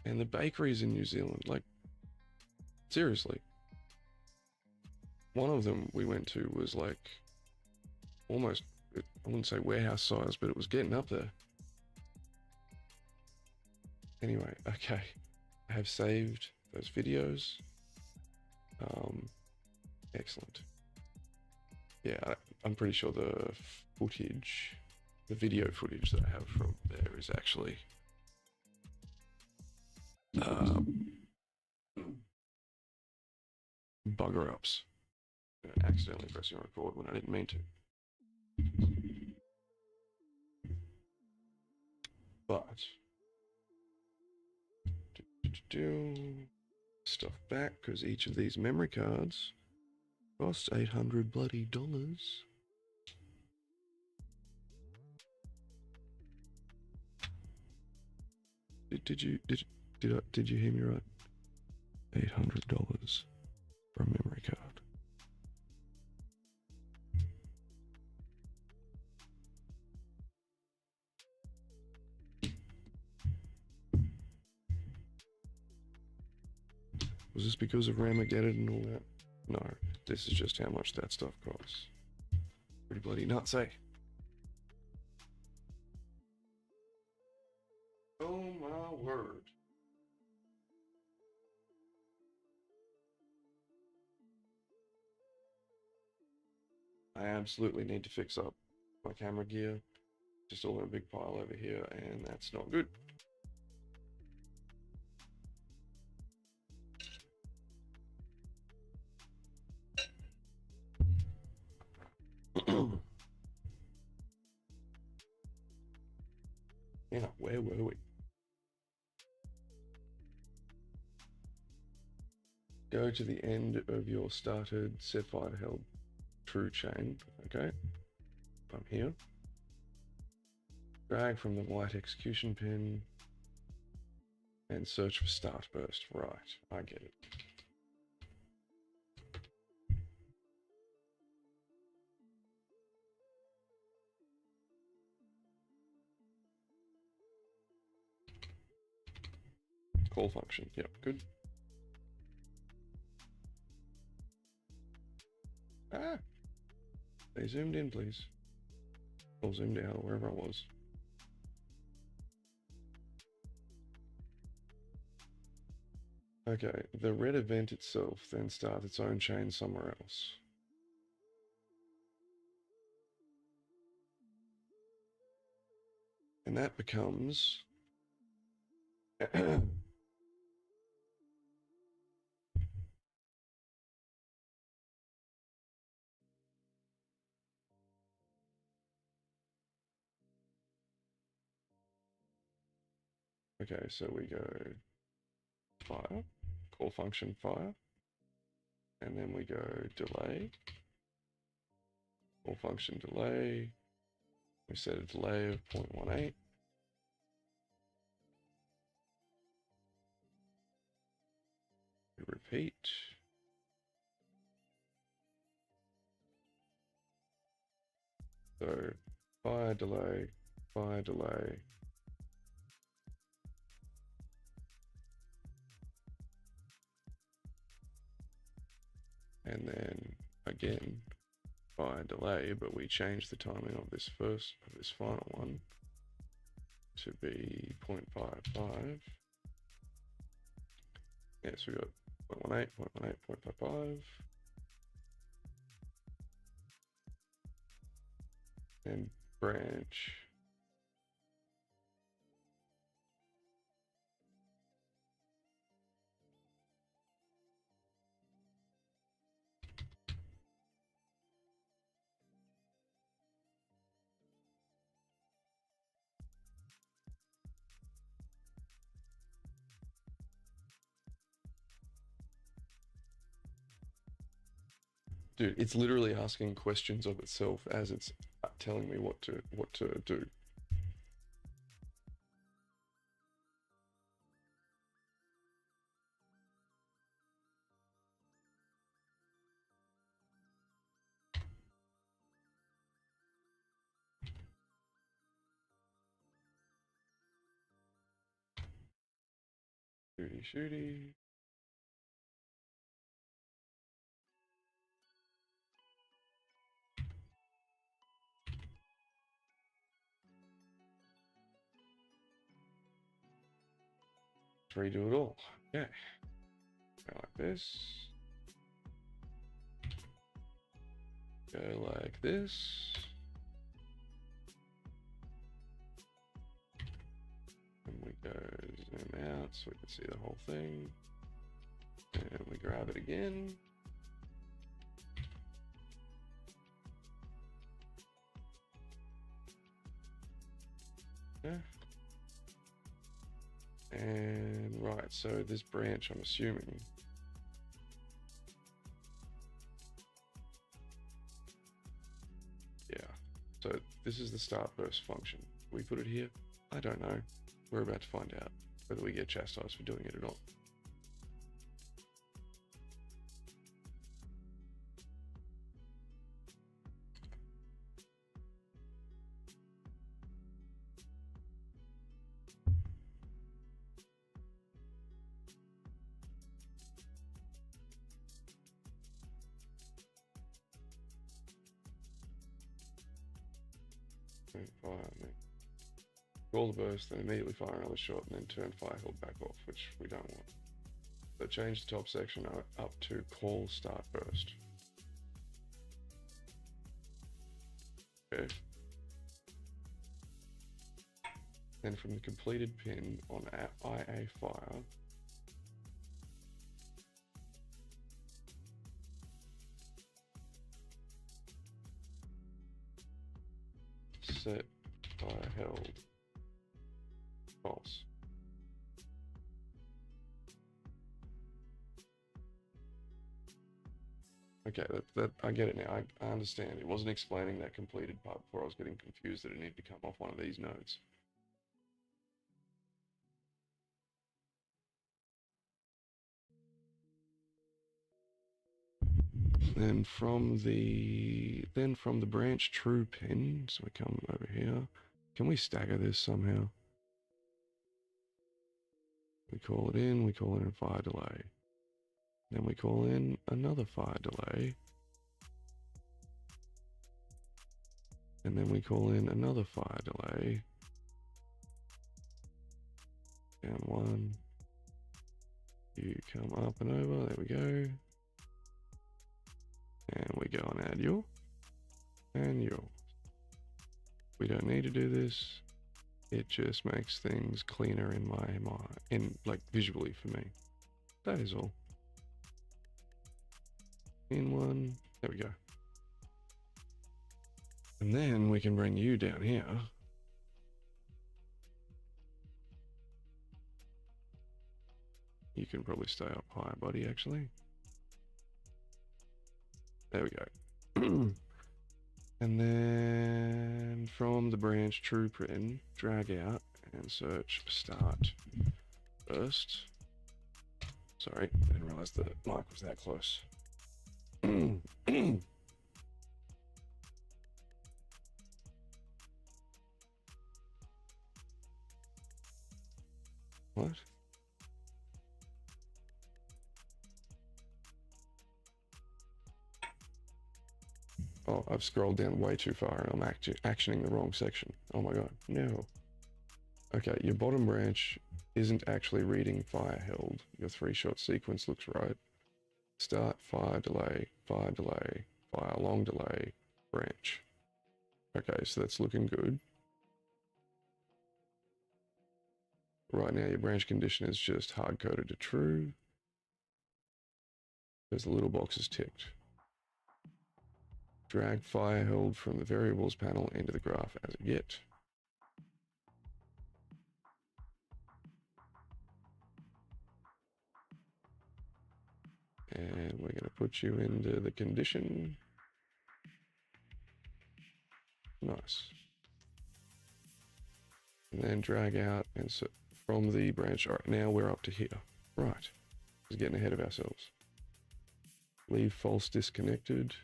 And the bakeries in New Zealand, like, seriously. One of them we went to was like almost, I wouldn't say warehouse size, but it was getting up there. Anyway, okay. I have saved those videos. Excellent. Yeah, I'm pretty sure the footage, the video footage that I have from there is actually bugger ups. Accidentally pressing record when I didn't mean to. But stuff back because each of these memory cards costs $800 bloody dollars. Did you hear me right? $800 for a memory card. Was this because of Ramageddon and all that? No, this is just how much that stuff costs. Pretty bloody nuts, eh? Oh my word. I absolutely need to fix up my camera gear. Just all in a big pile over here, and that's not good. Yeah, where were we? Go to the end of your started set fire held true chain. Okay, I'm here. Drag from the white execution pin And search for start burst. Right, I get it. Call function. Yep, good. Ah! They zoomed in, please. Or zoomed out, or wherever I was. Okay, the red event itself then starts its own chain somewhere else. And that becomes... Okay, so we go fire, call function fire, and then we go delay, call function delay, we set a delay of 0.18, we repeat, so fire delay, and then again fire delay, but we change the timing of this final one to be 0.55. Yeah, so we got 0.18, 0.18, 0.55, and branch. Dude, it's literally asking questions of itself as it's telling me what to do. Shooty. 3 do it all. Okay. Go like this. Go like this. And we go zoom out so we can see the whole thing. And we grab it again. Yeah. And right, so this branch, I'm assuming. Yeah, so this is the start burst function. We put it here? I don't know. We're about to find out whether we get chastised for doing it or not. Fire, call the burst, then immediately fire another shot, and then turn fire hilt back off, which we don't want. So change the top section up to call start burst. Okay. Then from the completed pin on IA fire, set fire held false. Okay, that I get it now. I understand. It wasn't explaining that completed part before. I was getting confused that it needed to come off one of these nodes. Then from the branch true pin, so we come over here. Can we stagger this somehow? We call it in a fire delay. Then we call in another fire delay. And then we call in another fire delay. Down one. You come up and over, there we go. And we go and add your and your. We don't need to do this. It just makes things cleaner in like visually for me. That is all. In one, there we go. And then we can bring you down here. You can probably stay up higher, buddy, actually. There we go. And then from the branch true print, drag out and search start burst. Sorry, I didn't realize the mic was that close. What? Oh, I've scrolled down way too far and I'm actioning the wrong section. Oh my god, no. Okay, your bottom branch isn't actually reading fire held. Your 3-shot sequence looks right. Start, fire delay, fire long delay, branch. Okay, so that's looking good. Right now your branch condition is just hard-coded to true. There's the little boxes ticked. Drag fire held from the variables panel into the graph as a get. And we're going to put you into the condition. Nice. And then drag out and so from the branch. All right, now we're up to here. Right. Just getting ahead of ourselves. Leave false disconnected.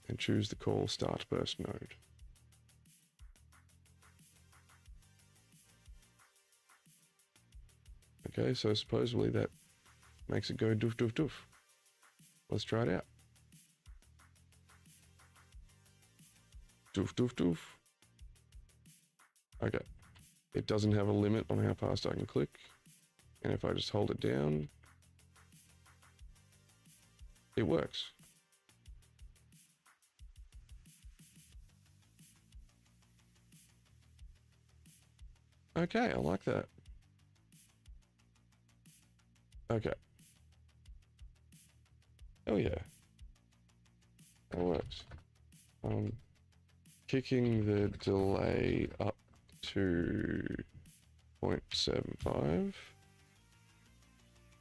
And choose the call start burst node. Okay, so supposedly that makes it go doof doof doof. Let's try it out. Doof doof doof. Okay. It doesn't have a limit on how fast I can click. And if I just hold it down, it works. Okay, I like that. Okay. Oh yeah. That works. Kicking the delay up to 0.75.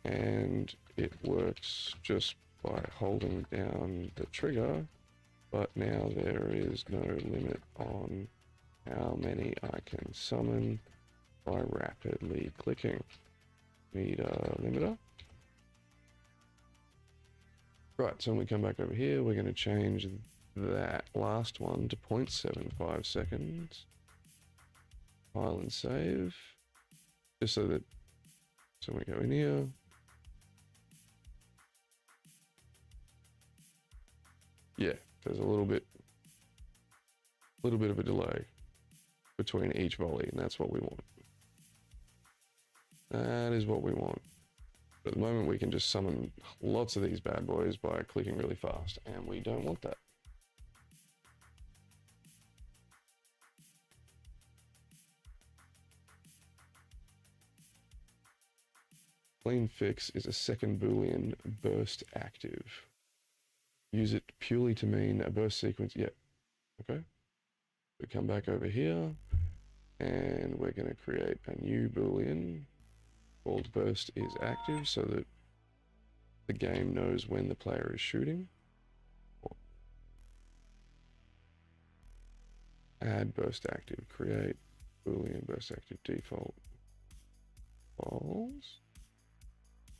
And it works just by holding down the trigger, but now there is no limit on how many I can summon by rapidly clicking. Need a limiter. Right, so when we come back over here, we're going to change that last one to 0.75 seconds. File and save. Just so that, so we go in here. Yeah, there's a little bit of a delay between each volley, and that's what we want. That is what we want. But at the moment we can just summon lots of these bad boys by clicking really fast, and we don't want that. Clean fix is a second boolean burst active. Use it purely to mean a burst sequence. Yeah. Okay. We come back over here and we're going to create a new boolean called burst is active so that the game knows when the player is shooting. Add burst active, create boolean burst active default false.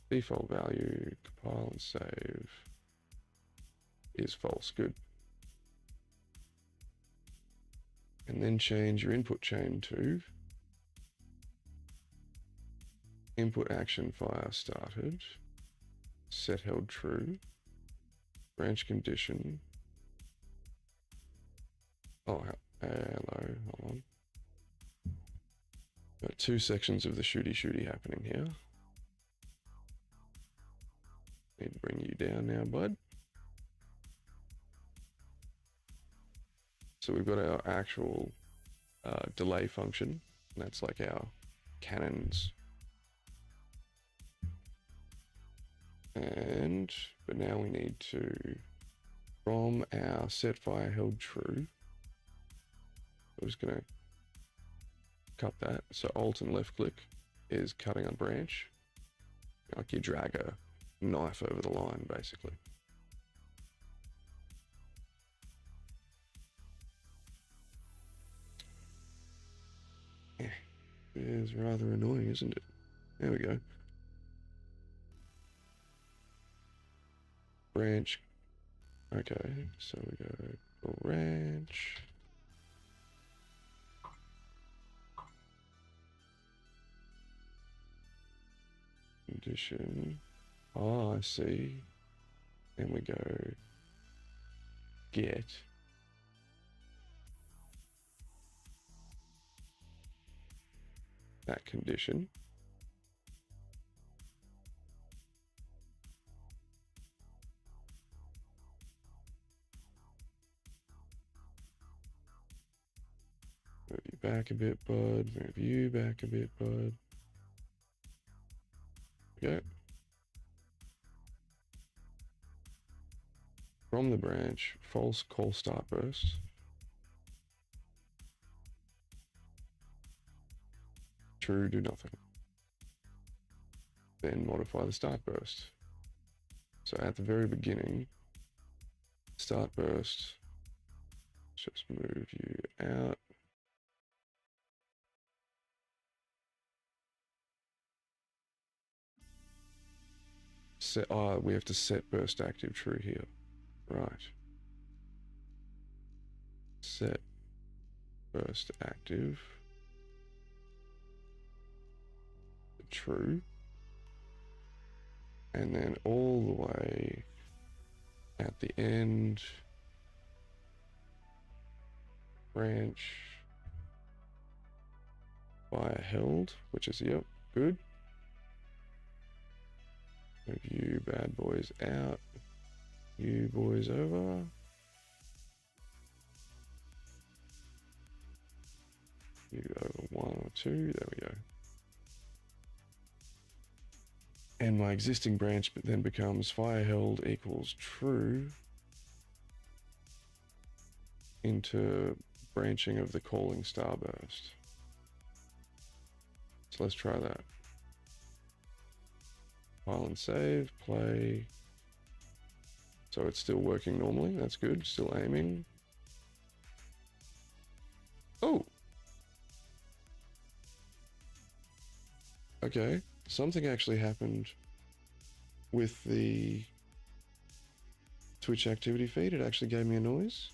Default value, compile and save. is false. Good. And then change your input chain to input action fire started, set held true, branch condition. Oh, hello, hold on. Got two sections of the shooty happening here. Need to bring you down now, bud. So we've got our actual delay function, and that's like our cannons. But now we need to, from our set fire held true, I'm just gonna cut that. So Alt and left click is cutting a branch, like you drag a knife over the line, basically. It is rather annoying, isn't it? There we go. Branch. Okay, so we go branch. Condition. Oh, I see. Then we go get. That condition. Move you back a bit, bud. Move you back a bit, bud. Okay. From the branch, false call start burst. True, do nothing. Then modify the start burst. So at the very beginning, start burst, just move you out. Set, we have to set burst active true here. Right. Set burst active. True. And then all the way at the end, branch fire held, which is, yep, good. Move you bad boys out, you boys over. You over 1 or 2, there we go. And my existing branch then becomes fire held equals true into branching of the calling starburst. So let's try that. File and save, play. So it's still working normally, that's good, still aiming. Oh! Okay. Something actually happened with the Twitch activity feed. It actually gave me a noise.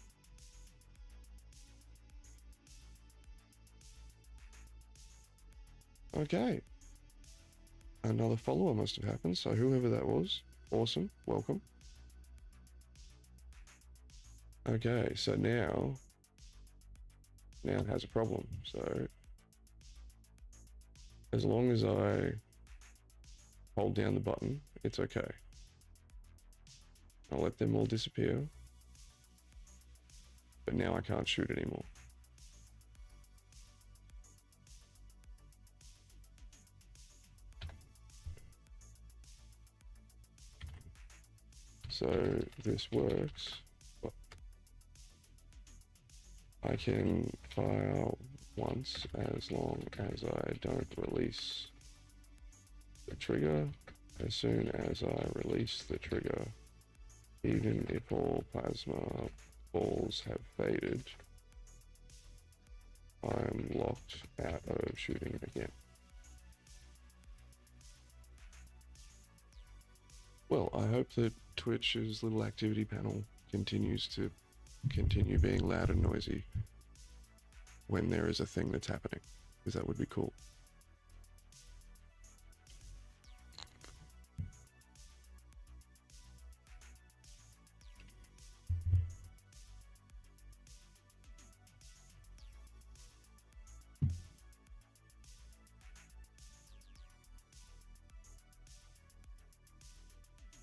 Okay. Another follower must have happened, so whoever that was, awesome, welcome. Okay, so now it has a problem. So as long as I hold down the button, it's okay. I'll let them all disappear. But now I can't shoot anymore. So this works. I can fire once as long as I don't release the trigger. As soon as I release the trigger, even if all plasma balls have faded, I'm locked out of shooting again. Well, I hope that Twitch's little activity panel continues to continue being loud and noisy when there is a thing that's happening, because that would be cool.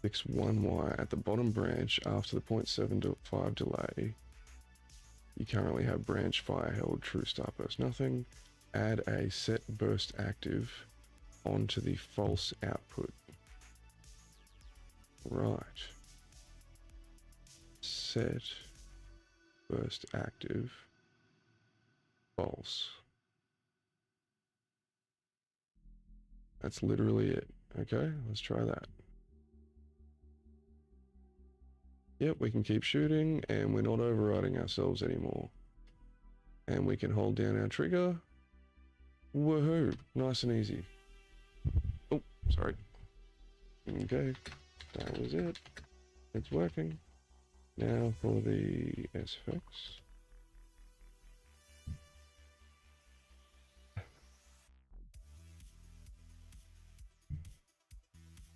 Fix one wire at the bottom branch after the 0.75 delay. You currently have branch fire held, true starburst nothing. Add a set burst active onto the false output. Right. Set burst active false. That's literally it. Okay, let's try that. Yep, we can keep shooting, and we're not overriding ourselves anymore. And we can hold down our trigger. Woohoo! Nice and easy. Oh, sorry. Okay, that was it. It's working. Now for the SFX.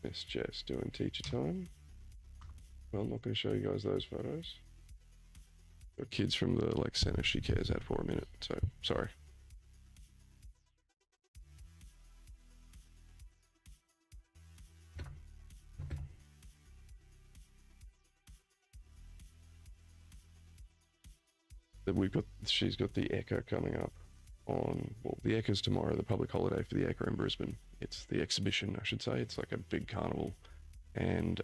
Miss Jess doing teacher time. Well, I'm not going to show you guys those photos. Got kids from the center she cares at for a minute, so sorry. She's got the Echo coming up on, well, the Echo's tomorrow, the public holiday for the Echo in Brisbane. It's the exhibition, I should say. It's like a big carnival. And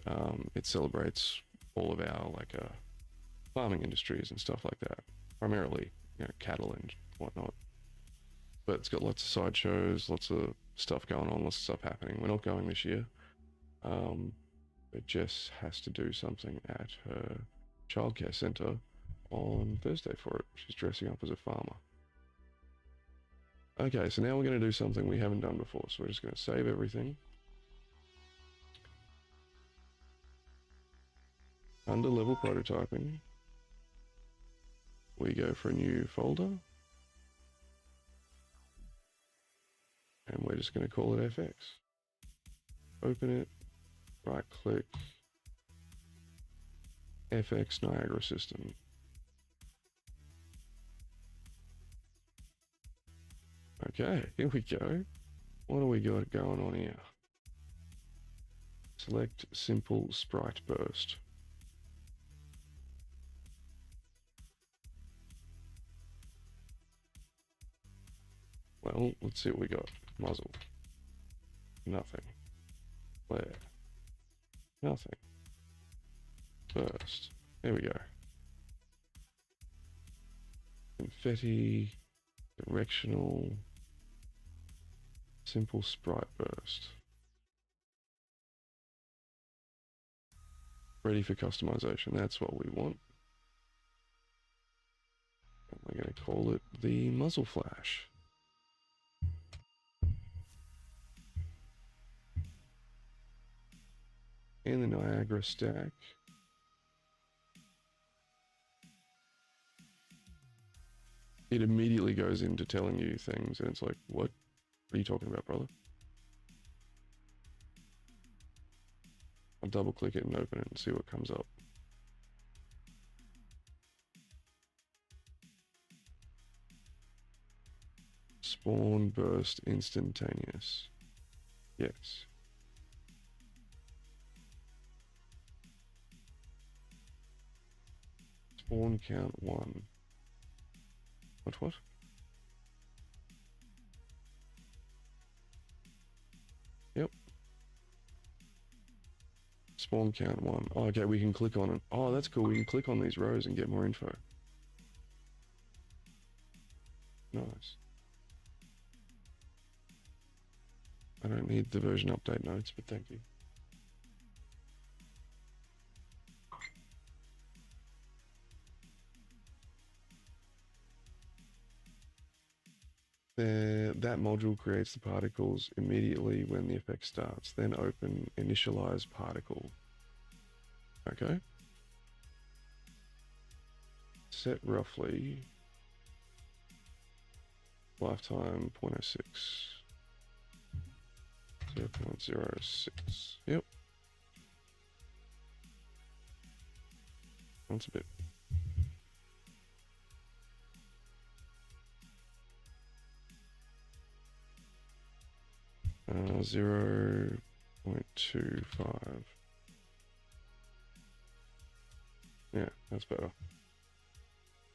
it celebrates all of our farming industries and stuff like that, primarily cattle and whatnot. But it's got lots of sideshows, lots of stuff going on, lots of stuff happening. We're not going this year, but Jess has to do something at her childcare centre on Thursday for it. She's dressing up as a farmer. Okay, so now we're going to do something we haven't done before. So we're just going to save everything. Under level prototyping, we go for a new folder, and we're just going to call it FX. Open it, right click, FX Niagara System. Okay, here we go. What do we got going on here? Select Simple Sprite Burst. Well, let's see what we got. Muzzle. Nothing. Flare. Nothing. Burst. There we go. Confetti. Directional. Simple Sprite Burst. Ready for customization. That's what we want. And we're going to call it the Muzzle Flash. In the Niagara stack. It immediately goes into telling you things, and it's like, what are you talking about, brother? I'll double click it and open it and see what comes up. Spawn burst instantaneous. Yes. Spawn count 1. What? Yep. Spawn count 1. Oh, okay, we can click on it. Oh, that's cool. We can click on these rows and get more info. Nice. I don't need the version update notes, but thank you. That module creates the particles immediately when the effect starts. Then open initialize particle. Okay. set roughly. Lifetime 0.06. 0.06. Yep. That's a bit. 0.25. Yeah, that's better.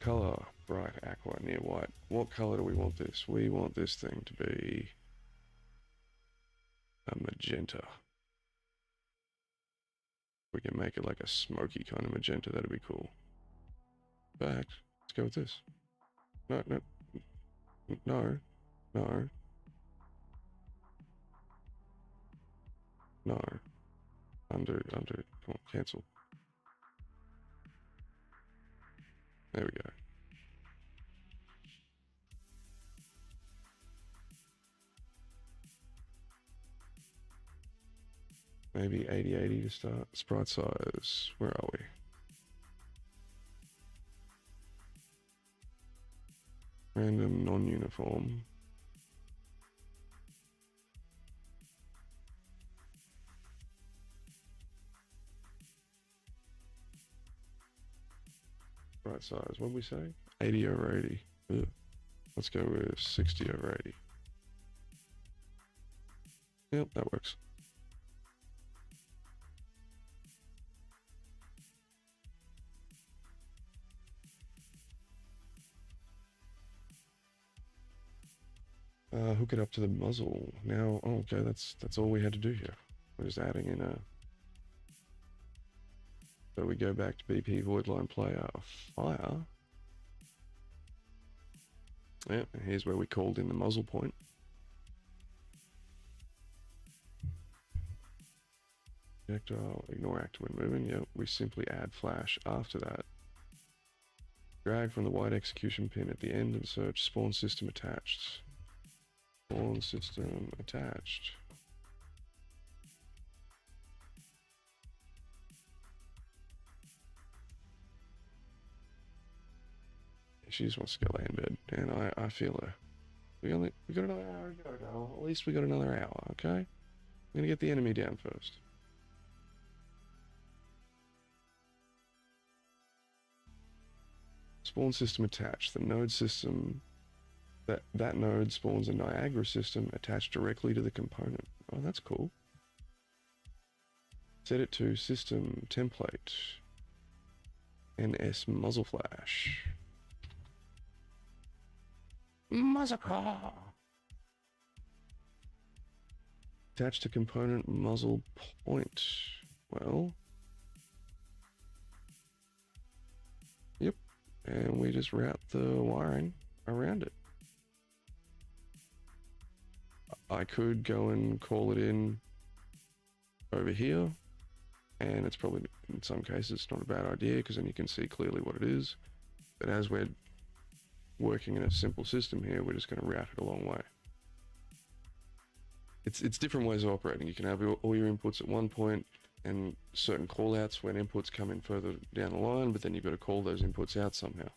Color, bright aqua, near white. What color do we want this? We want this thing to be a magenta. We can make it like a smoky kind of magenta, that'd be cool. Back, let's go with this. No, no, no, no. No. Under, come on, cancel. There we go. Maybe 80-80 to start. Sprite size, where are we? Random, non-uniform. Sprite size, what did we say? 80 over 80. Ugh. Let's go with 60 over 80. Yep, that works. Hook it up to the muzzle. Now, oh, okay, that's all we had to do here. We're just adding in a... So we go back to BP Voidline Player Fire. Yeah, and here's where we called in the muzzle point. Projectile, ignore active when moving. Yeah, we simply add flash after that. Drag from the white execution pin at the end and search spawn system attached. Spawn system attached. She just wants to go lay in bed, and I feel her. We got another hour to go, girl. At least we got another hour, okay? I'm gonna get the enemy down first. Spawn system attached. The node system, that node spawns a Niagara system attached directly to the component. Oh, that's cool. Set it to system template. NS muzzle flash. Massacre. Attached to component muzzle point. Well. Yep. And we just route the wiring around it. I could go and call it in over here. And it's probably, in some cases, it's not a bad idea because then you can see clearly what it is. But as we're working in a simple system here, we're just going to route it a long way. It's different ways of operating. You can have all your inputs at one point and certain callouts when inputs come in further down the line, but then you've got to call those inputs out somehow.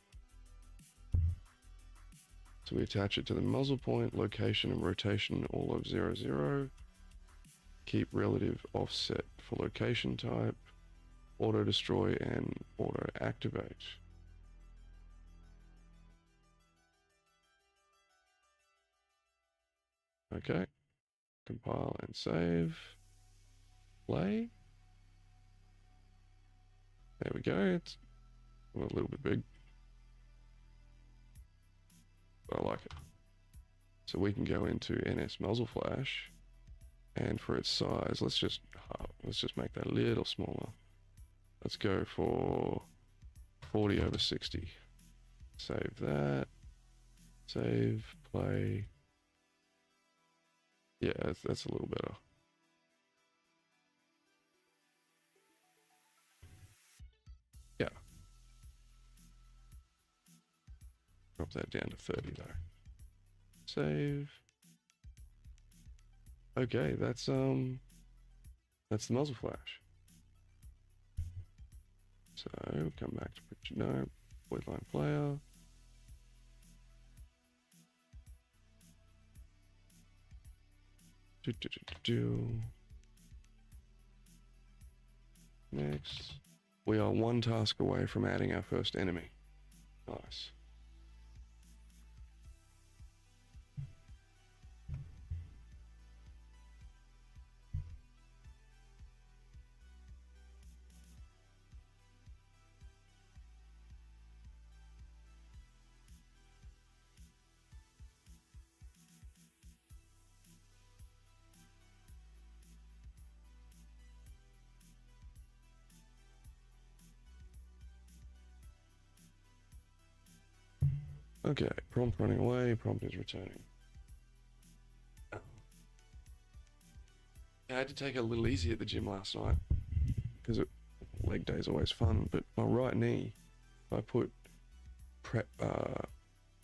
So we attach it to the muzzle point, location and rotation all of 0, 0. Keep relative offset for location type, auto destroy and auto activate. Okay, compile and save, play. There we go, it's a little bit big, but I like it. So we can go into NS muzzle flash, and for its size, let's just make that a little smaller. Let's go for 40 over 60. Save that, save, play. Yeah, that's a little better. Yeah. Drop that down to 30 though. Save. Okay, that's the muzzle flash. So come back to picture. No, void line player. Next. We are one task away from adding our first enemy. Nice. Okay, prompt running away, prompt is returning. I had to take it a little easy at the gym last night because leg day is always fun, but my right knee, if I put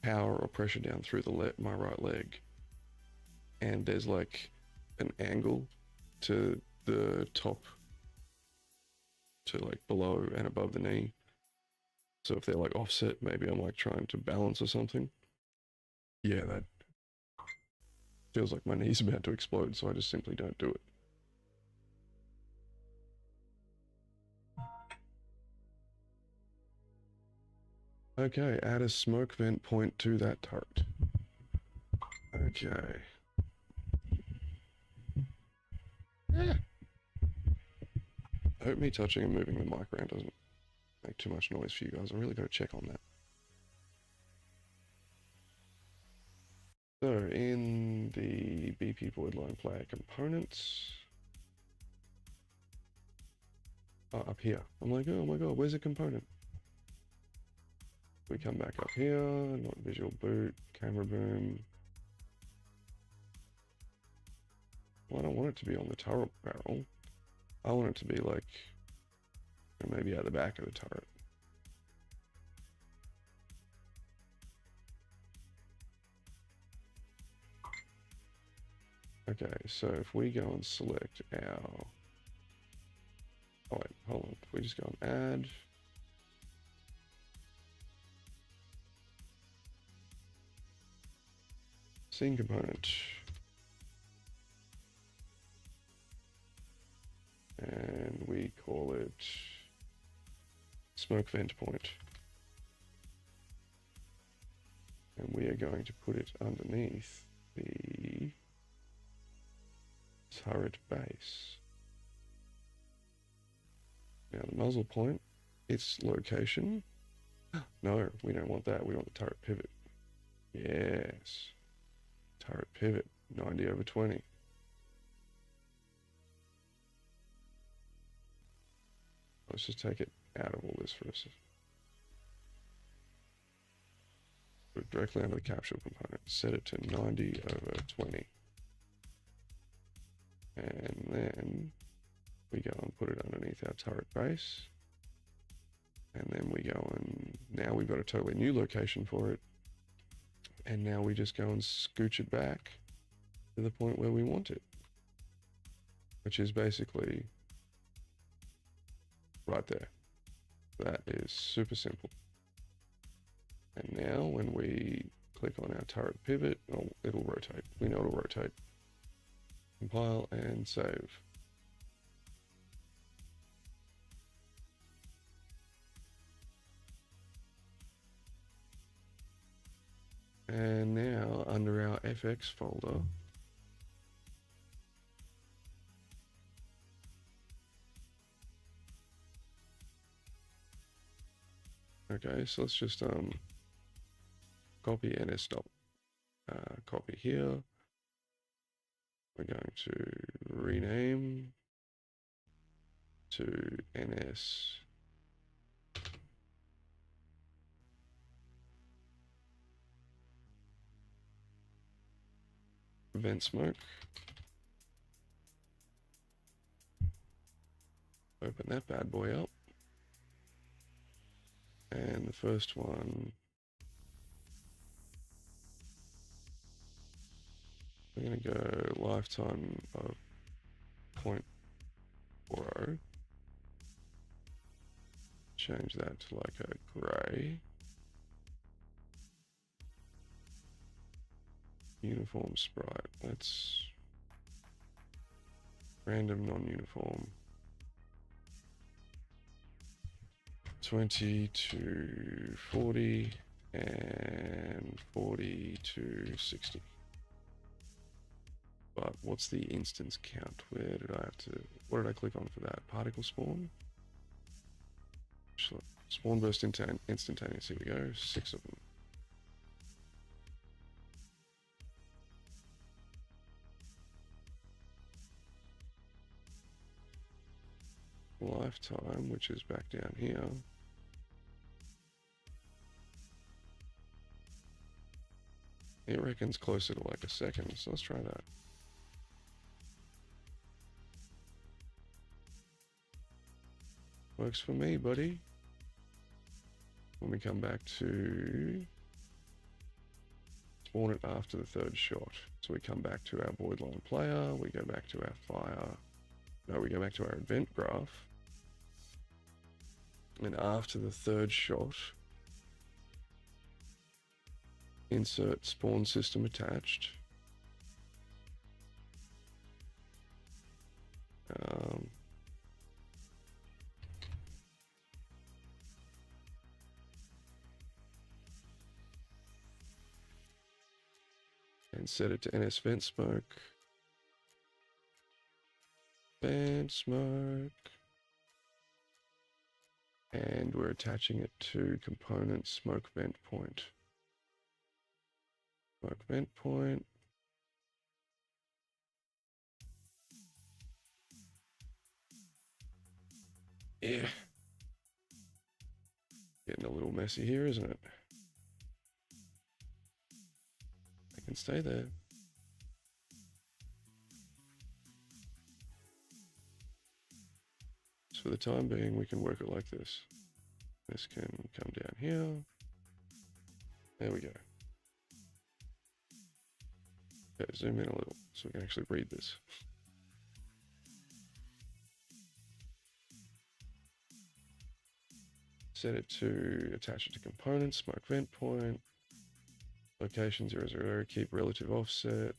power or pressure down through my right leg, and there's like an angle to the top, to like below and above the knee. So if they're like offset, maybe I'm like trying to balance or something. Yeah, that feels like my knee's about to explode, so I just simply don't do it. Okay, add a smoke vent point to that turret. Okay. Yeah. I hope me touching and moving the mic around doesn't make too much noise for you guys. I really got to check on that. So in the BP void line player components, up here. I'm like, oh my god, where's the component? We come back up here, not visual boot, camera boom. Well, I don't want it to be on the turret barrel. I want it to be like, maybe at the back of the turret. Okay, so if we go and select our... Oh wait, hold on. If we just go and add... Scene component. And we call it smoke vent point. And we are going to put it underneath the turret base. Now the muzzle point, its location. No, we don't want that. We want the turret pivot. Yes. Turret pivot, 90/20. Let's just take it out of all this for a second. Put it directly under the capsule component. Set it to 90/20. And then we go and put it underneath our turret base. And then we go and now we've got a totally new location for it. And now we just go and scooch it back to the point where we want it. Which is basically right there. That is super simple. And now when we click on our turret pivot, oh, it'll rotate. We know it'll rotate. Compile and save. And now under our FX folder, okay, so let's just copy NS stop. Copy here. We're going to rename to NS vent smoke. Open that bad boy up. And the first one, we're going to go lifetime of 0.40. Change that to like a gray. uniform sprite. Let's random non-uniform. 20 to 40 and 40 to 60. But what's the instance count? Where did I have to, what did I click on for that? Particle spawn? Spawn burst instantaneous, here we go, 6 of them. Lifetime, which is back down here. It reckons closer to like a second, so let's try that. Works for me, buddy. When we come back to spawn it after the 3rd shot. So we come back to our void line player, we go back to our fire. No, we go back to our event graph. And after the 3rd shot, insert spawn system attached. And set it to NS vent smoke. Vent smoke. And we're attaching it to component smoke vent point. Smoke vent point. Yeah. Getting a little messy here, isn't it? I can stay there. So for the time being, we can work it like this. This can come down here. There we go. Okay, zoom in a little so we can actually read this. Set it to attach it to components, smoke vent point, location 0, keep relative offset,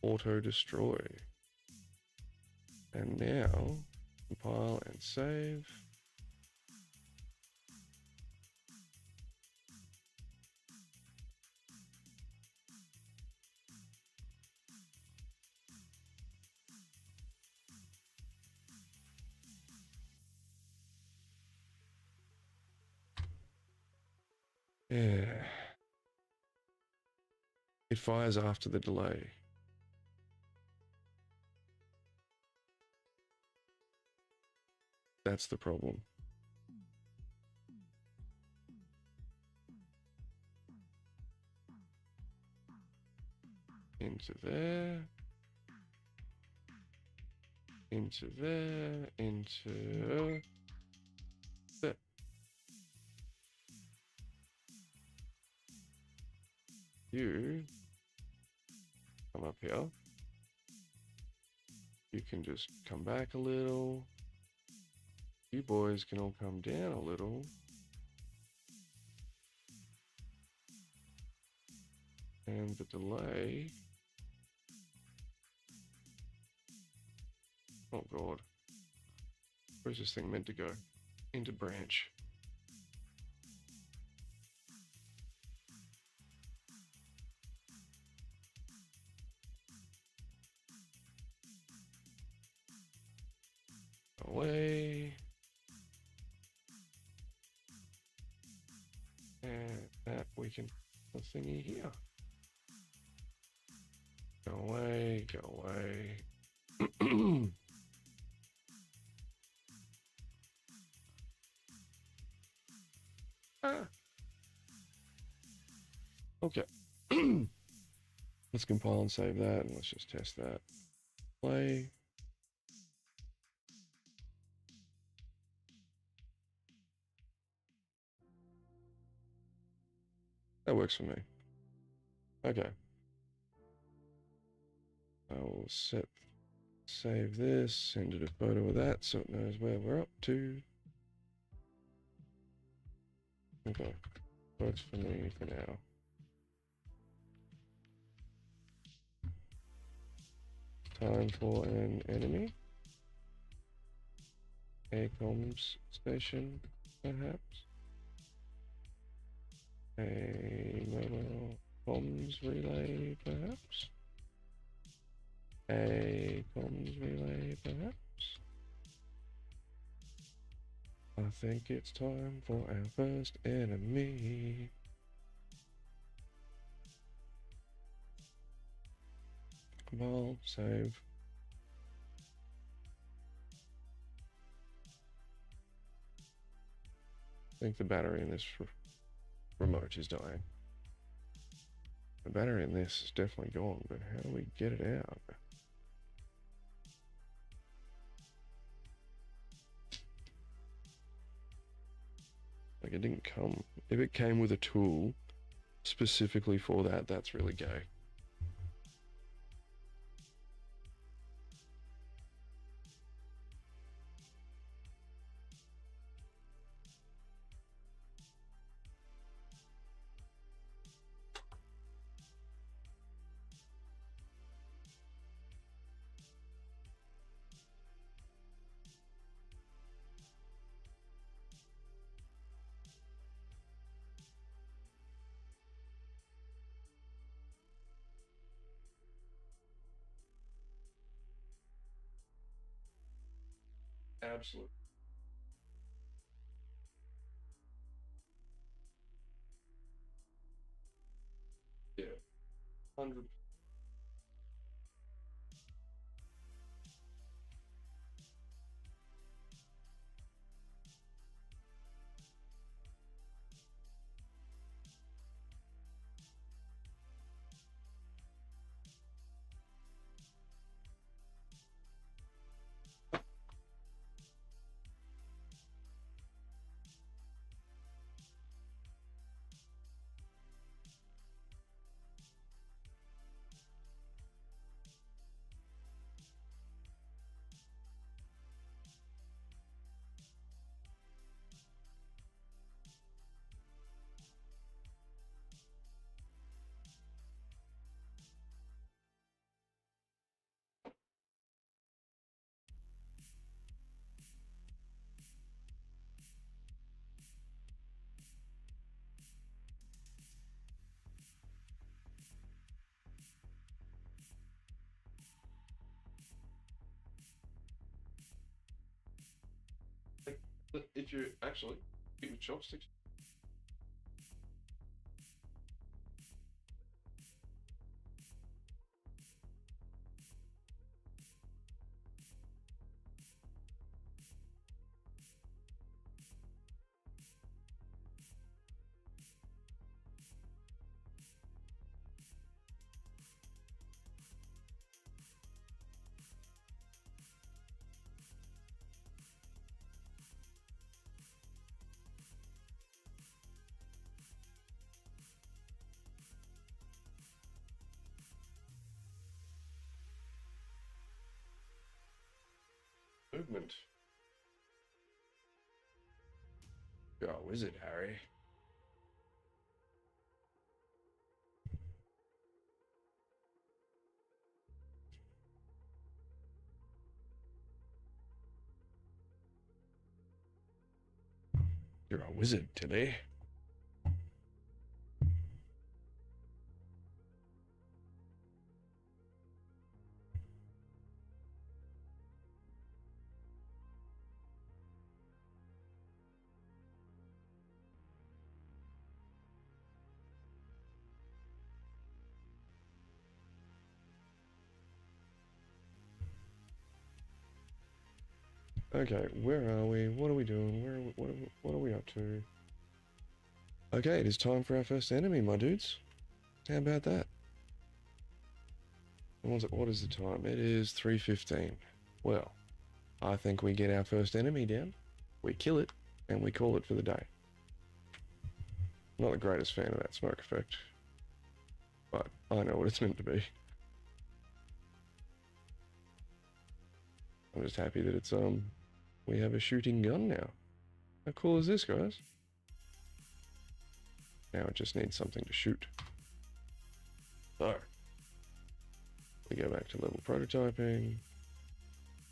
auto destroy. And now compile and save. Yeah. It fires after the delay. That's the problem. Into there. Into there. Into there. You come up here. You can just come back a little. You boys can all come down a little. And the delay. Oh God. Where's this thing meant to go? Into branch. Away. And that we can the thingy here. Go away, go away. Ah. Okay. Let's compile and save that, and let's just test that. Play. That works for me. Okay. I will save this, send it a photo of that so it knows where we're up to. Okay. Works for me for now. time for an enemy. A comms station, perhaps. A mobile comms relay, perhaps. A comms relay, perhaps. I think it's time for our first enemy. Come on, save. I think the battery in this remote is dying. The battery in this is definitely gone, but how do we get it out? Like, it didn't come. If it came with a tool specifically for that, that's really gay. Absolutely. Yeah. 100. If you actually eat with chopsticks. Movement. You're a wizard, Harry. You're a wizard, Tilly. Okay, where are we? What are we doing? What are we up to? Okay, it is time for our first enemy, my dudes. How about that? What is the time? It is 3:15. Well, I think we get our first enemy down, we kill it, and we call it for the day. Not the greatest fan of that smoke effect, but I know what it's meant to be. I'm just happy that it's we have a shooting gun now. How cool is this, guys? Now it just needs something to shoot. So We go back to level prototyping.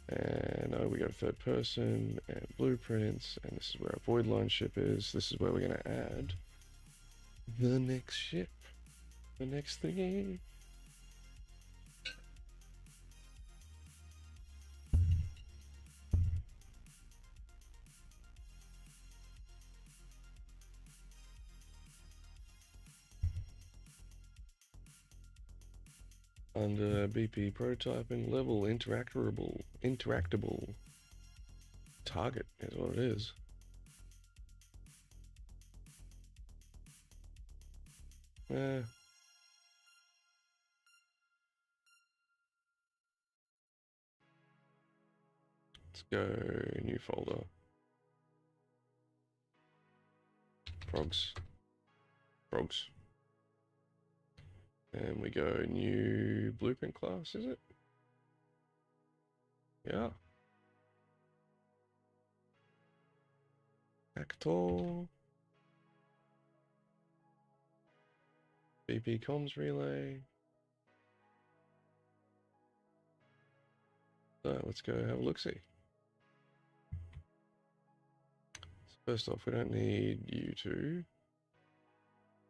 And we go to third person and blueprints, and this is where our void line ship is. This is where we're going to add the next ship, the next thingy. Under BP prototyping, level interactable target is what it is. Let's go new folder. Frogs. And we go new blueprint class, is it? Yeah. Actor. BP comms relay. So let's go have a look-see. First off, we don't need you two.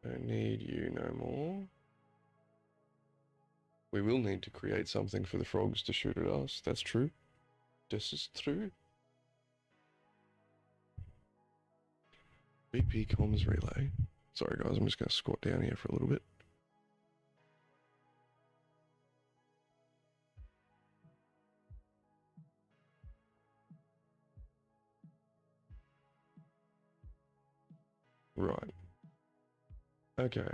Don't need you no more. We will need to create something for the frogs to shoot at us. That's true. This is true. BP comms relay. Sorry guys, I'm just going to squat down here for a little bit. Right. Okay.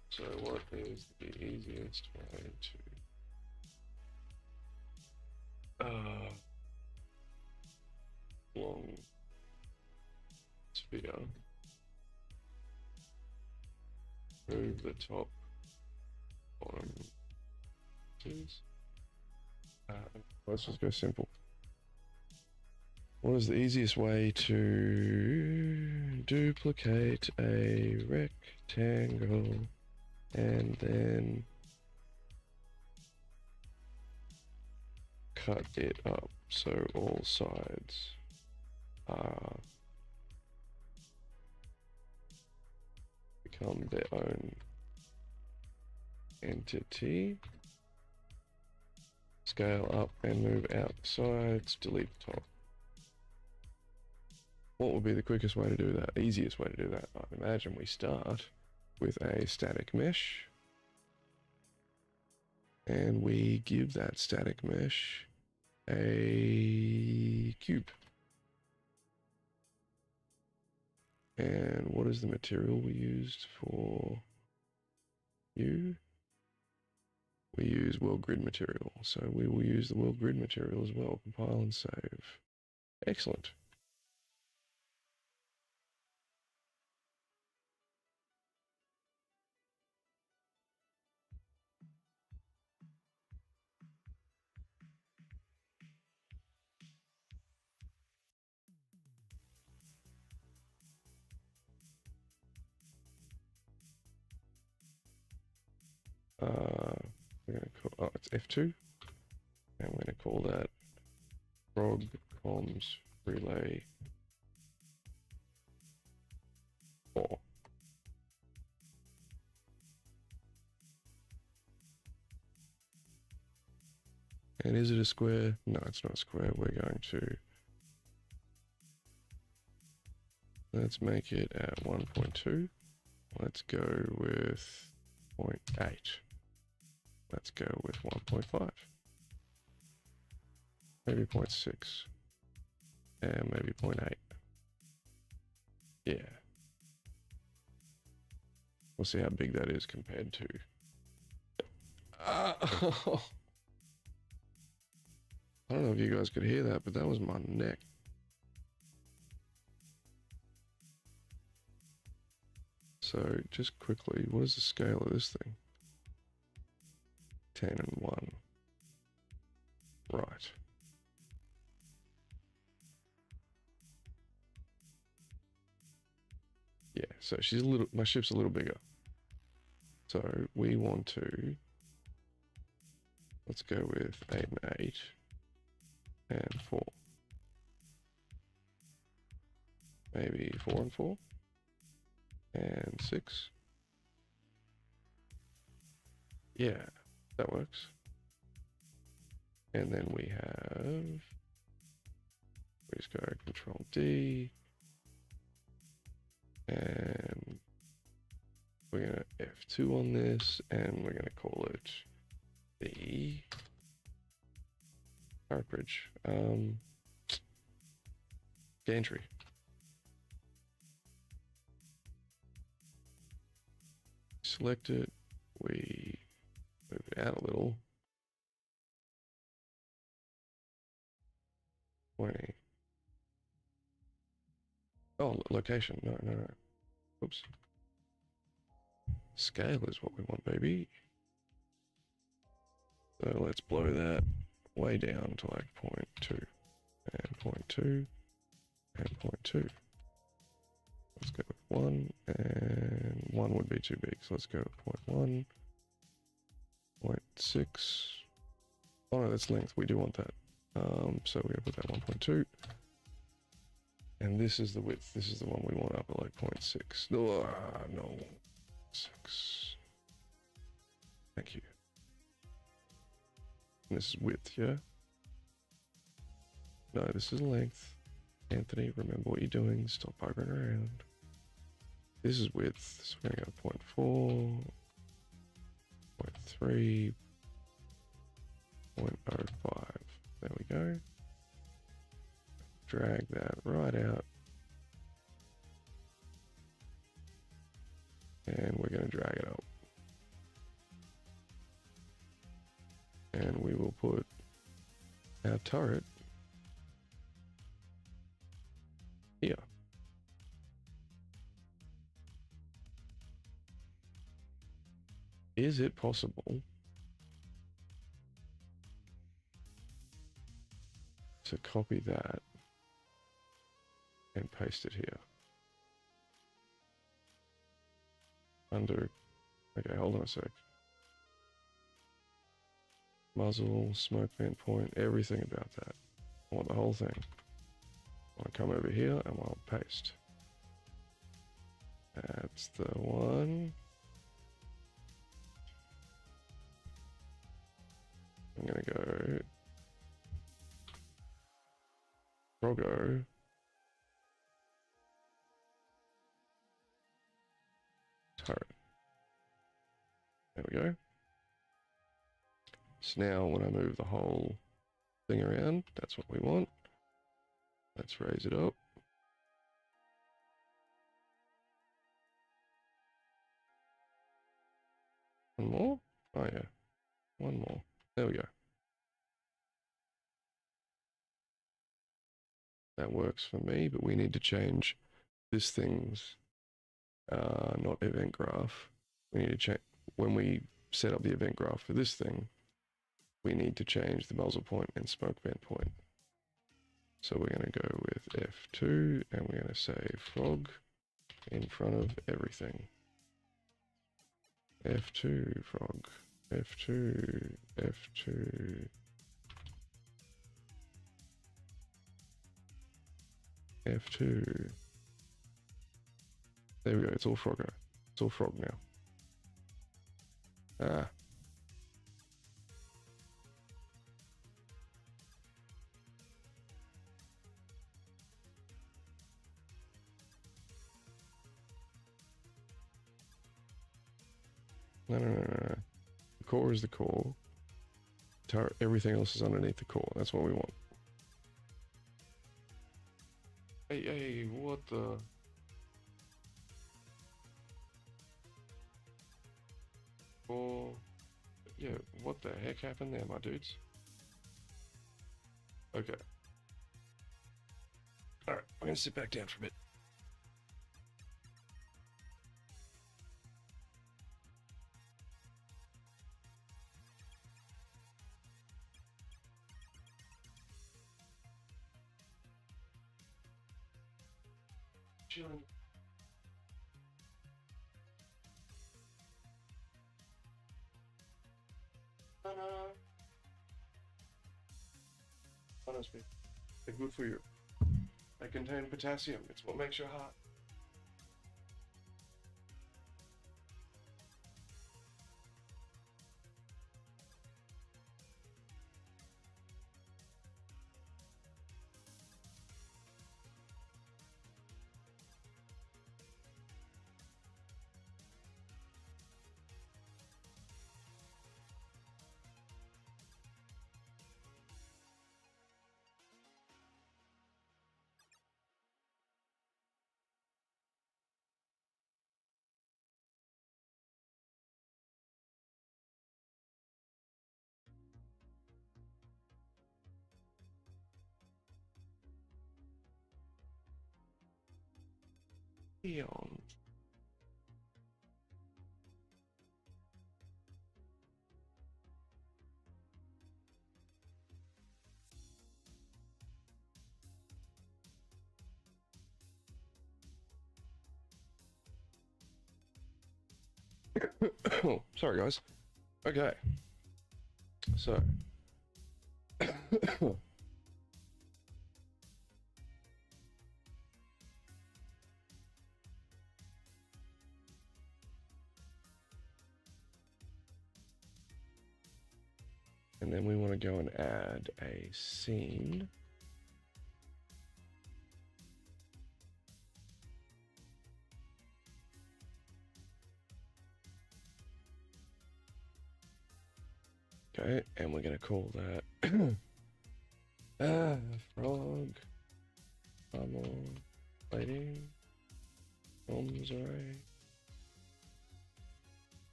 So what is the easiest way to long sphere, move the top, bottom, let's just go simple. What is the easiest way to duplicate a rectangle and then cut it up so all sides are become their own entity? Scale up and move out the sides, delete the top. What would be the quickest way to do that? Easiest way to do that? I imagine we start with a static mesh and we give that static mesh a cube. And what is the material we used for you? We use world grid material, so we will use the world grid material as well. Compile and save. Excellent. We're going to call, it's F2, and we're going to call that frog comms relay 4. And is it a square? No, it's not a square. We're going to, let's make it at 1.2. Let's go with 0.8. Let's go with 1.5. Maybe 0.6. And maybe 0.8. Yeah. We'll see how big that is compared to... I don't know if you guys could hear that, but that was my neck. So just quickly, what is the scale of this thing? 10 and 1. Right. so she's a little, my ship's a little bigger. So we want to, let's go with 8 and 8 and 4. Maybe 4 and 4 and 6. Yeah, that works. And then we just go Control D, and we're gonna F2 on this, and we're gonna call it the Pirate Bridge. Gantry. Select it, we move it out a little. 20. Oh, location. No. Oops. Scale is what we want, baby. So let's blow that way down to like 0.2 and 0.2 and 0.2. Let's go with 1, and 1 would be too big, so let's go with 0.1, 0.6. Oh no, that's length. We do want that. So we're gonna put that 1.2, and this is the width. This is the one we want up at like 0.6. No, no, 6. Thank you. And this is width, yeah. No, this is length. Anthony, remember what you're doing. Stop buggering around. This is width, so we're gonna go 0.4, 0.3, 0.05. There we go. Drag that right out. And we're going to drag it up. And we will put our turret here. Is it possible to copy that and paste it here? Under, okay, hold on a sec. Muzzle, smoke vent point, everything about that. I want the whole thing. I want to come over here and I'll paste. That's the one. I'm gonna go Rogo. Turret. There we go. So now when I move the whole thing around, that's what we want. Let's raise it up. One more? Oh yeah, one more. There we go. That works for me, but we need to change this thing's not event graph. We need to change, when we set up the event graph for this thing, we need to change the muzzle point and smoke vent point. So we're going to go with F2 and we're going to say frog in front of everything. F2 frog, F2, F2, F2. There we go, it's all froggo. It's all frog now. Ah. No. The core is the core. Everything else is underneath the core. That's what we want. Hey, what the? Oh, yeah, what the heck happened there, my dudes? Okay. Alright, I'm gonna sit back down for a bit. Chilling. Honestly, they're good for you. They contain potassium. It's what makes your heart. Eon. Oh, sorry guys. Okay. So. And then we want to go and add a scene. Okay, and we're going to call that frog, armor, lighting, bombs array.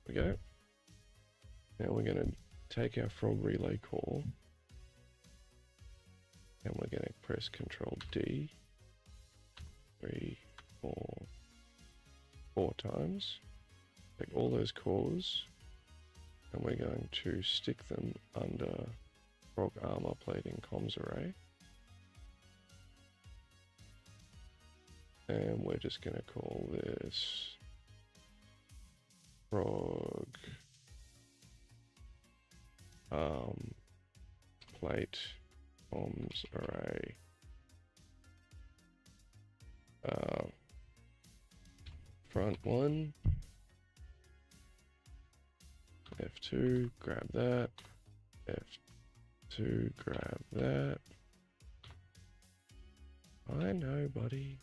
We go. Now we're going to take our frog relay call and we're going to press Control D 4 times. Take all those cores and we're going to stick them under frog armor plating comms array. And we're just going to call this frog plate comms array front one, F2, grab that, F2, grab that. I know, buddy.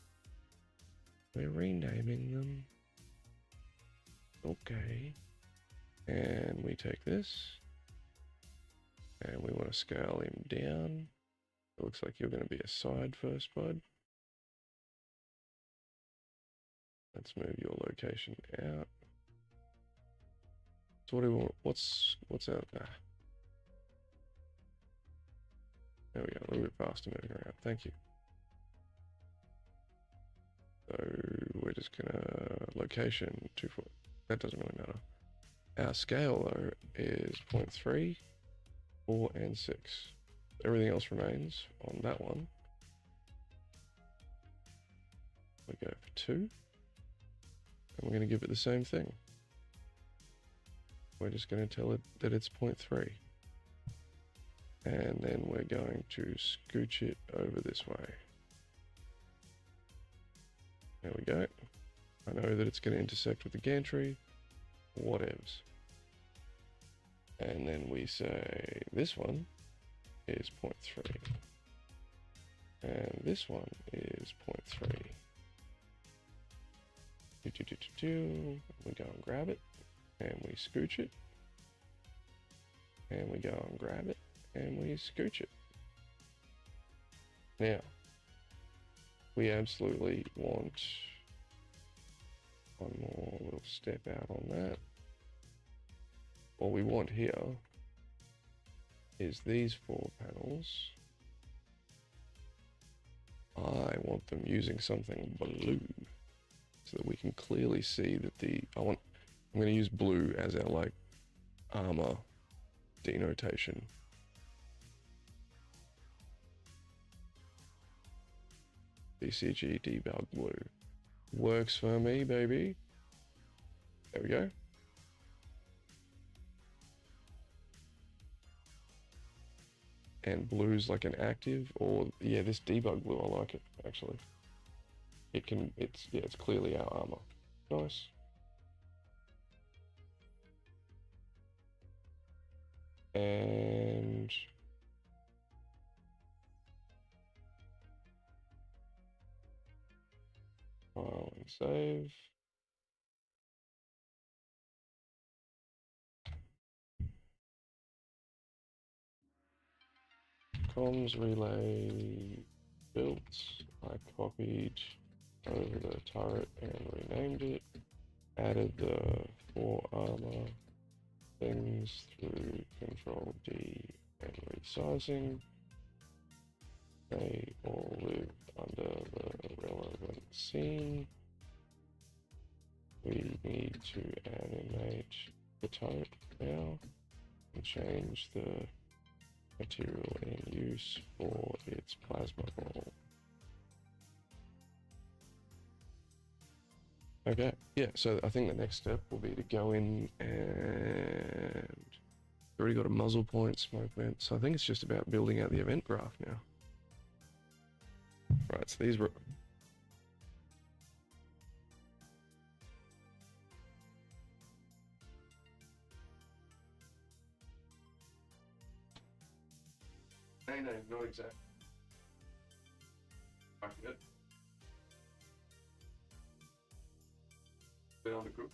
We're renaming them. Okay. And we take this. And we want to scale him down. It looks like you're going to be a side first, bud. Let's move your location out. So what do we want? What's out there? There we go, a little bit faster moving around. Thank you. So we're just gonna location 2 foot. That doesn't really matter. Our scale though is 0.3, 4, and 6. Everything else remains on that one. We go for 2, and we're going to give it the same thing. We're just going to tell it that it's 0.3. And then we're going to scooch it over this way. There we go. I know that it's going to intersect with the gantry. Whatevs. And then we say this one is 0.3. And this one is 0.3. We go and grab it. And we scooch it. And we go and grab it. And we scooch it. Now, we absolutely want one more little step out on that. What we want here is these 4 panels. I want them using something blue so that we can clearly see that I'm going to use blue as our like armor denotation. BCG debug blue. Works for me, baby. There we go. and blue's like an active, or yeah, this debug blue, I like it actually. It's clearly our armor. Nice. And file and save. Comms relay built. I copied over the turret and renamed it. Added the 4 armor things through Control D and resizing. They all live under the relevant scene. We need to animate the turret now and change the material in use for its plasma ball. Okay, yeah, so I think the next step will be to go in and already got a muzzle point, smoke vent, so I think it's just about building out the event graph now. Right, so these were... No, not exact. I forget. Been on the group.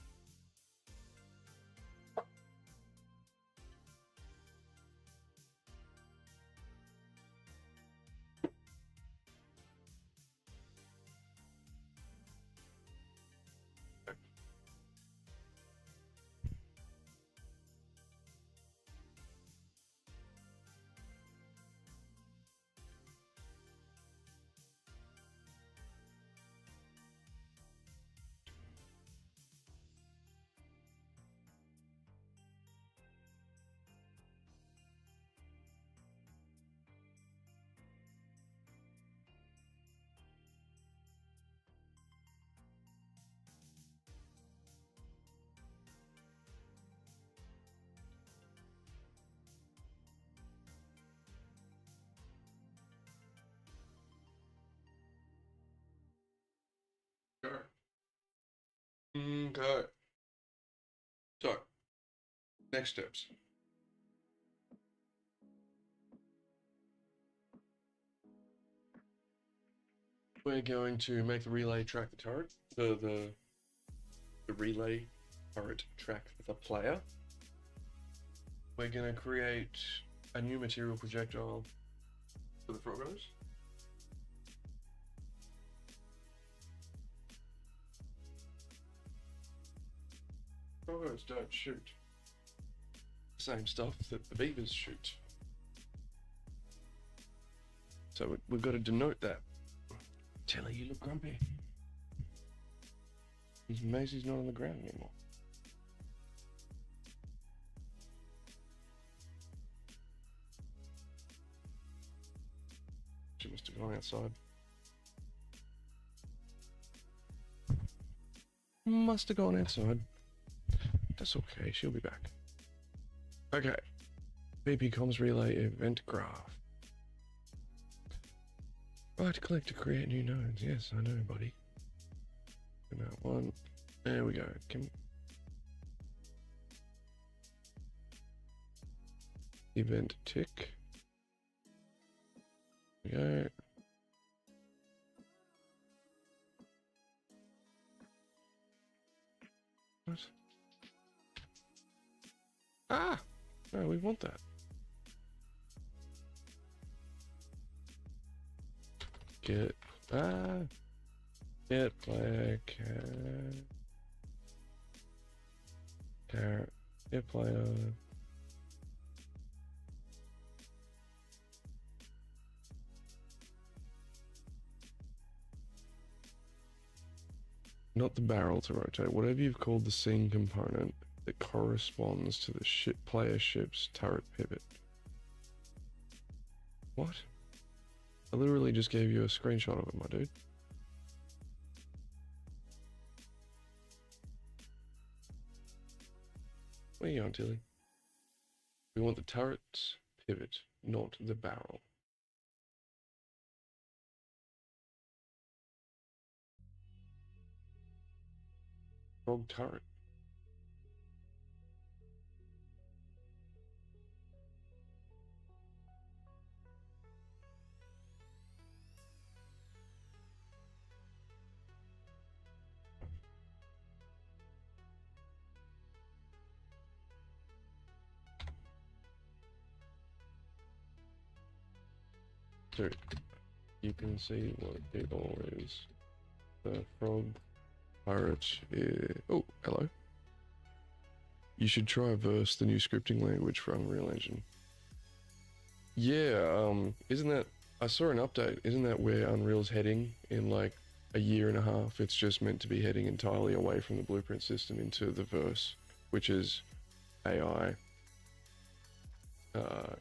Okay. So, next steps. We're going to make the relay track the turret. The relay turret track the player. We're going to create a new material projectile for the froggos. Froggos don't shoot the same stuff that the beavers shoot. So we've got to denote that. Telly, you look grumpy. Maisie's not on the ground anymore. She must have gone outside. Must have gone outside. That's okay, she'll be back. Okay. BP comms relay event graph. Right click to create new nodes. Yes, I know, buddy. About one. There we go. Event tick. There we go. What? Ah! No, we want that. Get player get player not the barrel to rotate, whatever you've called the scene component that corresponds to the player ship's turret pivot. What? I literally just gave you a screenshot of it, my dude. Where are you on, Tilly? We want the turret's pivot. not the barrel. Frog turret. So you can see what it all is. The frog pirate is... Oh, hello. You should try Verse, the new scripting language for Unreal Engine. Yeah, isn't that... I saw an update. Isn't that where Unreal's heading in like a year and a half? It's just meant to be heading entirely away from the blueprint system into the Verse, which is AI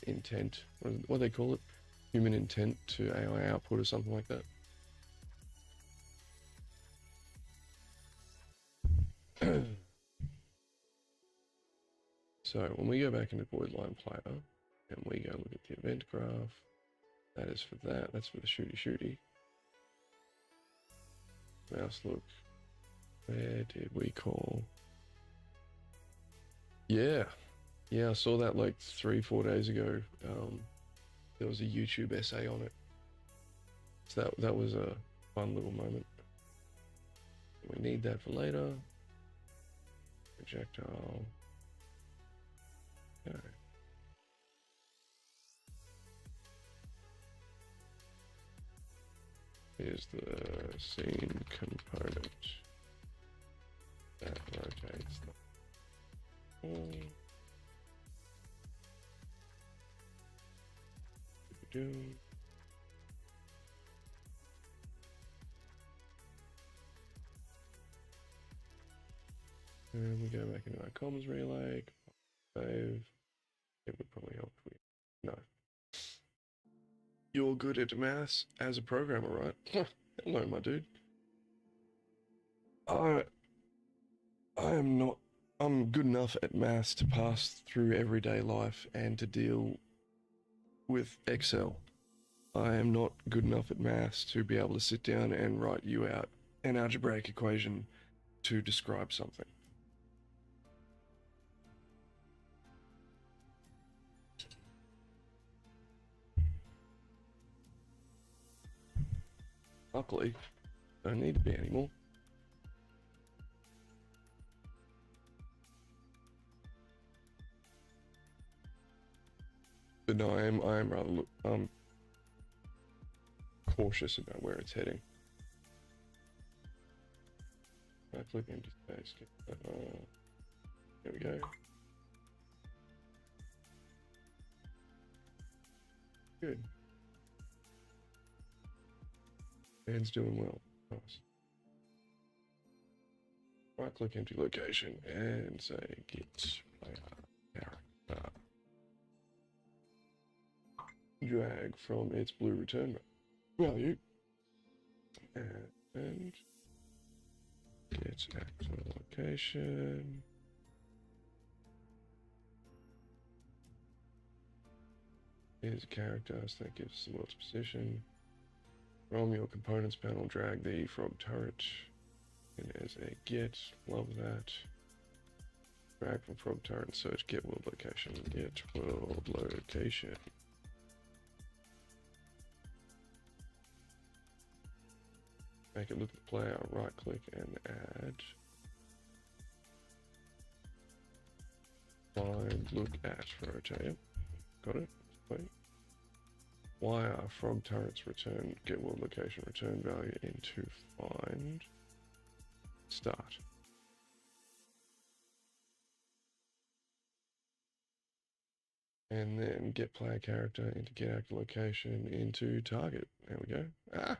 intent. What do they call it? Human intent to AI output or something like that. So when we go back into Voidline Player and we go look at the event graph, that is for that, that's for the shooty. Mouse look, where did we call? Yeah, I saw that like 3-4 days ago. There was a YouTube essay on it. So that was a fun little moment. We need that for later. Projectile. Okay. Here's the scene component that rotates the ball. And we go back into our comms relay, save. It would probably help if we... No. You're good at maths as a programmer, right? Hello, my dude. I am not... I'm good enough at maths to pass through everyday life and to deal with Excel. I am not good enough at maths to be able to sit down and write you out an algebraic equation to describe something. Luckily, don't need to be anymore. But no, I am rather cautious about where it's heading. I click empty space. There we go. Good. Man's doing well. Nice. Right click empty location and say get player character. Drag from its blue return value and get actor location. Here's a character, so that gives us the world's position. From your components panel, drag the frog turret in as a get. Love that. Drag from frog turret and search get world location. Get world location. Make it look at the player, right click and add. Find look at rotate. Got it? Wait. Why are frog turrets return get world location return value into find start? And then get player character into get actor location into target. There we go. Ah!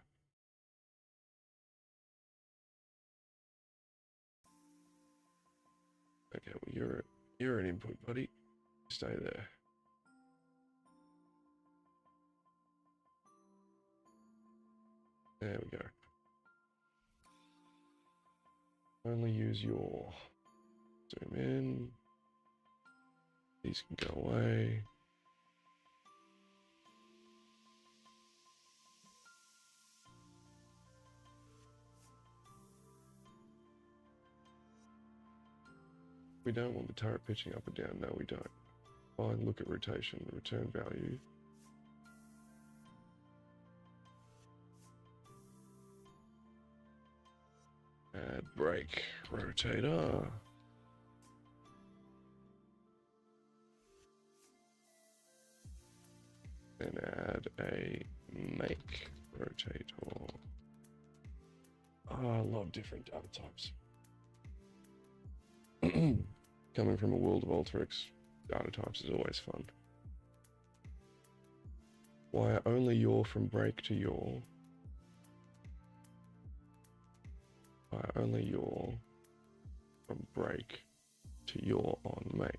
Okay, well you're an input, buddy. Stay there. There we go. Only use your zoom in. These can go away. We don't want the turret pitching up or down. No, we don't. Fine, look at rotation, return value. Add brake, rotator. Then add a make rotator. Oh, I love different data types. Coming from a world of Alteryx, data types is always fun. Wire only yaw from brake to yaw. Wire only yaw from brake to yaw on make.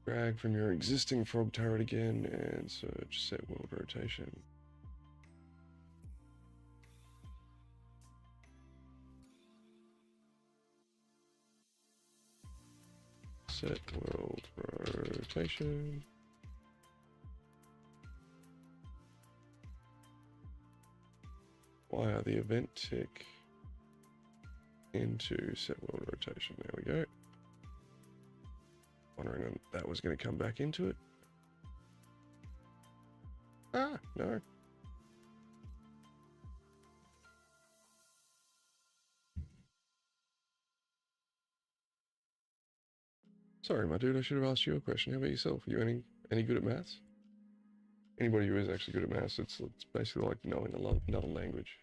Drag from your existing frog turret again and search set world rotation. Set world rotation. Wire the event tick into set world rotation. There we go. Wondering if that was going to come back into it. Ah, no. Sorry, my dude, I should have asked you a question. How about yourself? Are you any good at maths? Anybody who is actually good at maths, it's basically like knowing another language.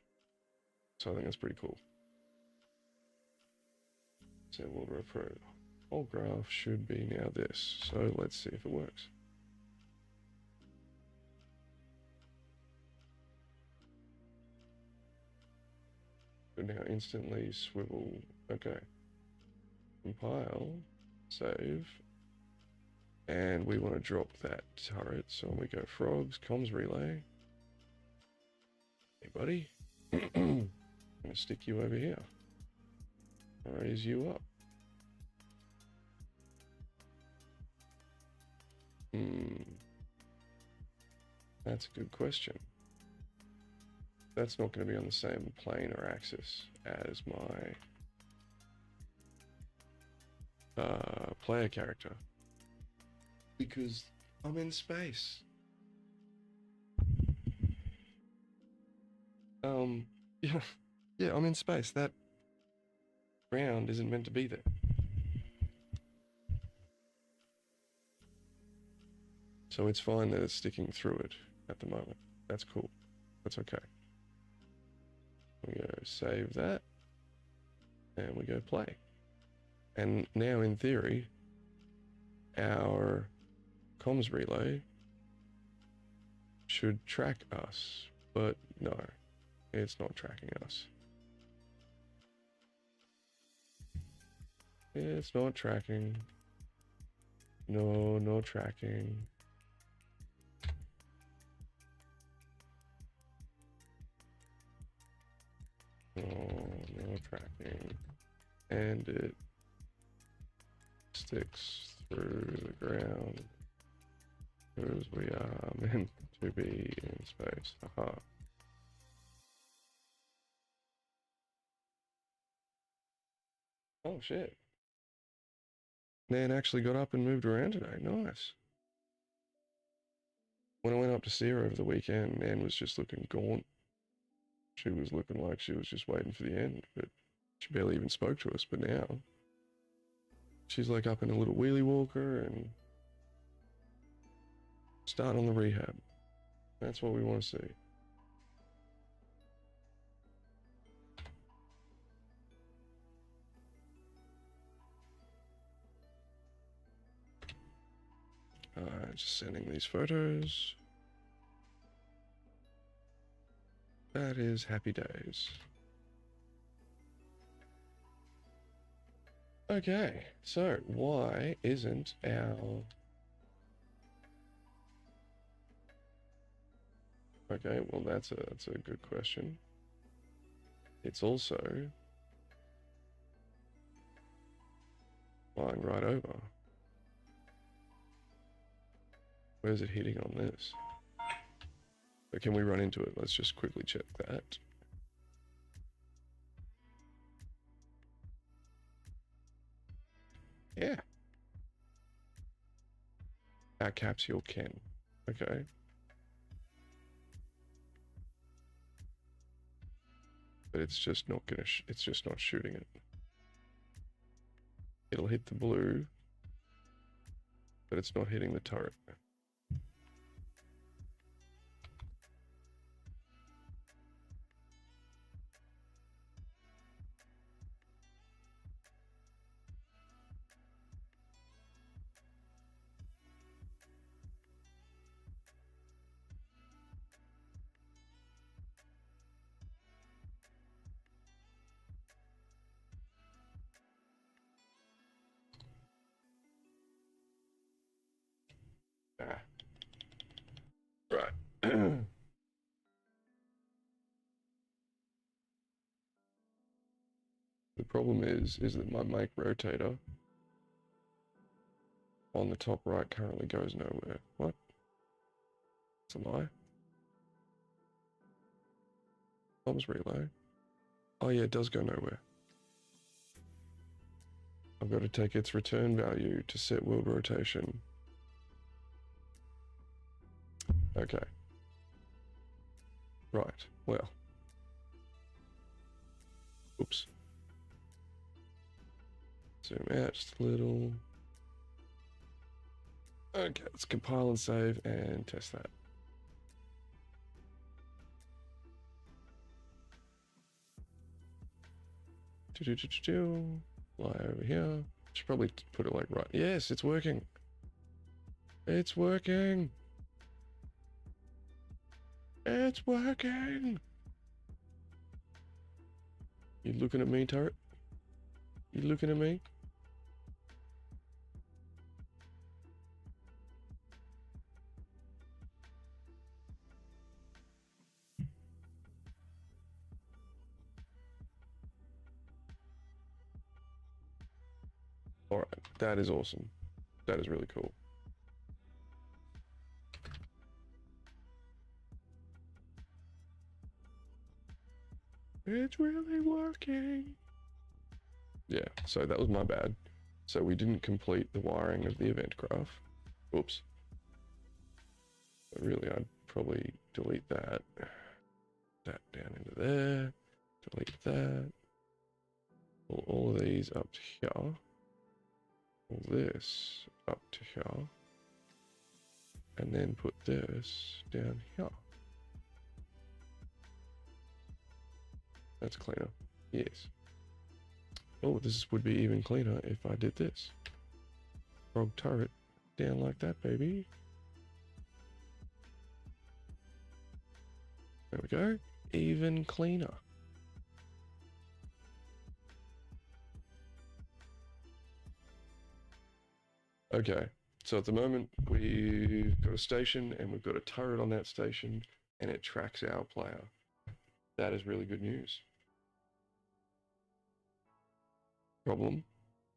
So I think that's pretty cool. So we'll refer. Whole graph should be now this. So let's see if it works. Should now instantly swivel. Okay. Compile. Save. And we want to drop that turret. So we go frogs, comms relay. Hey buddy. I'm going to stick you over here. Raise you up. That's a good question. That's not going to be on the same plane or axis as my player character. Because I'm in space. Yeah, I'm in space. That ground isn't meant to be there. So it's fine that it's sticking through it at the moment. That's cool. That's okay. We go save that. And we go play. And now in theory, our comms relay should track us. But no, it's not tracking us. It's not tracking. No, no tracking. No tracking. And it sticks through the ground because we are meant to be in space. Haha. Oh shit. Nan actually got up and moved around today. Nice. When I went up to see her over the weekend, Nan was just looking gaunt. She was looking like she was just waiting for the end, but she barely even spoke to us. But now, she's like up in a little wheelie walker and start on the rehab. That's what we want to see. Just sending these photos. That is happy days. Okay, so why isn't our... Okay, well that's a good question. It's also flying right over. Where's it hitting on this? But can we run into it? Let's just quickly check that. Yeah. Our capsule can. Okay. But it's just not gonna. It's just not shooting it. It'll hit the blue, but it's not hitting the turret. Ah. Right. The problem is that my make rotator on the top right currently goes nowhere. What? It's a lie. Comms relay. Oh yeah, it does go nowhere. I've got to take its return value to set world rotation. Okay. Right, well. Oops. Zoom out just a little. Okay, let's compile and save and test that. Fly over here. Should probably put it like right. Yes, it's working. It's working. It's working. You looking at me, turret? You looking at me? Alright, that is awesome. That is really cool. It's really working. Yeah, so that was my bad. So we didn't complete the wiring of the event graph. Oops. But really, I'd probably delete that. That down into there. Delete that. Pull all of these up to here. Pull this up to here. And then put this down here. That's cleaner. Yes. Oh, this would be even cleaner if I did this. Frog turret down like that, baby. There we go. Even cleaner. Okay, so at the moment we've got a station and we've got a turret on that station and it tracks our player. That is really good news. Problem,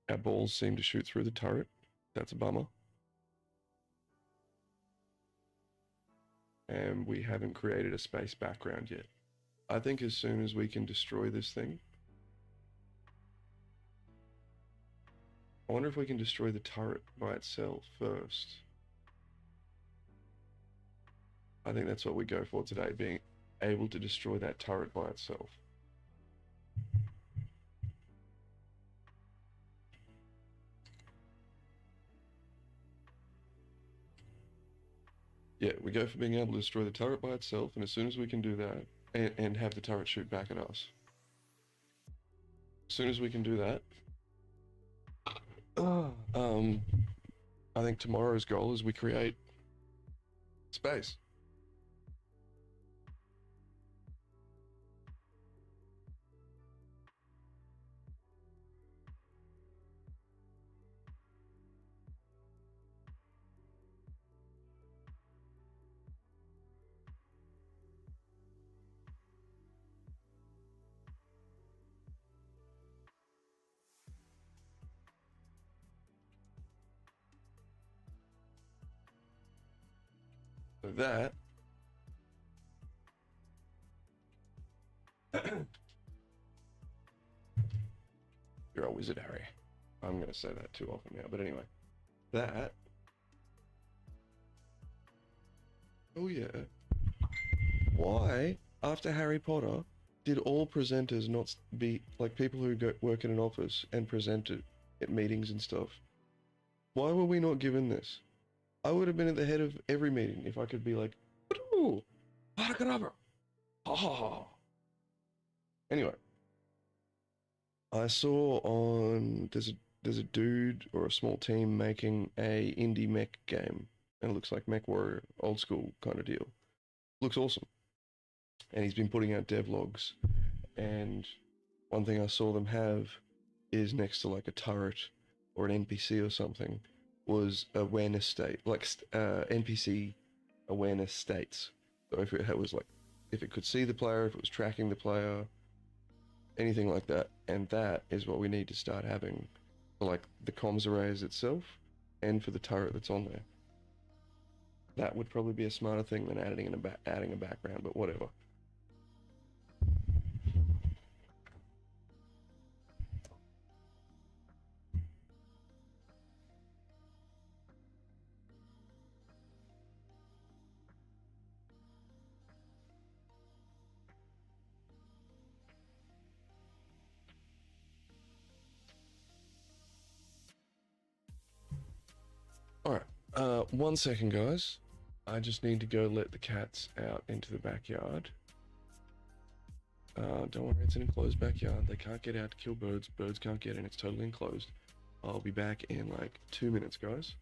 our balls seem to shoot through the turret. That's a bummer. And we haven't created a space background yet. I think as soon as we can destroy this thing, I wonder if we can destroy the turret by itself first. I think that's what we go for today, being able to destroy that turret by itself. Yeah, we go for being able to destroy the turret by itself, and as soon as we can do that, and have the turret shoot back at us. As soon as we can do that, I think tomorrow's goal is we create space. So that you're a wizard, Harry. I'm gonna say that too often now, but anyway, that. Oh yeah. Why, after Harry Potter, did all presenters not be like people who work in an office and present at meetings and stuff? Why were we not given this? I would have been at the head of every meeting if I could be like, ooh, ha ha. Anyway, I saw on there's a dude or a small team making a indie mech game, and it looks like Mech Warrior, old school kind of deal. Looks awesome. And he's been putting out devlogs, and one thing I saw them have is next to like a turret or an NPC or something was awareness state, like NPC awareness states. So if it was like, if it could see the player, if it was tracking the player, anything like that. And that is what we need to start having for like the comms arrays itself and for the turret that's on there. That would probably be a smarter thing than adding a background, but whatever. Alright, 1 second guys. I just need to go let the cats out into the backyard. Don't worry, it's an enclosed backyard. They can't get out to kill birds. Birds can't get in, it's totally enclosed. I'll be back in like 2 minutes, guys.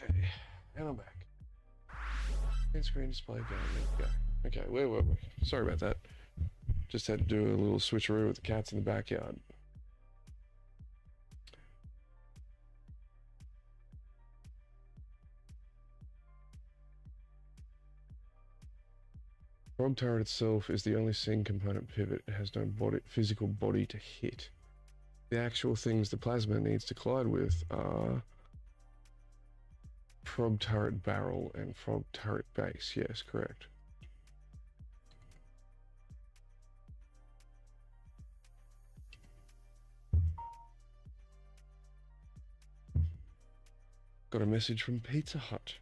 Okay, and I'm back. Screen display game. There we go. Okay, where were we? Sorry about that. Just had to do a little switcheroo with the cats in the backyard. Frog turret itself is the only sing component pivot. It has no physical body to hit. The actual things the plasma needs to collide with are frog turret barrel and frog turret base. Yes, correct. Got a message from Pizza Hut.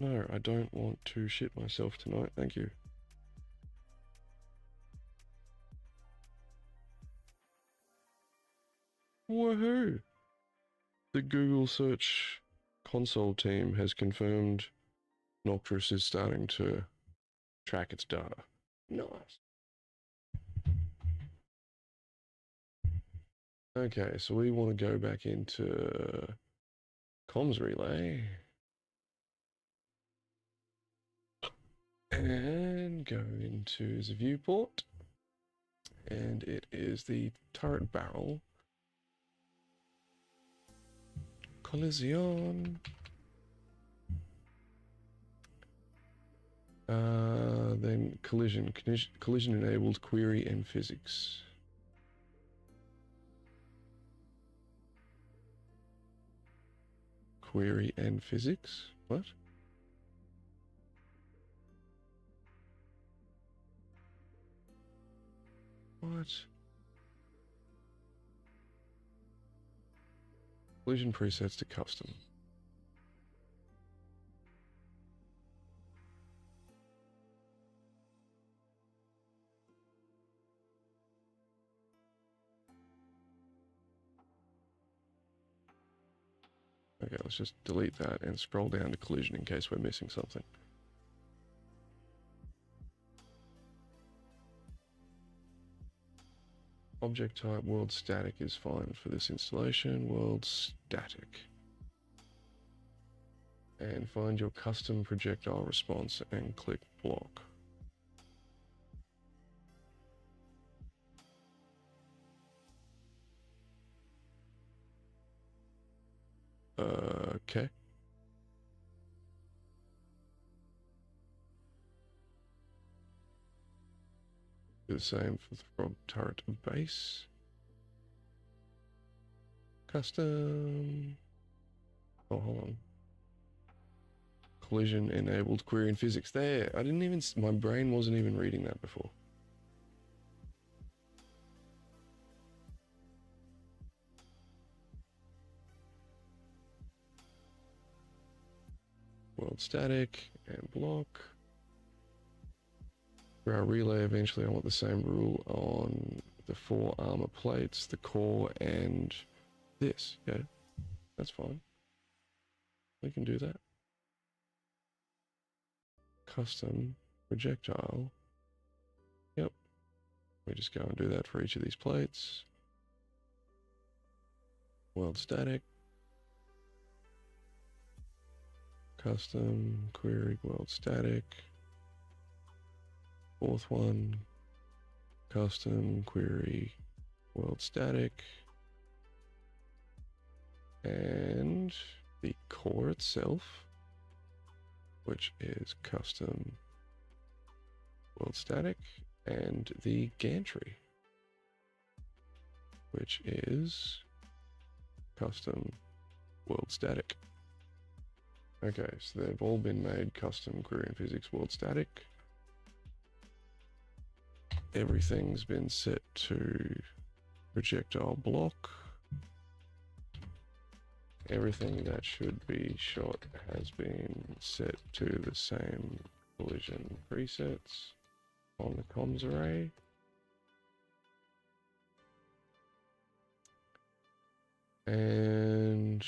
No, I don't want to shit myself tonight, thank you. Woohoo! The Google search console team has confirmed Nocturus is starting to track its data. Nice. Okay, so we want to go back into comms relay. And go into the viewport. And it is the turret barrel. Collision. Then collision. Collision enabled query and physics. Query and physics? What? What? Collision presets to custom. Okay, let's just delete that and scroll down to collision in case we're missing something. Object type world static is fine for this installation. World static. And find your custom projectile response and click block. Okay. Do the same for the frog turret base. Custom. Oh, hold on. Collision enabled query and physics. There. I didn't even. My brain wasn't even reading that before. World static and block. For our relay, eventually I want the same rule on the 4 armor plates, the core, and this. Yeah, that's fine. We can do that. Custom projectile. Yep. We just go and do that for each of these plates. World static. Custom query world static. 4th one, custom query world static, and the core itself, which is custom world static, and the gantry, which is custom world static. Okay, so they've all been made custom query and physics world static. Everything's been set to projectile block. Everything that should be shot has been set to the same collision presets on the comms array. And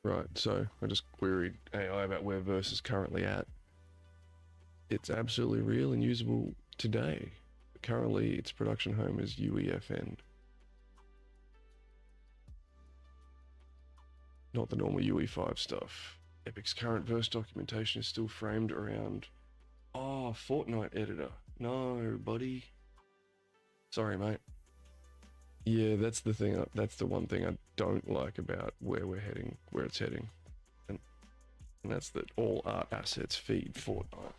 right, so I just queried AI about where Verse is currently at. It's absolutely real and usable today. Currently, its production home is UEFN. not the normal UE5 stuff. Epic's current verse documentation is still framed around, oh, Fortnite editor. No, buddy. Sorry, mate. Yeah, that's the thing. That's the one thing I don't like about where we're heading, where it's heading. And that's that all art assets feed Fortnite.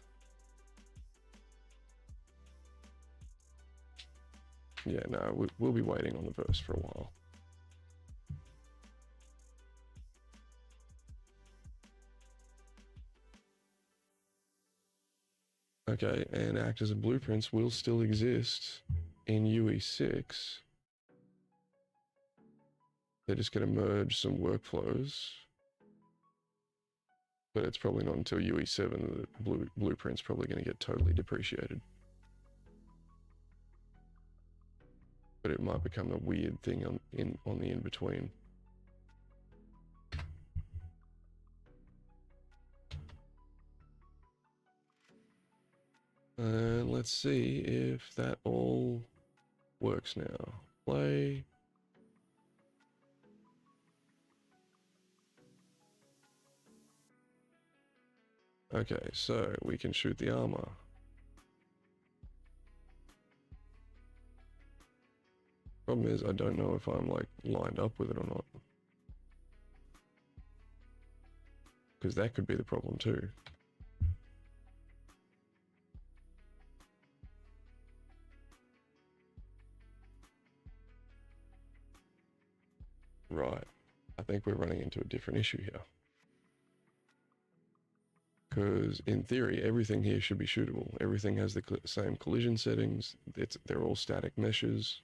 Yeah, no, we'll be waiting on the verse for a while. Okay, and actors and blueprints will still exist in UE6. They're just going to merge some workflows. But it's probably not until UE7 that blueprint's probably going to get totally depreciated. But it might become a weird thing on the in-between. Let's see if that all works now. Play. Okay, so we can shoot the armor. Problem is, I don't know if I'm like lined up with it or not. Because that could be the problem too. Right. I think we're running into a different issue here. Because in theory, everything here should be shootable. Everything has the same collision settings. They're all static meshes.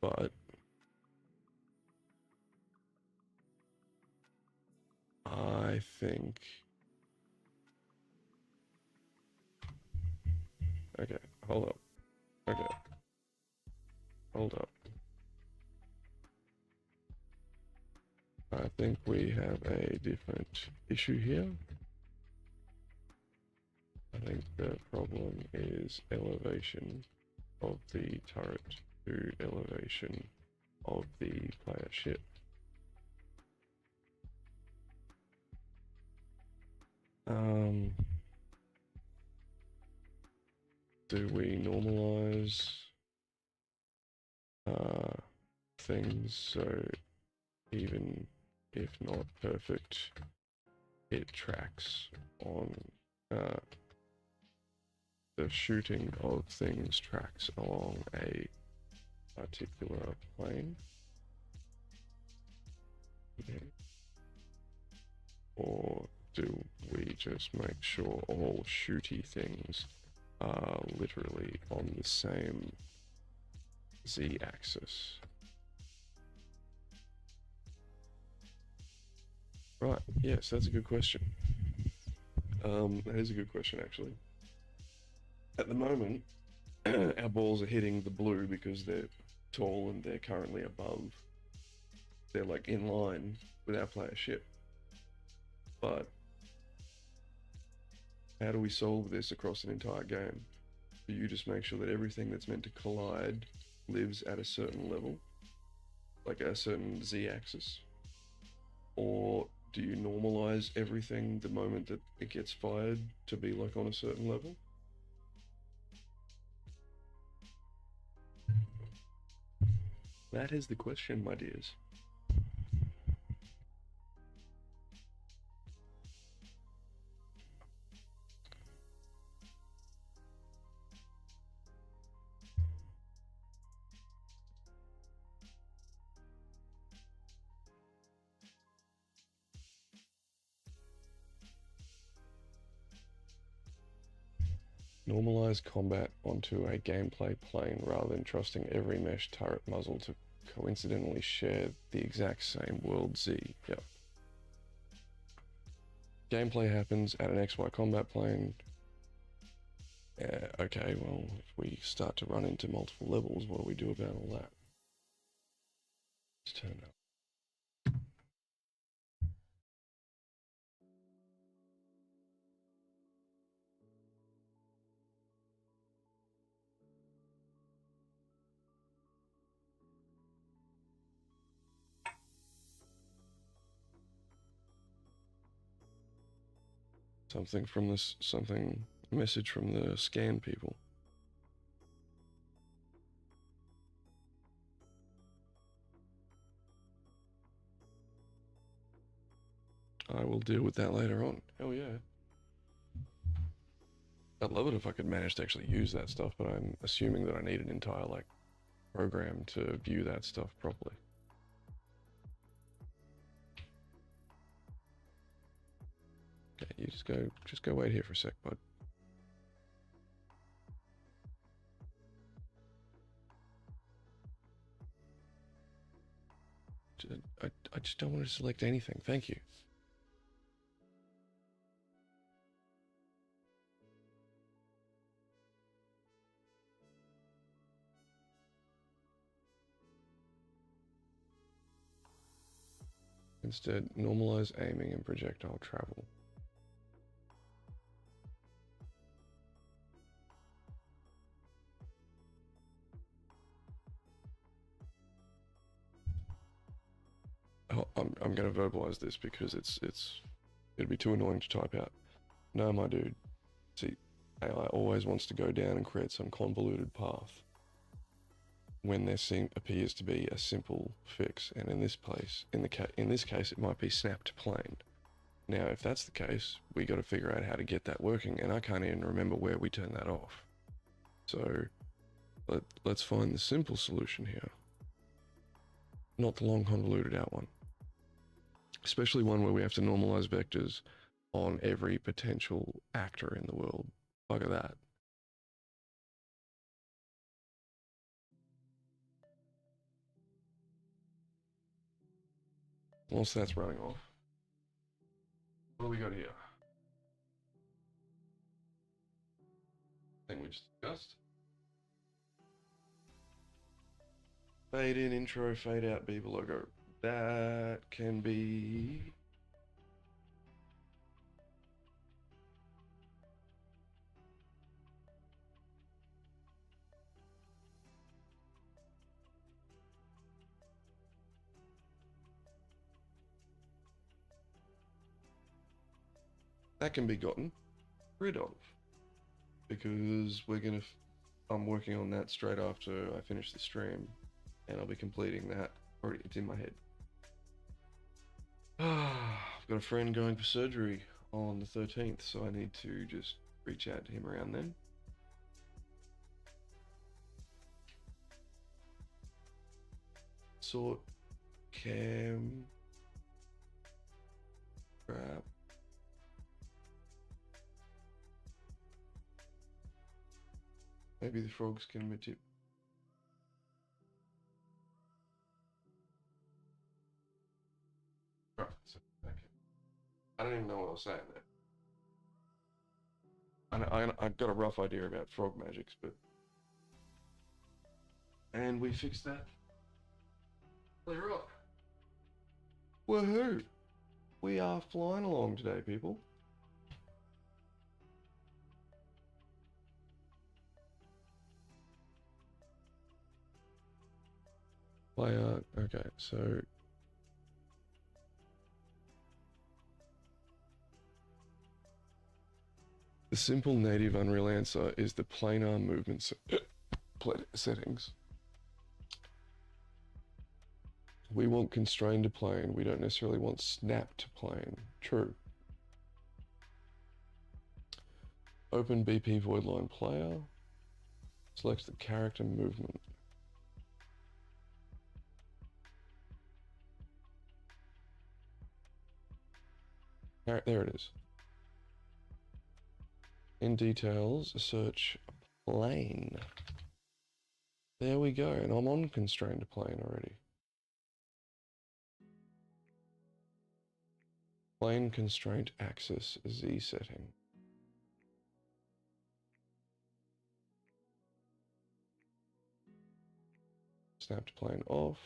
But I think... Okay, hold up. Okay. Hold up. I think we have a different issue here. I think the problem is elevation of the turret to elevation of the player ship. Do we normalize things so even if not perfect, it tracks on the shooting of things tracks along a particular plane? Okay. Or do we just make sure all shooty things are literally on the same z-axis? Right, yes, that's a good question. That is a good question, actually. At the moment, our balls are hitting the blue because they're tall and they're currently above. They're like in line with our player ship. But how do we solve this across an entire game? Do you just make sure that everything that's meant to collide lives at a certain level, like a certain z-axis? Or do you normalize everything the moment that it gets fired to be like on a certain level? That is the question, my dears. Normalize combat onto a gameplay plane rather than trusting every mesh turret muzzle to coincidentally share the exact same world Z. Yep. Gameplay happens at an XY combat plane. Okay, well, if we start to run into multiple levels, what do we do about all that? Let's turn it up. Something from this, a message from the scan people. I will deal with that later on. Hell yeah. I'd love it if I could manage to actually use that stuff, but I'm assuming that I need an entire, like, program to view that stuff properly. Okay, you just go wait here for a sec, bud. I just don't want to select anything. Thank you. Instead, normalize aiming and projectile travel. Oh, I'm going to verbalize this because it'd be too annoying to type out. No, my dude. See, AI always wants to go down and create some convoluted path when there appears to be a simple fix, and in this case, it might be snap to plane. Now, if that's the case, we got to figure out how to get that working, and I can't even remember where we turn that off. So, let's find the simple solution here, not the long convoluted out one. Especially one where we have to normalize vectors on every potential actor in the world. Bugger that. Once that's running off, what do we got here? Thing we just discussed. Fade in, intro, fade out, Beaver logo. That can be... that can be gotten rid of, because I'm working on that straight after I finish the stream, and I'll be completing that. Already, it's in my head. I've got a friend going for surgery on the 13th, so I need to just reach out to him around then. Sort, cam, grab. Maybe the frogs can tip. Right, so, okay. I don't even know what I was saying there. I've got a rough idea about frog magics, but... And we fixed that. Clear up. Woohoo! We are flying along today, people. Okay, so... The simple native Unreal answer is the planar movement settings. We want constrained to plane, we don't necessarily want snap to plane. True. Open BP void line player. Select the character movement. There it is. In details, search plane. There we go, and I'm on constrained plane already. Plane constraint axis Z setting. Snap to plane off.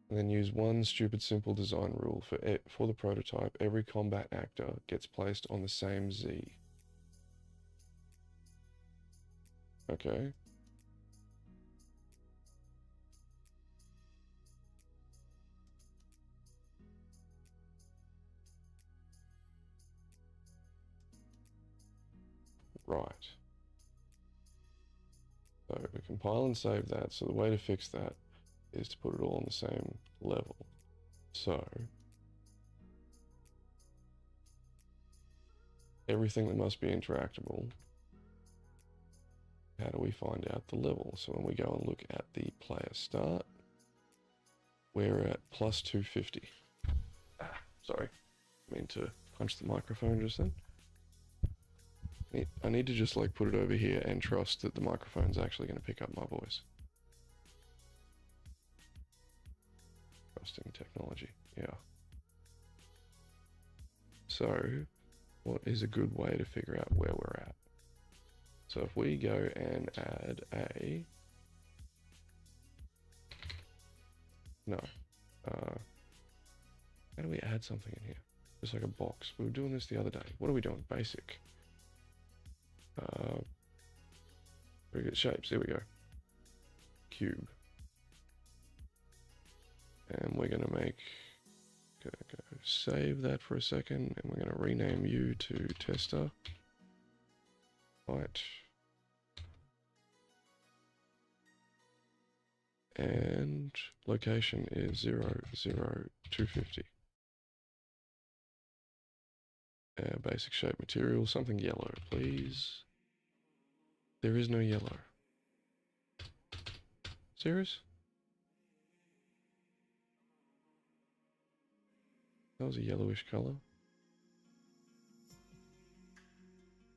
And then use one stupid simple design rule for the prototype. Every combat actor gets placed on the same Z. Okay. right. So we compile and save that. So the way to fix that is to put it all on the same level. So everything that must be interactable, how do we find out the level? So when we go and look at the player start, we're at plus 250. Sorry, I mean to punch the microphone just then. I need to just like put it over here and trust that the microphone's actually going to pick up my voice. Trusting technology, yeah. So, what is a good way to figure out where we're at? So if we go and add a... No. How do we add something in here? Just like a box. We were doing this the other day. What are we doing? Basic. Very good shapes. Here we go. Cube. And we're going to make... Go save that for a second. And we're going to rename you to tester. Height. And location is 00250. Basic shape material, something yellow, please. There is no yellow. Serious? That was a yellowish color.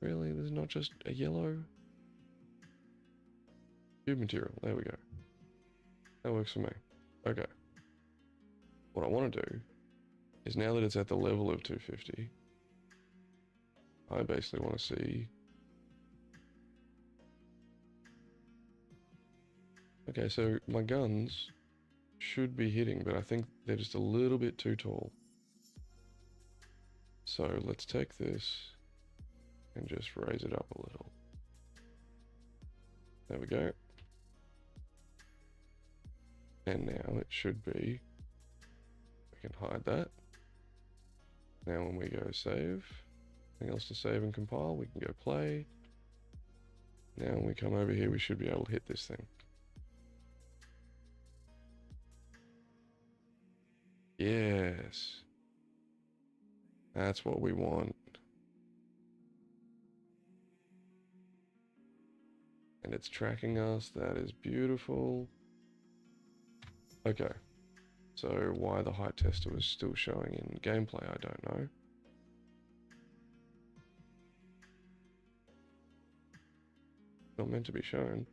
Really? There's not just a yellow? Cube material, there we go. That works for me. Okay. What I want to do is, now that it's at the level of 250, I basically want to see... Okay, so my guns should be hitting, but I think they're just a little bit too tall. So let's take this and just raise it up a little. There we go. And now it should be... We can hide that. Now when we go save... Nothing else to save and compile, we can go play. Now when we come over here, we should be able to hit this thing. Yes. That's what we want. And it's tracking us, that is beautiful. Okay. So why the height tester was still showing in gameplay, I don't know. Not meant to be shown.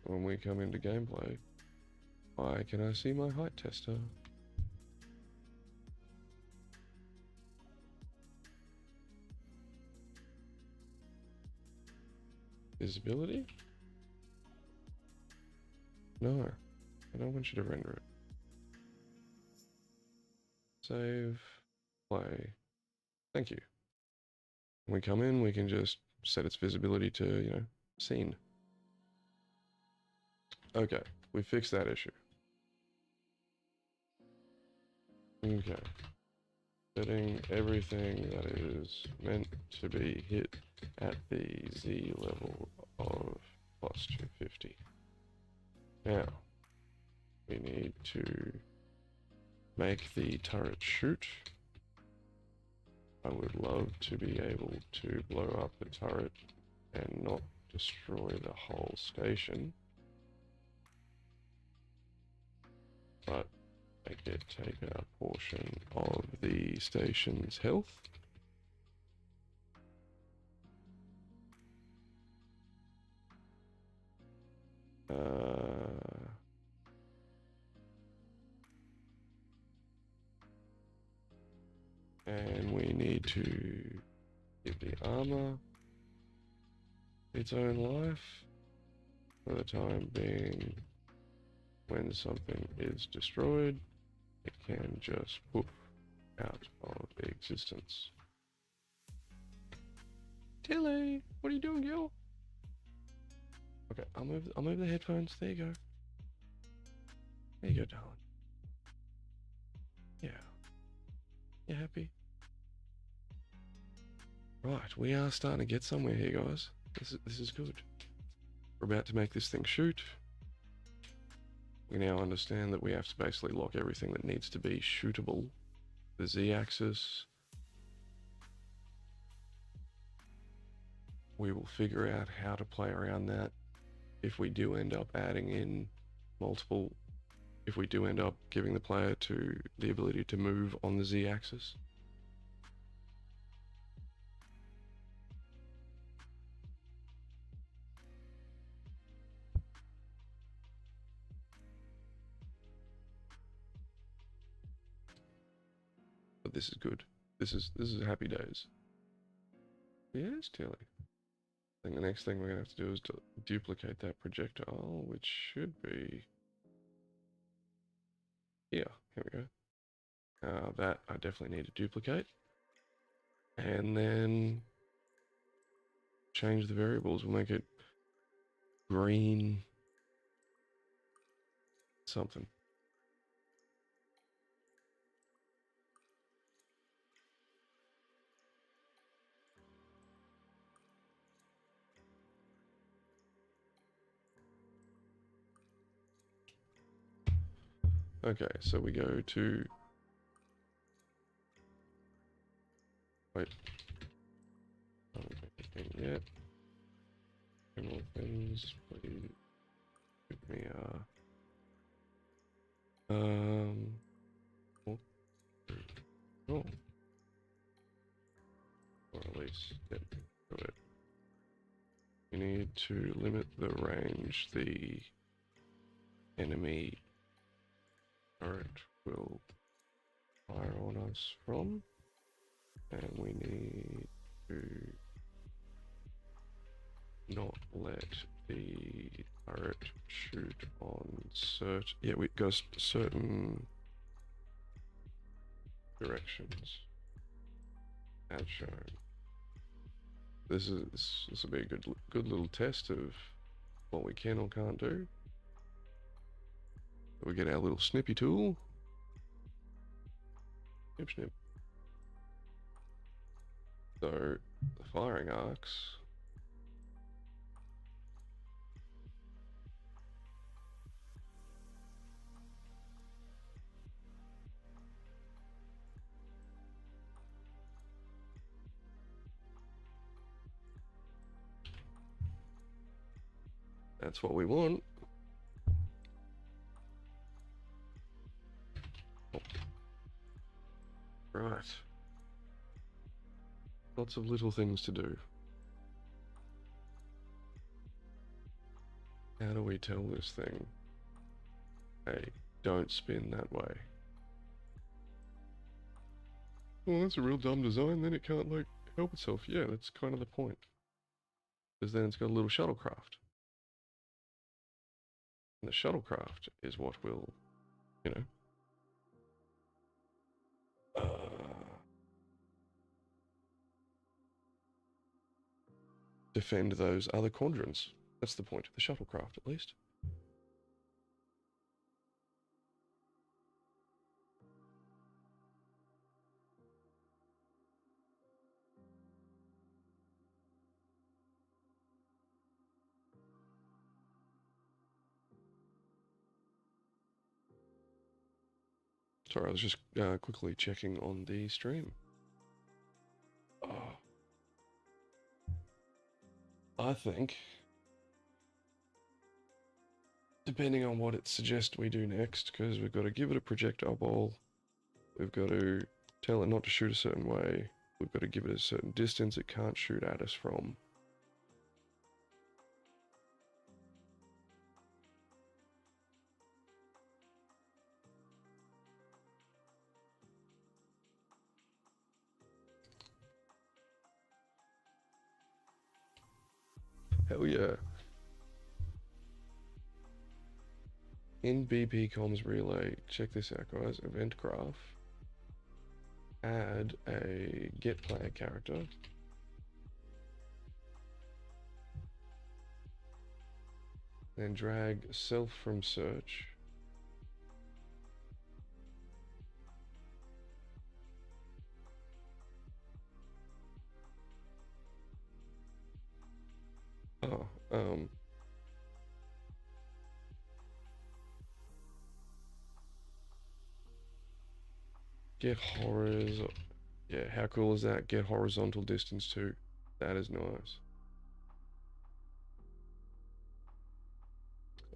When we come into gameplay, why can I see my height tester? Visibility? No, I don't want you to render it. Save, play. Thank you. When we come in, we can just set its visibility to, you know, scene. Okay, we fixed that issue. Okay. Setting everything that is meant to be hit at the Z level of plus 250. Now, we need to make the turret shoot. I would love to be able to blow up the turret and not destroy the whole station. But make it take a portion of the station's health. And we need to give the armor its own life for the time being. When something is destroyed, it can just poof out of existence. Tilly, what are you doing, girl? Okay, I'll move the headphones. There you go. There you go, darling. Yeah. You happy? Right, we are starting to get somewhere here, guys. This is good. We're about to make this thing shoot. We now understand that we have to basically lock everything that needs to be shootable. The Z-axis. We will figure out how to play around that if we do end up adding in multiple, if we do end up giving the player to the ability to move on the Z-axis. But this is good. This is happy days. Yes, Tilly. I think the next thing we're gonna have to do is to duplicate that projectile, which should be here. Here we go. That I definitely need to duplicate, and then change the variables. We'll make it green something. Okay, so we go to, wait, I haven't picked the thing yet. General things, please give me oh, or at least get to it. You need to limit the range the enemy turret will fire on us from, and we need to not let the turret shoot on it goes certain directions as shown. This will be a good little test of what we can or can't do. We get our little snippy tool. Snip, snip. So the firing arcs. That's what we want. Right. Lots of little things to do. How do we tell this thing, hey, don't spin that way? Well, that's a real dumb design, then it can't, like, help itself. Yeah, that's kind of the point. Because then it's got a little shuttlecraft. And the shuttlecraft is what will, you know, defend those other quadrants. That's the point of the shuttlecraft, at least. Sorry, I was just quickly checking on the stream. Oh. I think, depending on what it suggests we do next, because we've got to give it a projectile ball, we've got to tell it not to shoot a certain way, we've got to give it a certain distance it can't shoot at us from. Hell yeah. In BP comms relay, check this out guys, event graph, add a get player character, then drag self from search, Oh, get horrors. Yeah, how cool is that? Get horizontal distance too. That is nice.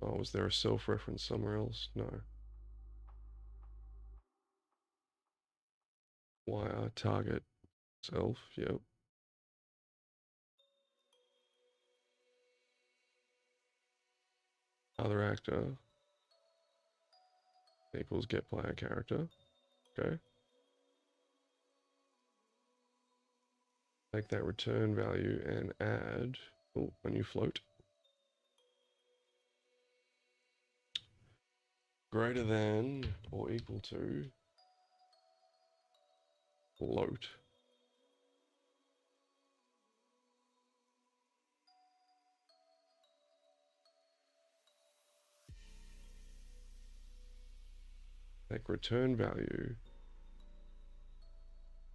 Oh, was there a self-reference somewhere else? No. YR target self, yep. Other actor equals get player character. Okay. Take that return value and add a new float. Greater than or equal to float. Take return value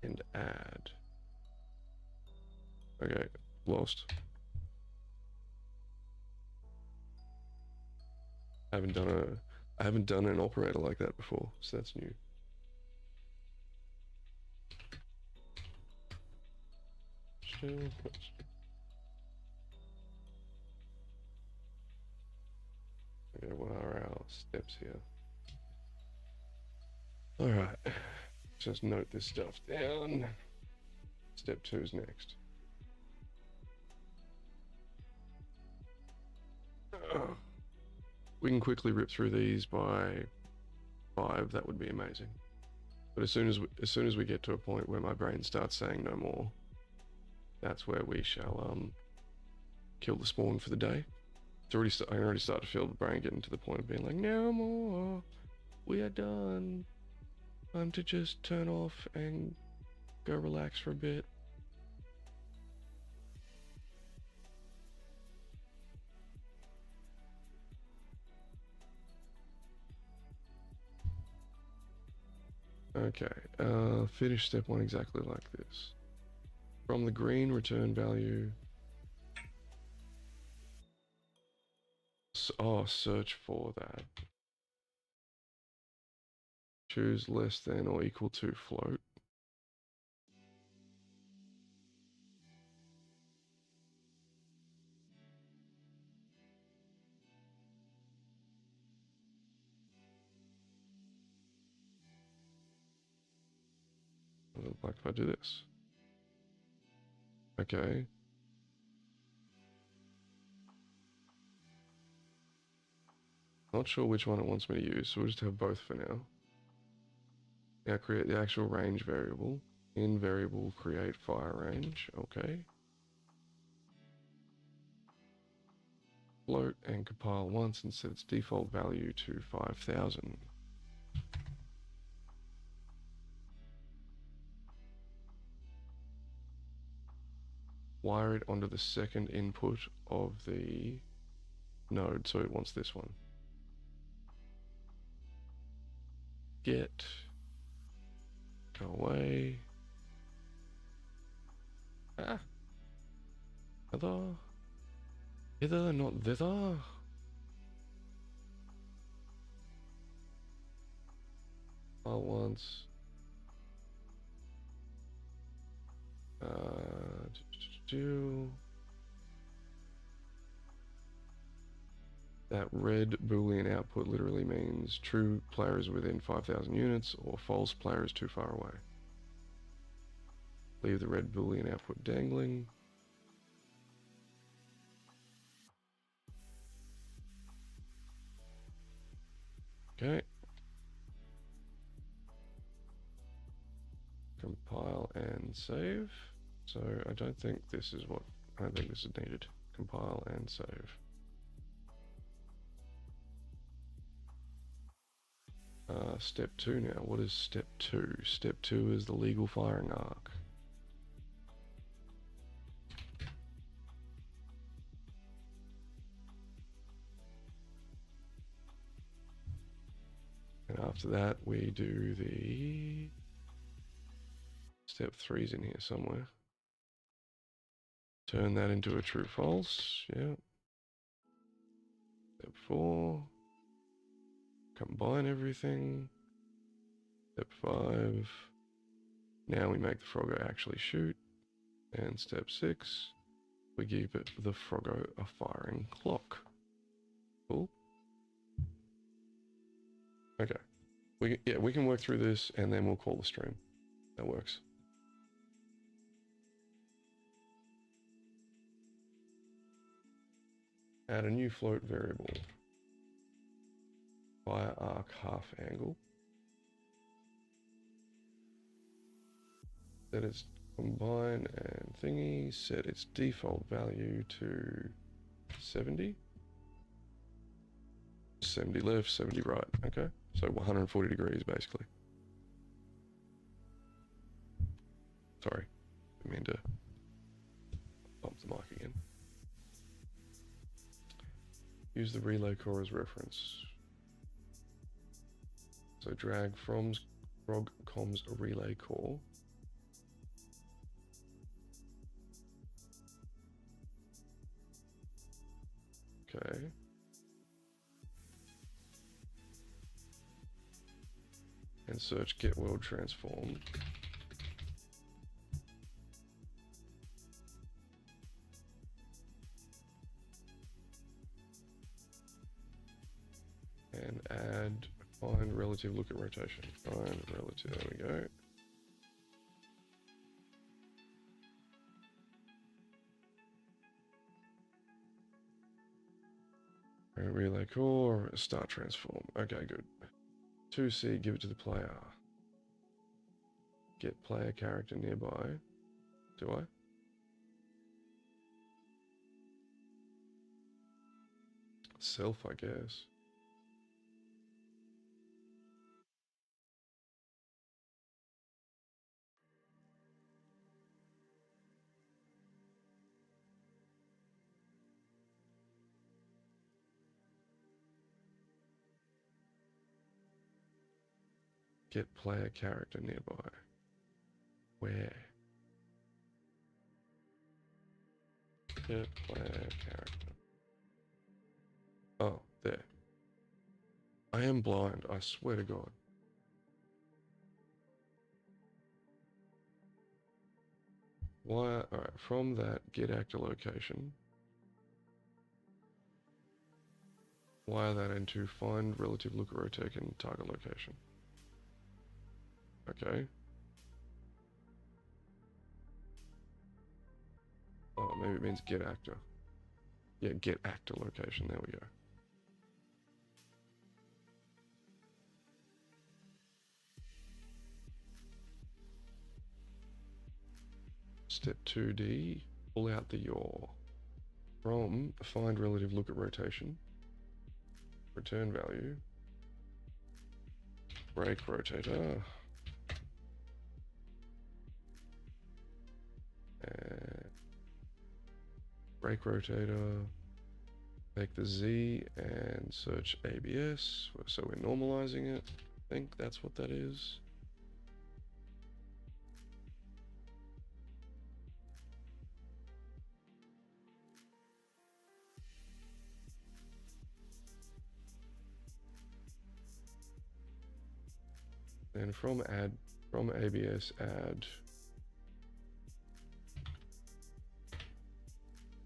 and add. Okay, lost. I haven't done an operator like that before, so that's new. Okay, what are our steps here? Alright, just note this stuff down. Step 2 is next. We can quickly rip through these by 5, that would be amazing. But as soon as we get to a point where my brain starts saying no more, that's where we shall kill the spawn for the day. It's I can already start to feel the brain getting to the point of being like, no more, we are done. Time to just turn off and go relax for a bit. Okay, finish step 1 exactly like this. From the green return value. Search for that. Choose less than or equal to float. What does it look like if I do this? Okay. Not sure which one it wants me to use, so we'll just have both for now. Now create the actual range variable. In variable create fire range, okay. Float and compile once and set its default value to 5,000. Wire it onto the second input of the node, so it wants this one. Get, go away. Ah, hither, not thither. All once. That red boolean output literally means true player is within 5,000 units or false player is too far away. Leave the red boolean output dangling. Okay. Compile and save. So I don't think this is needed. Compile and save. Step 2 now. What is step 2? Step 2 is the legal firing arc. And after that, we do the step 3's in here somewhere. Turn that into a true false. Yeah. Step 4. Combine everything. Step 5. Now we make the Froggo actually shoot. And step 6. We give it the Froggo a firing clock. Cool. Okay. We can work through this and then we'll call the stream. That works. Add a new float variable. Fire arc half angle. Set its combine and thingy. Set its default value to 70. 70 left, 70 right. Okay. So 140 degrees basically. Sorry. Didn't mean to bump the mic again. Use the relay core as reference. So drag from Frog comms relay core. Okay. And search get world transform. And add find relative look at rotation. Find relative, there we go. Relay core, start transform. Okay, good. 2C, give it to the player. Get player character nearby. Do I? Self, I guess. Get player character nearby. Where? Get player character. Oh, there. I am blind, I swear to God. Why? Alright, from that, get actor location. Wire that into find relative look at rotation target location. Okay. Oh, maybe it means get actor. Yeah, get actor location. There we go. Step 2D, pull out the yaw. From find relative look at rotation. Return value. Break rotator. Break rotator, take the Z and search ABS, so we're normalizing it. I think that's what that is. Then from ABS add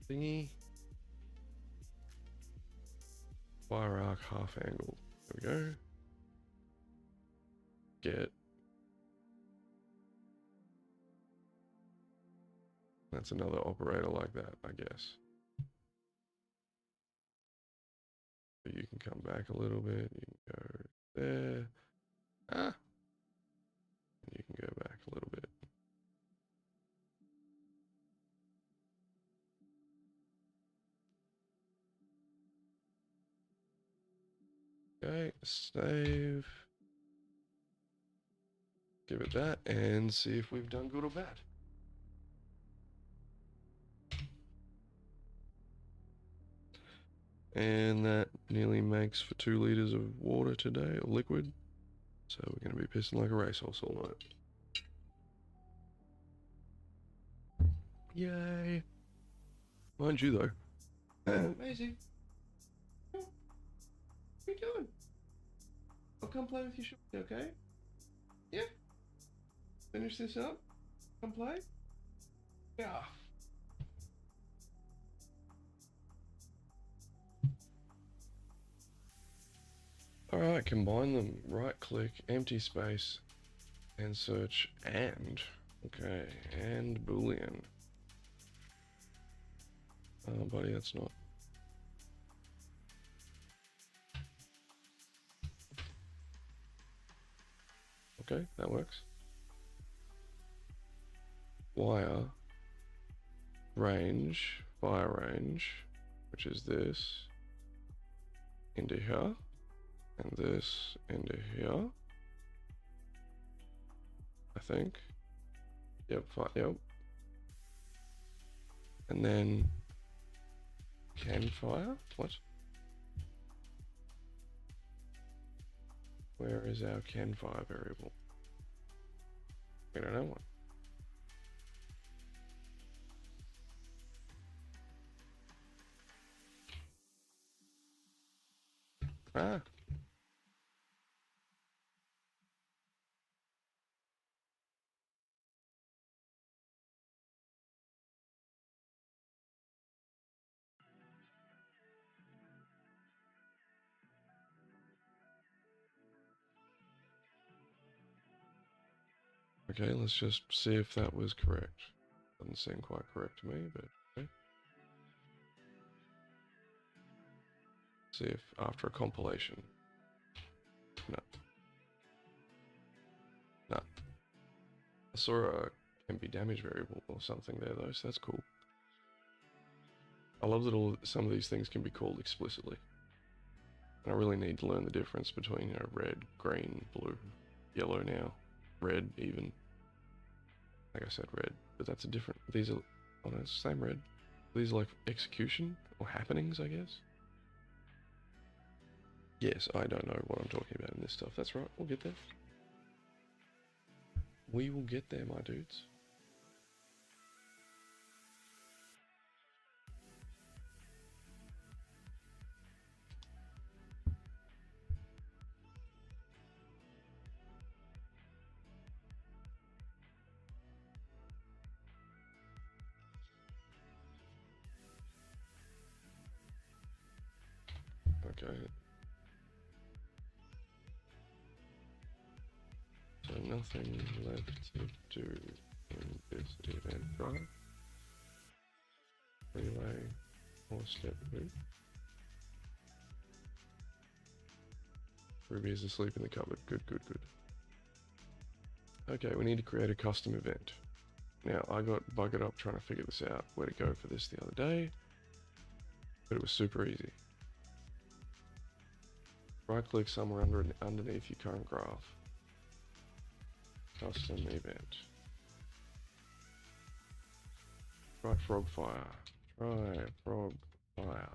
thingy, fire arc half angle. There we go. Get. That's another operator like that, I guess. So you can come back a little bit. You can go there. Ah. And you can go back a little bit. Okay, save. Give it that and see if we've done good or bad. And that nearly makes for 2 liters of water today, or liquid. So we're going to be pissing like a racehorse all night. Yay. Mind you, though. Maisie, what are you doing? I'll come play with you shortly, okay? Yeah. Finish this up. Come play. Yeah. Alright, combine them. Right click, empty space, and search and. Okay, and boolean. Oh, buddy, that's not. Okay, that works. Wire, range, fire range, which is this, into here, and this into here. I think. Yep, yep. And then can fire? What? Where is our can fire variable? We don't know one. Ah. Okay, let's just see if that was correct. Doesn't seem quite correct to me, but okay. See if after a compilation. No. No. I saw a can be damage variable or something there though, so that's cool. I love that some of these things can be called explicitly. And I really need to learn the difference between, you know, red, green, blue, yellow now, red even. Like I said, red, but that's a different. These are, oh no, it's the same red. These are like execution or happenings, I guess. Yes, I don't know what I'm talking about in this stuff. That's right, we'll get there. We will get there, my dudes. Okay. So nothing left to do in this event drive. Relay or step 2. Ruby is asleep in the cupboard. Good, good, good. Okay, we need to create a custom event. Now, I got buggered up trying to figure this out, where to go for this the other day, but it was super easy. Right click somewhere underneath your current graph. Custom event. Try frog fire. Try frog fire.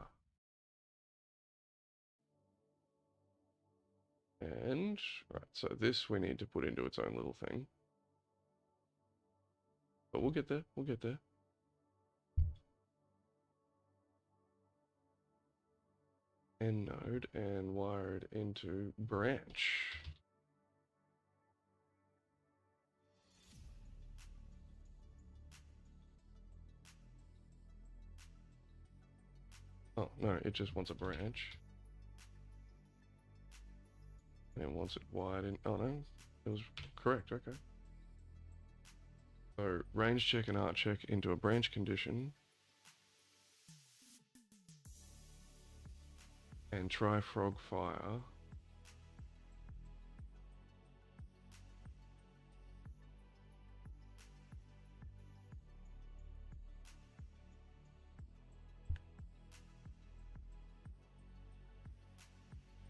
And, right, so this we need to put into its own little thing. But we'll get there, we'll get there. End node and wired into branch. Oh, no, it just wants a branch. And it wants it wired in. Oh no, it was correct, okay. So range check and art check into a branch condition. And try frog fire.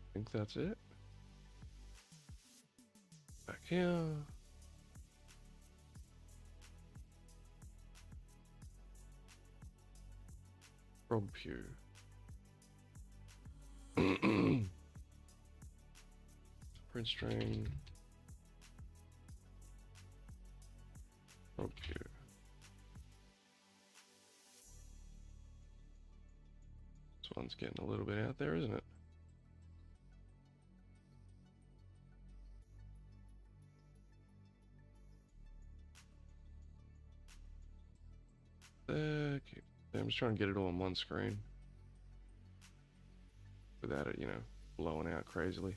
I think that's it. Back here. Frog pew. Print string. Frog pew. sun's getting a little bit out there, isn't it? Okay, I'm just trying to get it all on one screen without it, you know, blowing out crazily.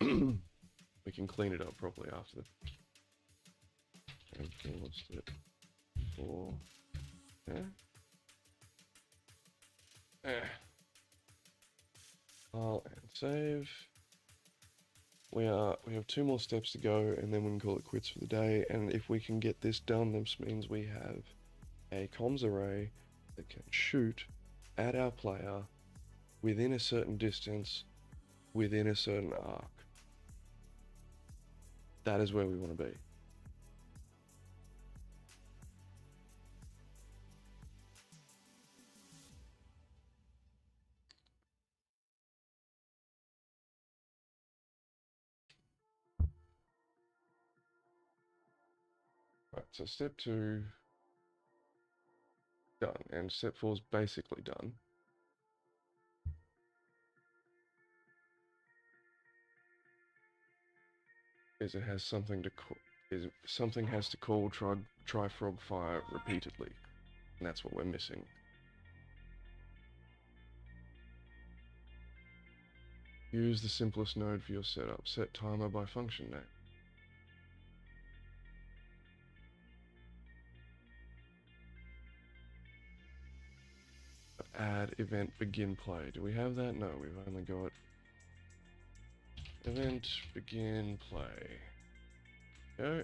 We can clean it up properly after the. Okay, let's do it. 4. Yeah. File and save. We have 2 more steps to go, and then we can call it quits for the day. And if we can get this done, this means we have a comms array that can shoot at our player within a certain distance, within a certain arc. That is where we want to be. Right, so step 2 done, and step 4 is basically done. Is it has something to something has to call try frog fire repeatedly, and that's what we're missing. Use the simplest node for your setup. Set timer by function name. Add event begin play. Do we have that? No, we've only got event begin play. Go.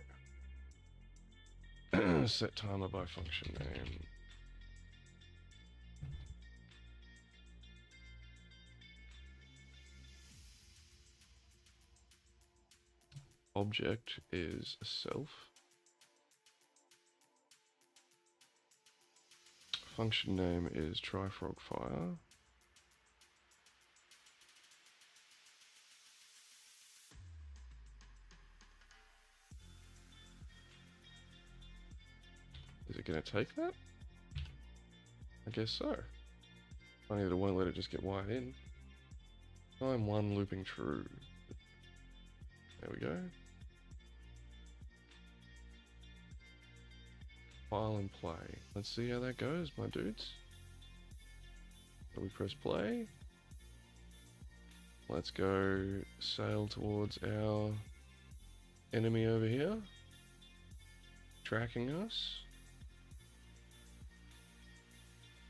Set timer by function name. Object is a self. Function name is try frog fire. Is it going to take that? I guess so. Funny that it won't let it just get wired in. Time 1 looping true. There we go. File and play. Let's see how that goes, my dudes. So we press play. Let's go sail towards our enemy over here. Tracking us.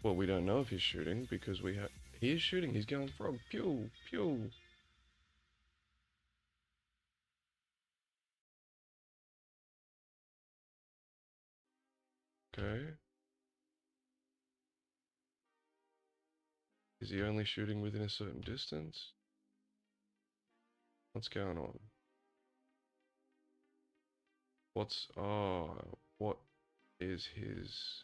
Well, we don't know if he's shooting because we have. He is shooting. He's going frog. Pew, pew. Okay. Is he only shooting within a certain distance? What's going on? What is his...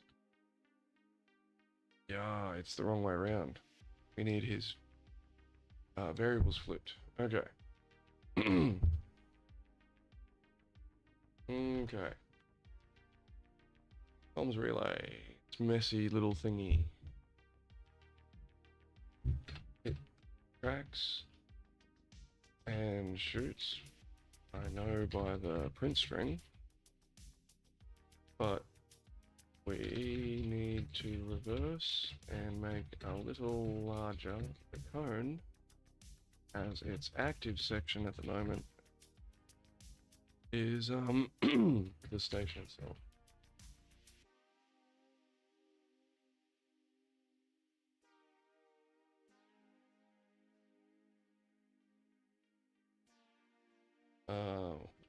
Yeah, it's the wrong way around. We need his variables flipped. Okay. Okay. Comms relay. It's messy little thingy. It tracks and shoots. I know by the print string, but we need to reverse and make a little larger the cone, as its active section at the moment is the station itself.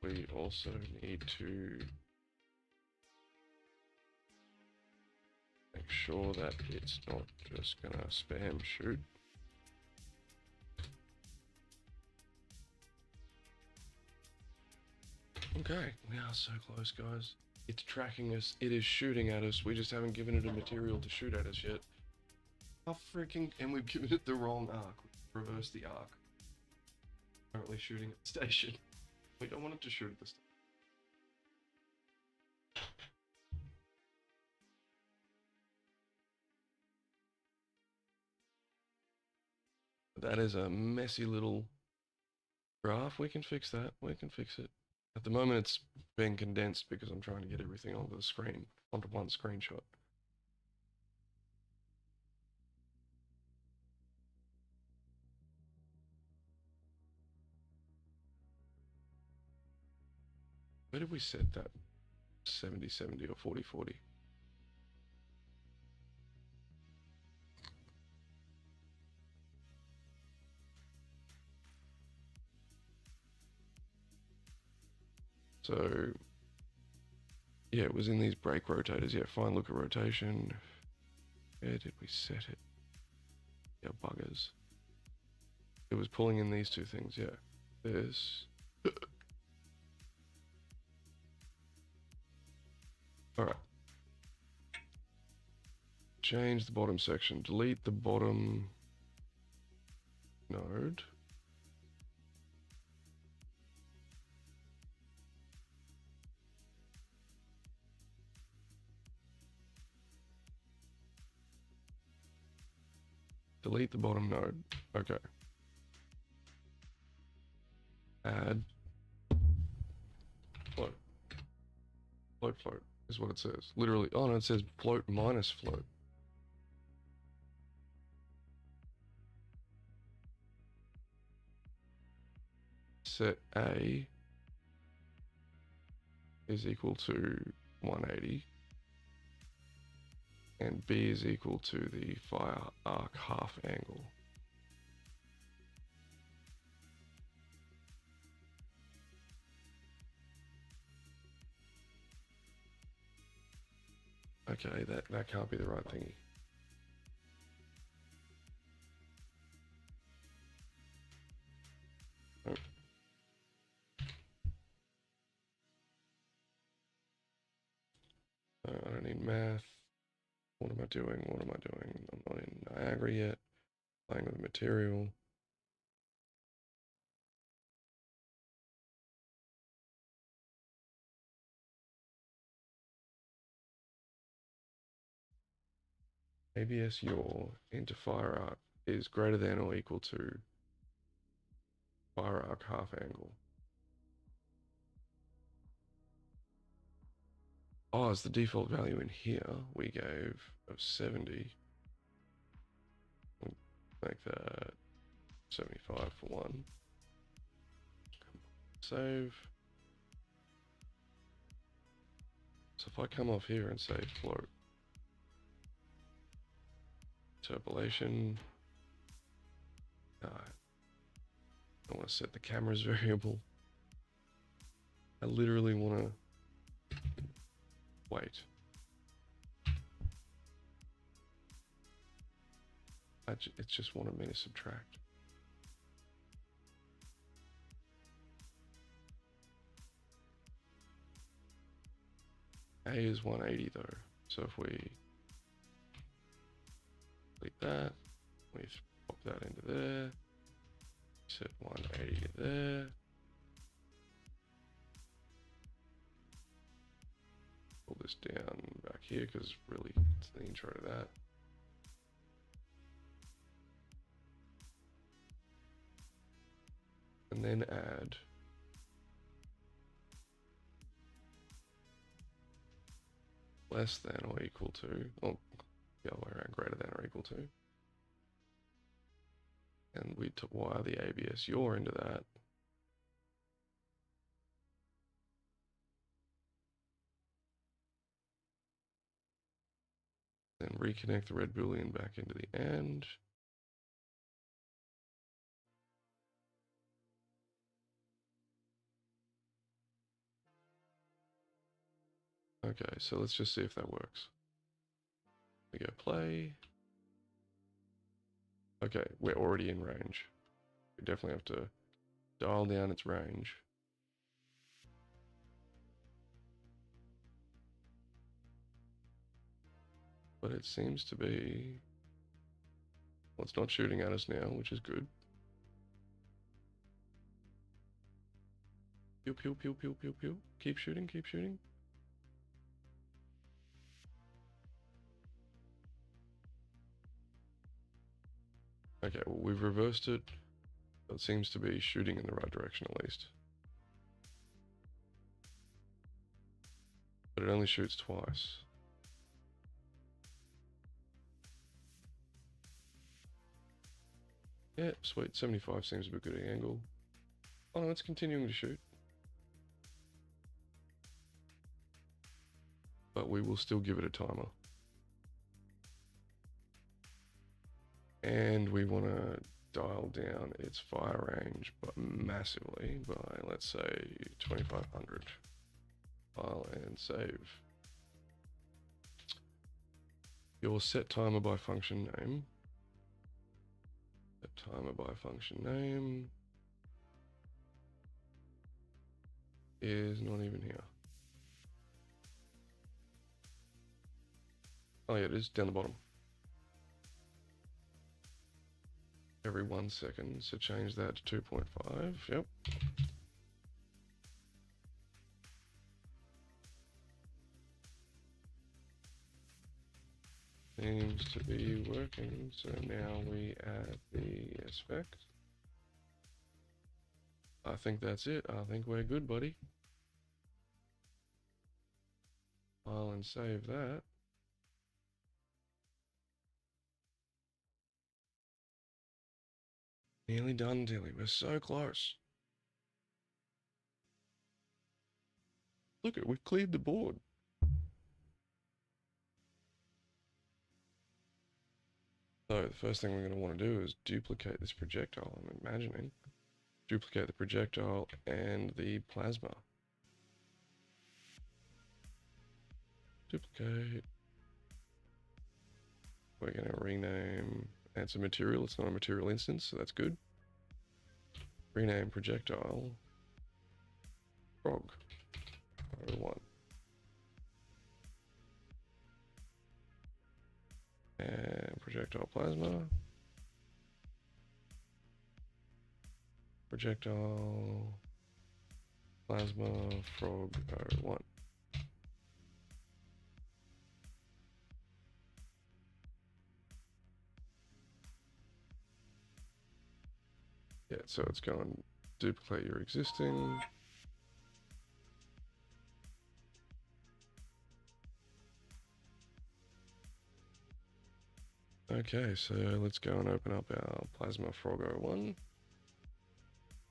We also need to make sure that it's not just gonna spam shoot. Okay, we are so close, guys. It's tracking us, it is shooting at us, we just haven't given it a material to shoot at us yet. How freaking... and we've given it the wrong arc. Reverse the arc. Currently shooting at the station. We don't want it to shoot at the station. That is a messy little graph. We can fix that. We can fix it. At the moment, it's being condensed because I'm trying to get everything onto the screen, onto one screenshot. Where did we set that? 70-70 or 40-40? So, yeah, it was in these brake rotators. Yeah, fine looker rotation. Where did we set it? Yeah, buggers. It was pulling in these two things, yeah. This. Alright. Change the bottom section. Delete the bottom node. Delete the bottom node. Okay. Add float. Float is what it says. Literally. Oh no, it says float minus float. Set A is equal to 180 and B is equal to the fire arc half angle. Okay, that can't be the right thingy. Oh. I don't need math. What am I doing? What am I doing? I'm not in Niagara yet. Playing with material. ABS yaw into fire arc is greater than or equal to fire arc half angle. Oh, it's the default value in here we gave of 70. We'll make that 75 for one. Save. So if I come off here and say float, interpolation, I want to set the camera's variable. I literally want to wait. It's just wanted me to subtract. A is 180 though, so if we delete that, we pop that into there, set 180 there. Pull this down back here because really it's the intro to that. And then add less than or equal to, or the other way around, greater than or equal to. And we wire the ABS yaw into that. Then reconnect the red boolean back into the AND. Okay, so let's just see if that works. We go play. Okay, we're already in range. We definitely have to dial down its range. But it seems to be, well, it's not shooting at us now, which is good. Pew, pew, pew, pew, pew, pew. Keep shooting, keep shooting. Okay, well, we've reversed it. It seems to be shooting in the right direction at least. But it only shoots twice. Yeah, sweet. 75 seems to be a good angle. Oh no, it's continuing to shoot. But we will still give it a timer. And we want to dial down its fire range but massively by, let's say, 2500. File and save. Your set timer by function name. Set timer by function name is not even here. Oh yeah, it is down the bottom. Every 1 second, so change that to 2.5, yep. Seems to be working, so now we add the effect. I think that's it, I think we're good, buddy. File and save that. Nearly done, Dilly. We're so close. Look, we've cleared the board. So the first thing we're going to want to do is duplicate this projectile, I'm imagining. Duplicate the projectile and the plasma. Duplicate. We're going to rename, and it's a material, it's not a material instance, so that's good. Rename projectile frog 01. And projectile plasma. Projectile plasma frog 01. Yeah, so it's going to duplicate your existing. Okay, so let's go and open up our Plasma Frog 01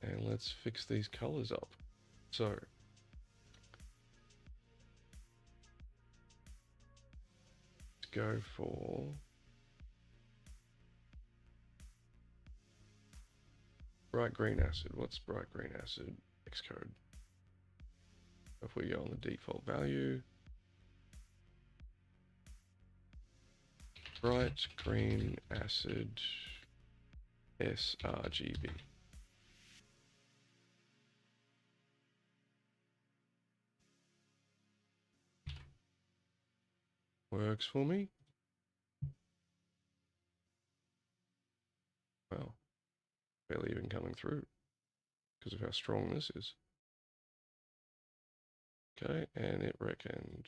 and let's fix these colors up. So let's go for bright green acid. What's bright green acid? Xcode. If we go on the default value, bright green acid sRGB. Works for me. Well, barely even coming through because of how strong this is. Okay, and it reckoned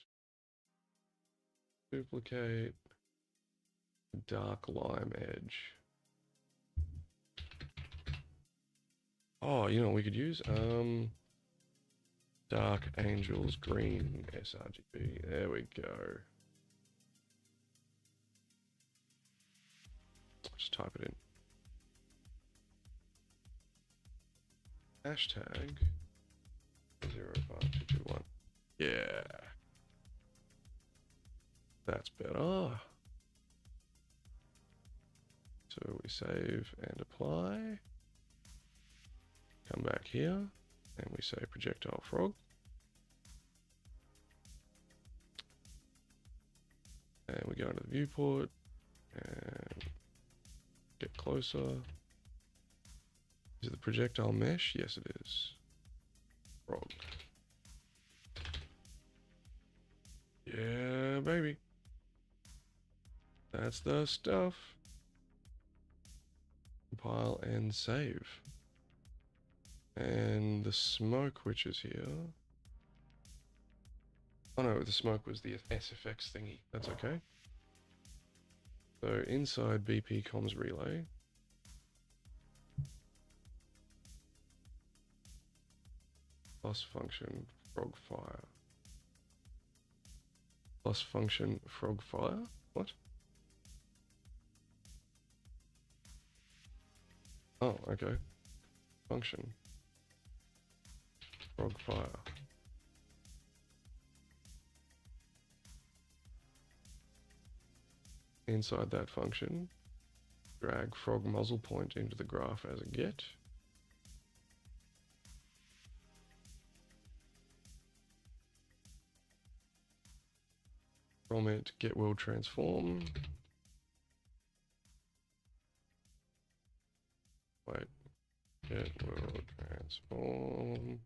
duplicate dark lime edge. Oh, you know what we could use? Dark Angels green sRGB. There we go. Just type it in. Hashtag 05221. Yeah. That's better. So we save and apply. Come back here and we say projectile frog. And we go into the viewport and get closer. Is it the projectile mesh? Yes, it is. Frog. Yeah, baby. That's the stuff. Compile and save. And the smoke, which is here. Oh no, the smoke was the SFX thingy. That's okay. So inside BP comms relay, plus function frog fire. Plus function frog fire? What? Oh, okay. Function frog fire. Inside that function, drag frog muzzle point into the graph as a get. From it, get world transform. Wait, get world transform.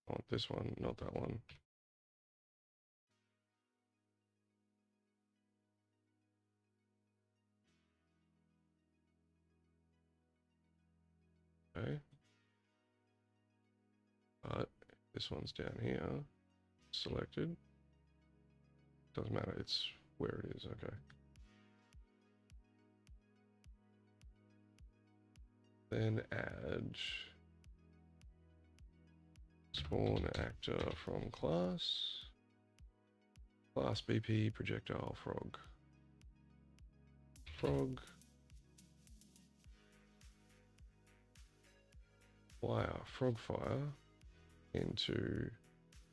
I want this one, not that one. Okay. But this one's down here. Selected. Doesn't matter, it's where it is, okay. Then add spawn actor from class. Class BP projectile frog. Frog. Wire frog fire into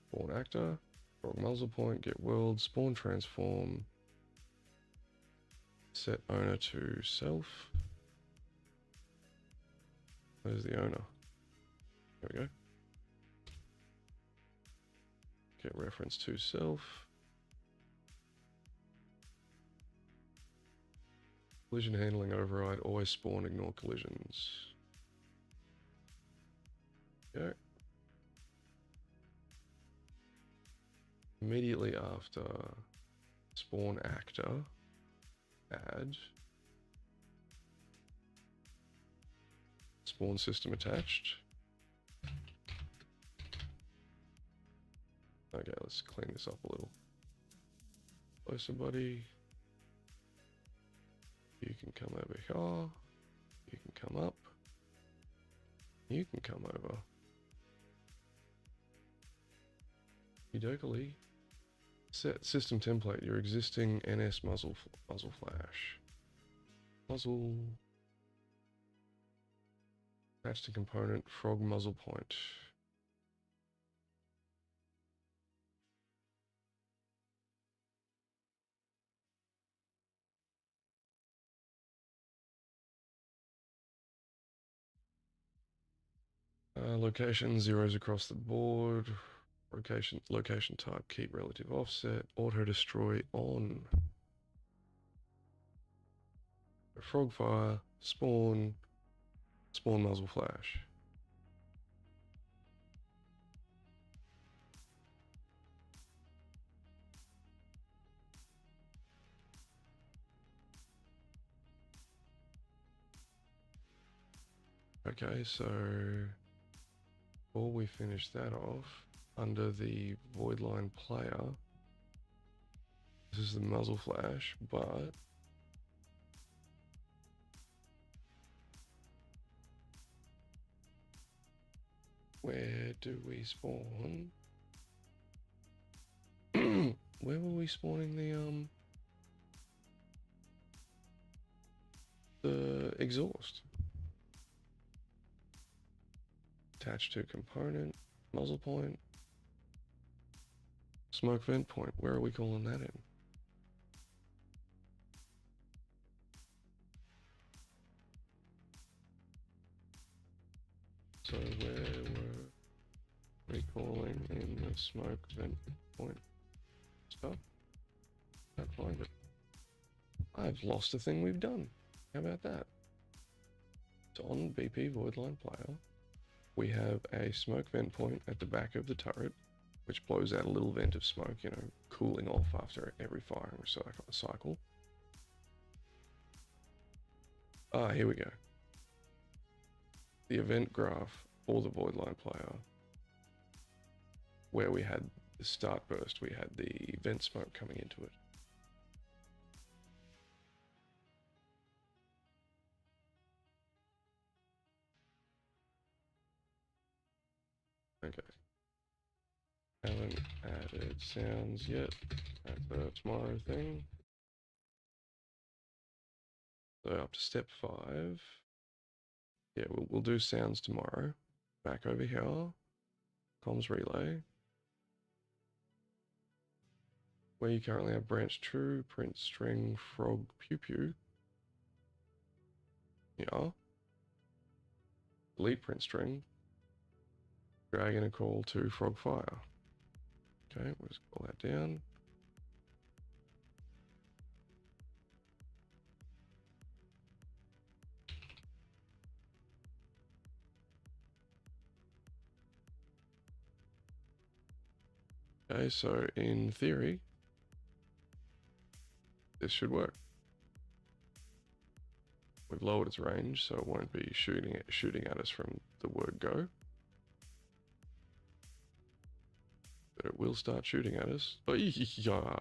spawn actor. Frog muzzle point, get world, spawn transform, set owner to self. Where's the owner? There we go. Get reference to self. Collision handling override, always spawn, ignore collisions. Go. Immediately after spawn actor, add spawn system attached. Okay, let's clean this up a little. Closer, buddy. You can come over here. You can come up. You can come over. Udokily. Set system template, your existing NS muzzle flash. Muzzle. Attach to component, frog muzzle point. Location, zeros across the board. Location type, keep relative offset, auto destroy on. Frog fire, spawn muzzle flash. Okay, so before we finish that off, under the void line player, this is the muzzle flash, but where do we spawn? Where were we spawning the exhaust? Attached to component, muzzle point, smoke vent point. Where are we calling that in? So where were we calling in the smoke vent point stuff? Can't find it. I've lost a thing we've done. How about that? So on BP void line player, we have a smoke vent point at the back of the turret, which blows out a little vent of smoke, you know, cooling off after every firing cycle. Ah, here we go. The event graph for the void line player, where we had the start burst, we had the vent smoke coming into it. Okay, Haven't added sounds yet. That's a tomorrow thing. So up to step 5. Yeah, we'll do sounds tomorrow. Back over here. Comms relay. Where you currently have branch true, print string, frog, pew pew. Yeah. Delete print string. Dragon and call to frog fire. Okay, we'll just call that down. Okay, so in theory, this should work. We've lowered its range, so it won't be shooting at us from the word go. But it will start shooting at us. Oh, yeah.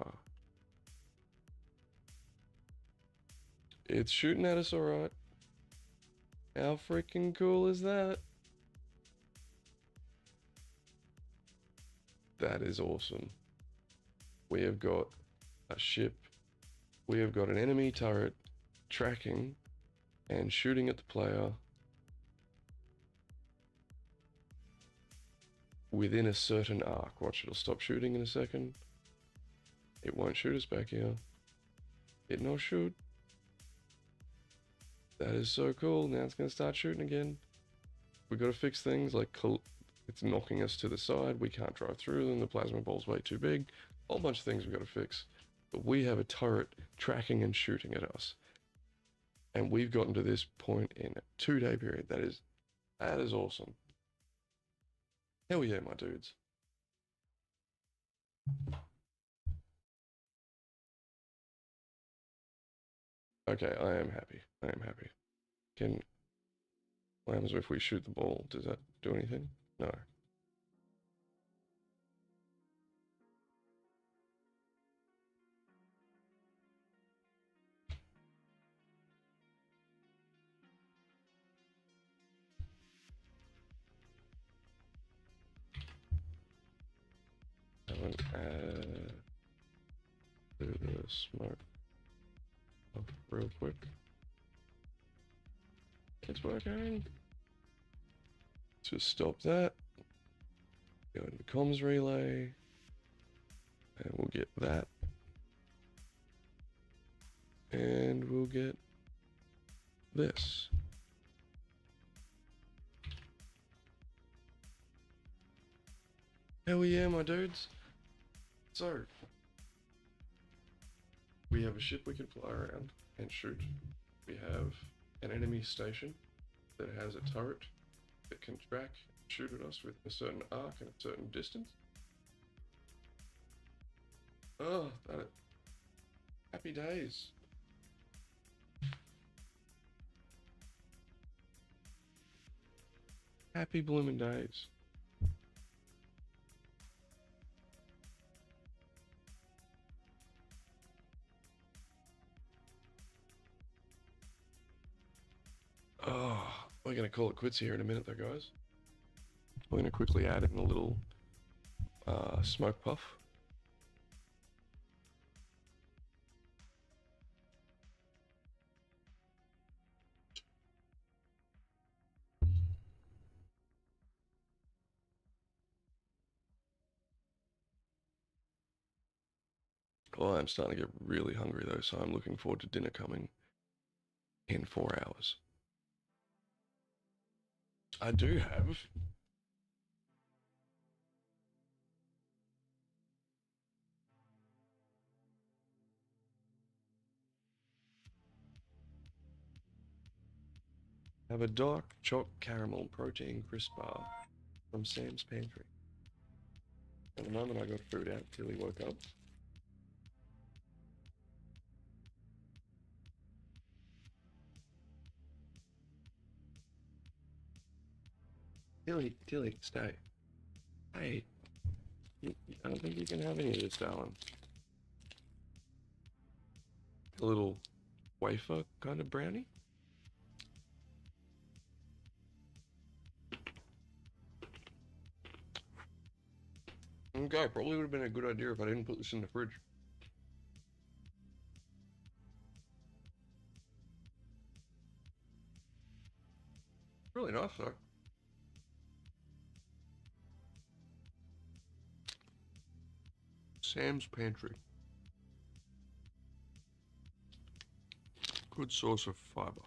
It's shooting at us, alright. How freaking cool is that? That is awesome. We have got a ship. We have got an enemy turret tracking and shooting at the player within a certain arc. Watch, it'll stop shooting in a second. It won't shoot us back here. It no shoot. That is so cool. Now it's going to start shooting again. We've got to fix things like it's knocking us to the side. We can't drive through them. The plasma ball's way too big. A whole bunch of things we've got to fix. But we have a turret tracking and shooting at us. And we've gotten to this point in a 2-day period. That is awesome. Hell yeah, my dudes. Okay, I am happy. I am happy. What happens if we shoot the ball? Does that do anything? No. Haven't do the smoke up real quick. It's working. Just stop that. Go into the comms relay. And we'll get that. And we'll get this. Hell yeah, my dudes. So, we have a ship we can fly around and shoot. We have an enemy station that has a turret that can track and shoot at us with a certain arc and a certain distance. Oh, happy days. Happy blooming days. Oh, we're going to call it quits here in a minute though, guys. We're going to quickly add in a little smoke puff. Oh, I'm starting to get really hungry though, so I'm looking forward to dinner coming in 4 hours. I do have a dark choc caramel protein crisp bar from Sam's Pantry. At the moment I got food out till he woke up. Tilly, stay. Hey, I don't think you can have any of this, darling. A little wafer kind of brownie. Okay, probably would have been a good idea if I didn't put this in the fridge. Really nice though. Sam's Pantry. Good source of fiber.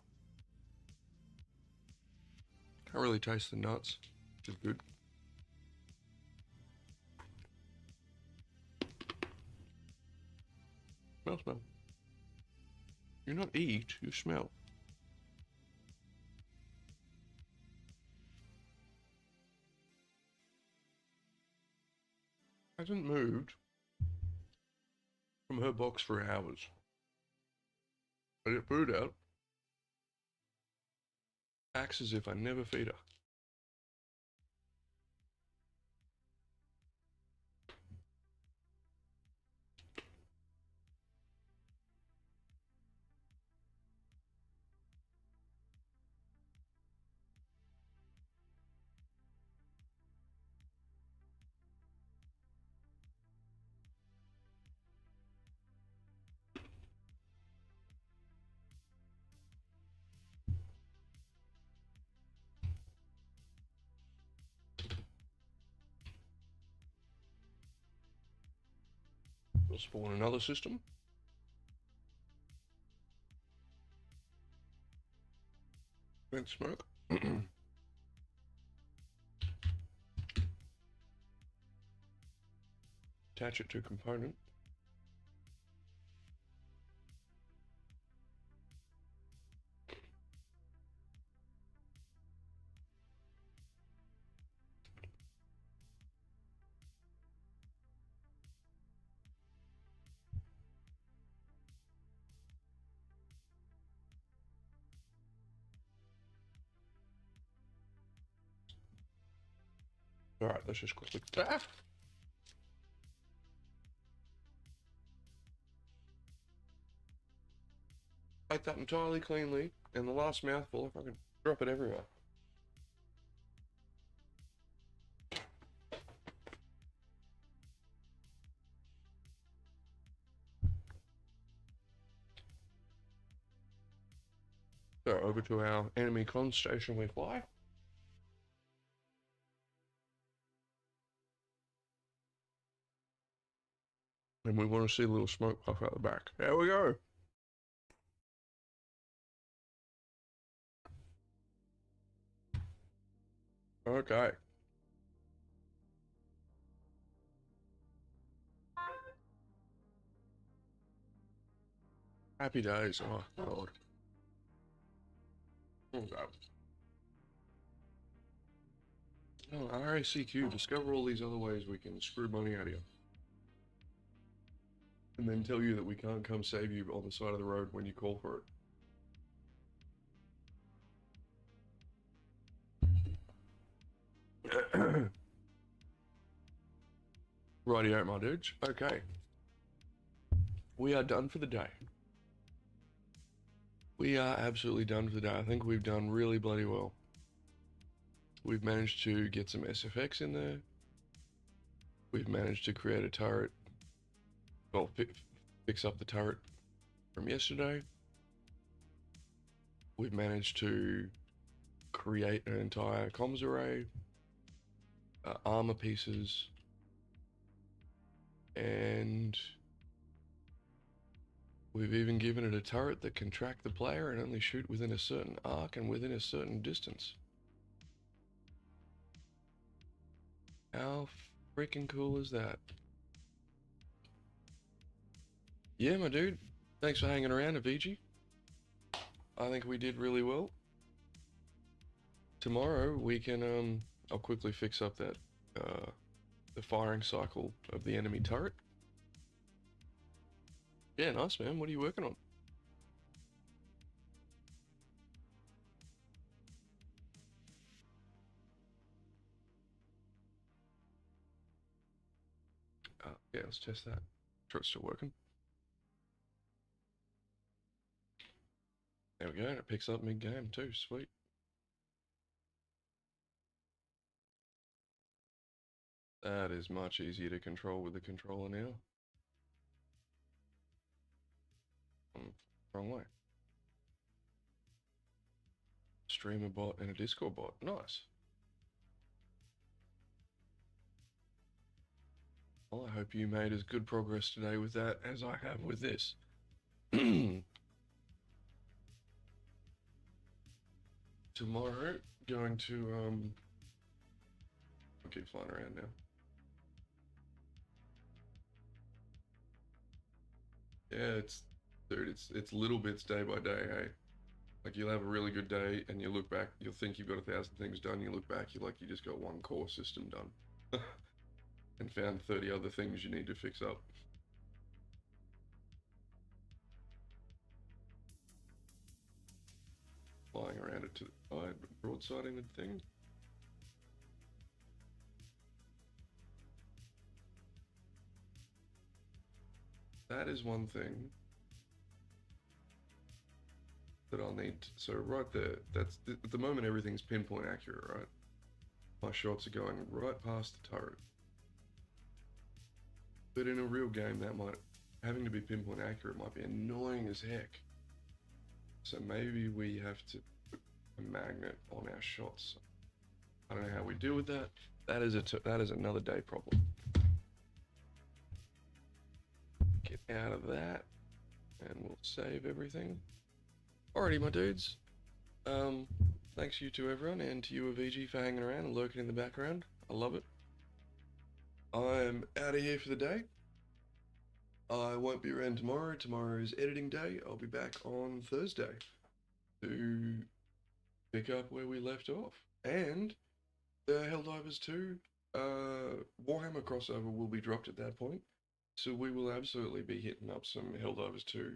Can't really taste the nuts, which is good. Smell. You not eat, you smell. Hasn't moved from her box for hours. I get food out. Acts as if I never feed her. We'll spawn another system. Vent smoke. Attach it to component. All right, let's just quickly. Ate that entirely cleanly, and the last mouthful, if I could drop it everywhere. So over to our enemy con station we fly. And we want to see a little smoke puff out the back. There we go. Okay. Happy days. Oh, God. Okay. Oh, RACQ, discover all these other ways we can screw money out of you. And then tell you that we can't come save you on the side of the road when you call for it. Rightio, my dudes. Okay. We are done for the day. We are absolutely done for the day. I think we've done really bloody well. We've managed to get some SFX in there. We've managed to create a turret. Well, fix up the turret from yesterday. We've managed to create an entire comms array, armor pieces, and we've even given it a turret that can track the player and only shoot within a certain arc and within a certain distance. How freaking cool is that? Yeah, my dude. Thanks for hanging around, Avicii. I think we did really well. Tomorrow we can, I'll quickly fix up that, the firing cycle of the enemy turret. Yeah, nice, man. What are you working on? Yeah, let's test that. Sure it's still working. There we go. It picks up mid-game too. Sweet. That is much easier to control with the controller now. Wrong way. Streamer bot and a Discord bot. Nice. Well, I hope you made as good progress today with that as I have with this. Tomorrow, going to, I'll keep flying around now. Yeah, it's little bits day by day, hey? Like, you'll have a really good day, and you look back, you'll think you've got 1,000 things done, you look back, you're like, you just got one core system done. And found 30 other things you need to fix up. Flying around it to the side, broadsiding the thing. That is one thing that I'll need. So right there, that's at the moment everything's pinpoint accurate, right? My shots are going right past the turret. But in a real game, having to be pinpoint accurate might be annoying as heck. So maybe we have to put a magnet on our shots. I don't know how we deal with that. That is another day problem. Get out of that, and we'll save everything. Alrighty, my dudes. Thanks you to everyone, and to you, VG, for hanging around and lurking in the background. I love it. I'm out of here for the day. I won't be around tomorrow. Tomorrow's editing day. I'll be back on Thursday to pick up where we left off. And the Helldivers 2 Warhammer crossover will be dropped at that point. So we will absolutely be hitting up some Helldivers 2,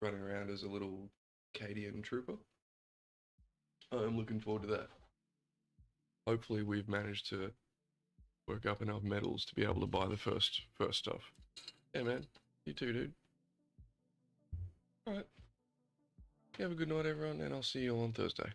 running around as a little Cadian trooper. I'm looking forward to that. Hopefully we've managed to work up enough medals to be able to buy the first stuff. Yeah, man. You too, dude. Alright. You have a good night, everyone, and I'll see you all on Thursday.